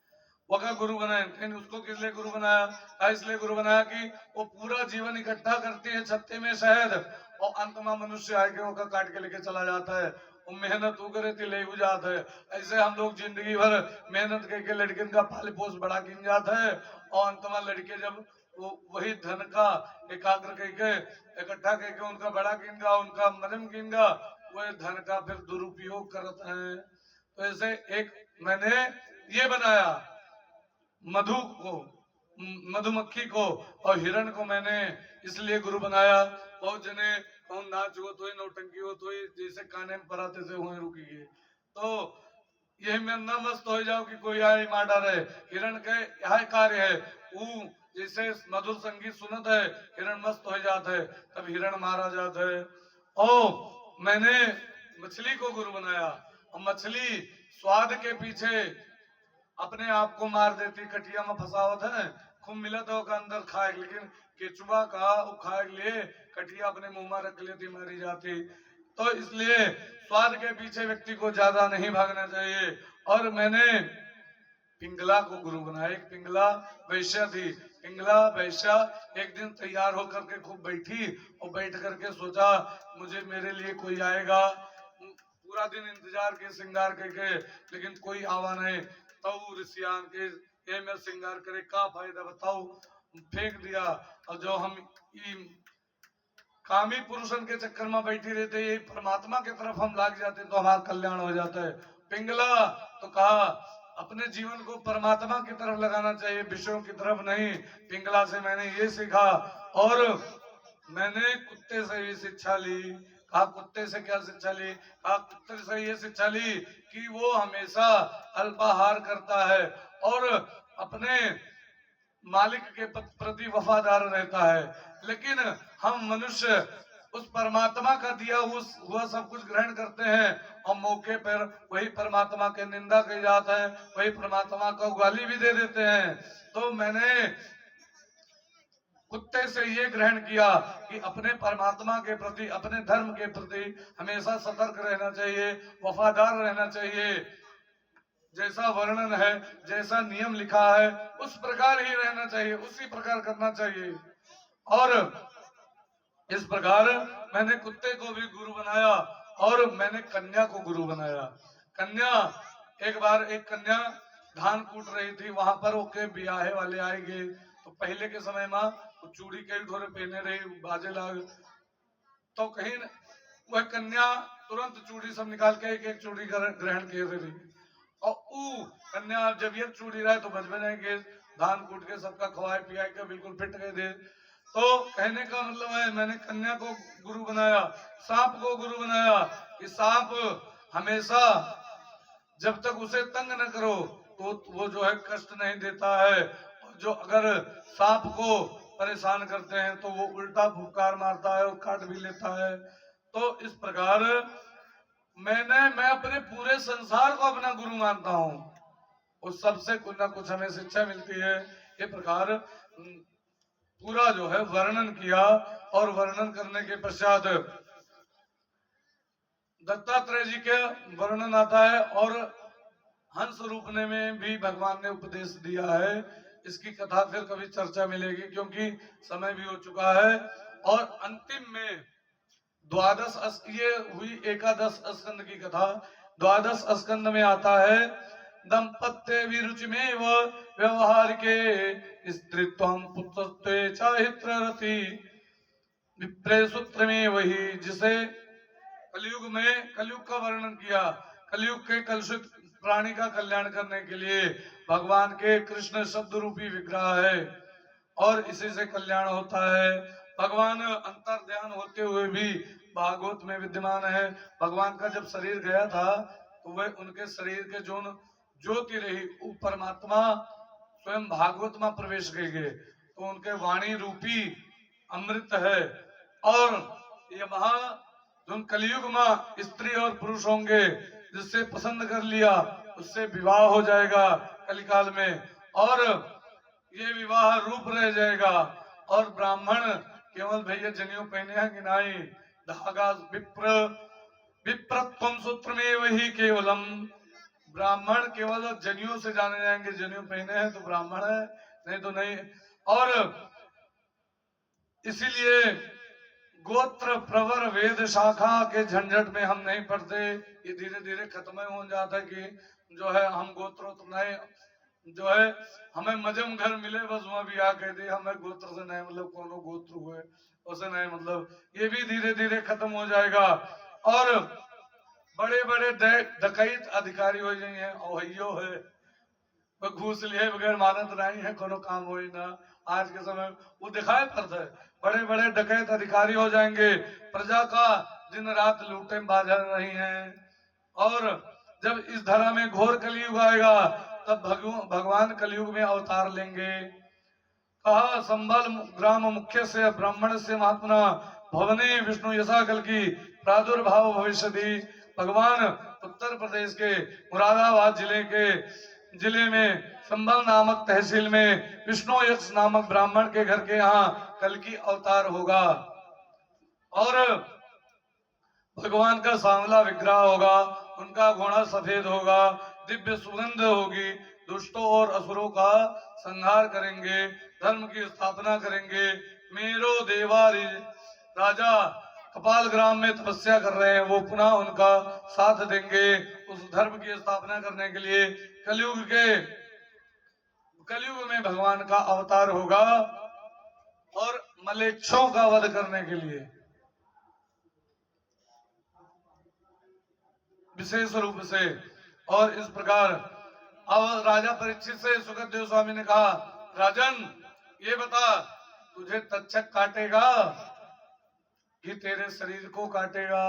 वो का गुरु बनाया। लेकिन उसको किस लिए गुरु बनाया? इसलिए गुरु बनाया कि वो पूरा जीवन इकट्ठा करती है छत्ते में शहद और अंत में मनुष्य आके वो काट के लेके चला जाता है। वो मेहनत वो करे तो ले जाता है। ऐसे हम लोग जिंदगी भर मेहनत करके लड़किन का पाल पोस बड़ा गिन जाता है और अंत में लड़के जब वो वही धन का एकाग्र करके इकट्ठा करके उनका बड़ा गिनगा, उनका मदम गिनगा, वह धन का फिर दुरुपयोग करते हैं। तो ऐसे एक मैंने ये बनाया मधु को, मधुमक्खी को और हिरण को मैंने इसलिए गुरु बनाया। बहुत जने कौन नाच हो तो नौटंकी हो तो जैसे काने में पराते से हुए रुकी गए, तो यही मैं न मस्त हो जाओ कि कोई आए मार डाले। हिरण के यह कार्य है, वो जैसे मधुर संगीत सुनत है हिरण मस्त हो जाता है, तब हिरण मारा जाता है। और मैंने मछली को गुरु बनाया और मछली स्वाद के पीछे अपने आप को मार देती, कटिया में फसावत है खूब मिलत है का अंदर खाए, लेकिन केचुआ का खाए के लिए कटिया अपने मुंह में रख लेती, मारी जाती। तो इसलिए स्वाद के पीछे व्यक्ति को ज्यादा नहीं भागना चाहिए। और मैंने पिंगला को गुरु बनाया। एक पिंगला वैश्या थी, पिंगला वैश्या एक दिन तैयार होकर के खूब बैठी और बैठ करके सोचा मुझे मेरे लिए कोई आएगा। पूरा दिन इंतजार के श्रृंगार करके लेकिन कोई आवा नहीं। तो ऋषियान के ये में श्रृंगार करे का फायदा बताओ, फेंक दिया। और जो हम कामी पुरुषन के चक्कर में बैठी रहते ये परमात्मा की तरफ हम लाग जाते तो हमारा कल्याण हो जाता है। पिंगला तो कहा अपने जीवन को परमात्मा की तरफ लगाना चाहिए, विषयों की तरफ नहीं। पिंगला से मैंने ये सीखा और मैंने कुत्ते से ये शिक्षा ली। कहा कुत्ते से क्या शिक्षा ली? कहा कुत्ते से ये शिक्षा ली कि वो हमेशा अल्पाहार करता है और अपने मालिक के प्रति वफादार रहता है। लेकिन हम मनुष्य उस परमात्मा का दिया हुआ सब कुछ ग्रहण करते हैं और मौके पर वही परमात्मा के निंदा की जाता है, वही परमात्मा को गाली भी दे देते हैं। तो मैंने कुत्ते से ये ग्रहण किया कि अपने परमात्मा के प्रति, अपने धर्म के प्रति हमेशा सतर्क रहना चाहिए, वफादार रहना चाहिए। जैसा वर्णन है, जैसा नियम लिखा है उस प्रकार ही रहना चाहिए, उसी प्रकार करना चाहिए। और इस प्रकार मैंने कुत्ते को भी गुरु बनाया और मैंने कन्या को गुरु बनाया। कन्या एक बार एक कन्या धान कूट रही थी, वहां पर ओके ब्याहे वाले आएंगे तो पहले के समय में तो चूड़ी कई थोड़े पहने रही, बाजे लाग, तो कहीं वह कन्या तुरंत चूड़ी सब निकाल के एक एक चूड़ी ग्रहण कर रही और कन्या जब ये चूड़ी रहे तो बच जाएंगे, धान कूट के सबका खवाए पियाए के बिल्कुल फिट गए थे। तो कहने का मतलब है मैंने कन्या को गुरु बनाया, सांप को गुरु बनाया कि सांप हमेशा जब तक उसे तंग न करो तो वो जो है कष्ट नहीं देता है। जो अगर सांप को परेशान करते हैं तो वो उल्टा फुफकार मारता है और काट भी लेता है। तो इस प्रकार मैं अपने पूरे संसार को अपना गुरु मानता हूँ, उस सबसे कुछ ना कुछ हमें शिक्षा मिलती है। ये प्रकार पूरा जो है वर्णन किया और वर्णन करने के पश्चात दत्तात्रेय जी के वर्णन आता है और हंस रूपने में भी भगवान ने उपदेश दिया है। इसकी कथा फिर कभी चर्चा मिलेगी क्योंकि समय भी हो चुका है। और अंतिम में द्वादश ये हुई एकादश स्कंद की कथा। द्वादश स्कंद में आता है दंपत्य विरुचिमेव व्यवहारिके स्त्रीत्वं पुत्रत्वे चाहित्ररति विप्रे सूत्र में वही जिसे कलयुग का वर्णन किया। कलयुग के कलुषित प्राणी का कल्याण करने के लिए भगवान के कृष्ण शब्द रूपी विग्रह है और इसी से कल्याण होता है। भगवान अंतर ध्यान होते हुए भी भागवत में विद्यमान है। भगवान का जब शरीर गया था तो वह उनके शरीर के जो ज्योति रही वो परमात्मा स्वयं भागवत में प्रवेश कर गए तो उनके वाणी रूपी अमृत है। और ये वहां जो कलयुग में स्त्री और पुरुष होंगे जिससे पसंद कर लिया उससे विवाह हो जाएगा कलिकाल में और ये विवाह रूप रह जाएगा। और ब्राह्मण केवल भैया जनेऊ पहने हैं कि नहीं, धागा विप्रत्वम सूत्र में वही केवलम, ब्राह्मण केवल जनेऊ से जाने जाएंगे। जनेऊ पहने हैं तो ब्राह्मण है, नहीं तो नहीं। और इसीलिए गोत्र प्रवर वेद शाखा के झंझट में हम नहीं पड़ते। ये धीरे धीरे खत्म हो जाता है कि जो है हम गोत्र तो नहीं, जो है हमें मजम घर मिले बस वहां भी आ कह दे हमें गोत्र से नहीं मतलब कोनो गोत्र हुए उसे नहीं मतलब, ये भी धीरे धीरे खत्म हो जाएगा। और बड़े बड़े डकैत अधिकारी हो जाएंगे ओहियो है वो घूस लिए बगैर मानत नहीं है कोनो काम हो ही ना। आज के समय वो दिखाई पड़ता है बड़े बड़े डकैत अधिकारी हो जाएंगे, प्रजा का दिन रात लूटे बाजा नहीं है। और जब इस धरा में घोर कलयुग आएगा तब भगवान कलयुग में अवतार लेंगे। कहा संबल ग्राम मुख्य से ब्राह्मण से महात्मा भवने विष्णु यशा कल की प्रादुर्भाव भविष्यति। भगवान उत्तर प्रदेश के मुरादाबाद जिले में संबल नामक तहसील में विष्णु यक्ष नामक ब्राह्मण के घर के यहाँ कल की अवतार होगा और भगवान का सांवला विग्रह होगा, उनका घोड़ा सफेद होगा, दिव्य सुगंध होगी, दुष्टों और असुरों का संहार करेंगे, धर्म की स्थापना करेंगे। मेरो देवारी राजा कपाल ग्राम में तपस्या कर रहे हैं वो पुनः उनका साथ देंगे उस धर्म की स्थापना करने के लिए। कलयुग में भगवान का अवतार होगा और मलेच्छों का वध करने के लिए विशेष रूप से। और इस प्रकार अब राजा परीक्षित से सुखदेव स्वामी ने कहा, राजन ये बता तुझे तक्षक काटेगा कि तेरे शरीर को काटेगा?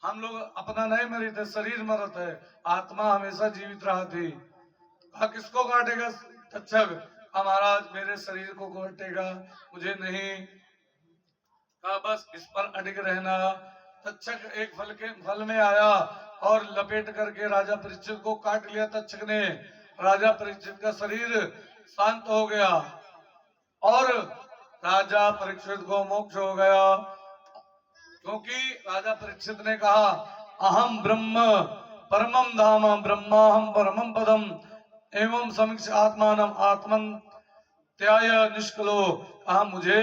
हम लोग अपना नहीं मरे थे, शरीर मरत है, आत्मा हमेशा जीवित रहा थी। किसको काटेगा तक्षक? महाराज मेरे शरीर को काटेगा, मुझे नहीं। कहा बस इस पर अडिग रहना। तक्षक एक फल में आया और लपेट करके राजा परीक्षित को काट लिया तक्षक ने। राजा परीक्षित का शरीर शांत हो गया और राजा परीक्षित को मोक्ष हो गया, क्योंकि राजा परीक्षित ने कहा अहम ब्रह्म परमम धाम ब्रह्माहम परमम पदम एवं समीक्ष आत्मानम आत्मन त्याय निष्कलो। कहा मुझे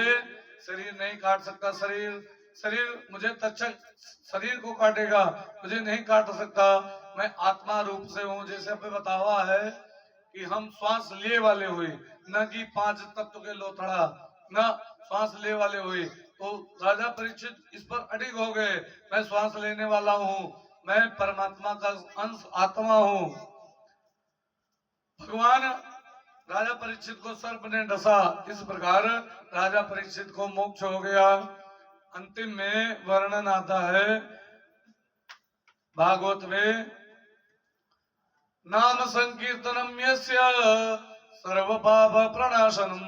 शरीर नहीं काट सकता, शरीर मुझे तक्षक शरीर को काटेगा, मुझे नहीं काट सकता। मैं आत्मा रूप से हूँ। जैसे आपने बतावा है कि हम श्वास ले वाले हुए, न कि 5 तत्व के लोथड़ा, न श्वास ले वाले हुए। तो राजा परीक्षित इस पर अडिग हो गए, मैं श्वास लेने वाला हूँ, मैं परमात्मा का अंश आत्मा हूँ। भगवान राजा परीक्षित को सर्प ने डसा, इस प्रकार राजा परीक्षित को मोक्ष हो गया। अंतिम में वर्णन आता है भागवत में, नाम संकीर्तनम यस्य सर्व पाप प्रणाशनम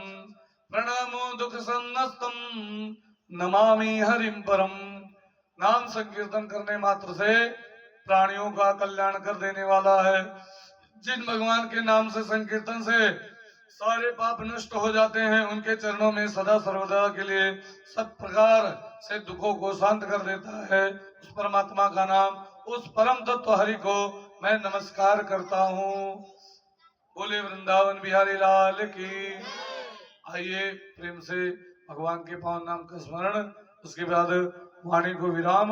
प्रणामो दुख सन्नस्तम नमामि हरिम परम। नाम संकीर्तन करने मात्र से प्राणियों का कल्याण कर देने वाला है। जिन भगवान के नाम से संकीर्तन से सारे पाप नष्ट हो जाते हैं, उनके चरणों में सदा सर्वदा के लिए सब प्रकार से दुखों को शांत कर देता है। उस परमात्मा का नाम, उस परम तत्व हरि को मैं नमस्कार करता हूँ। बोले वृंदावन बिहारी लाल की। आइए प्रेम से भगवान के पावन नाम का स्मरण, उसके बाद वाणी को विराम।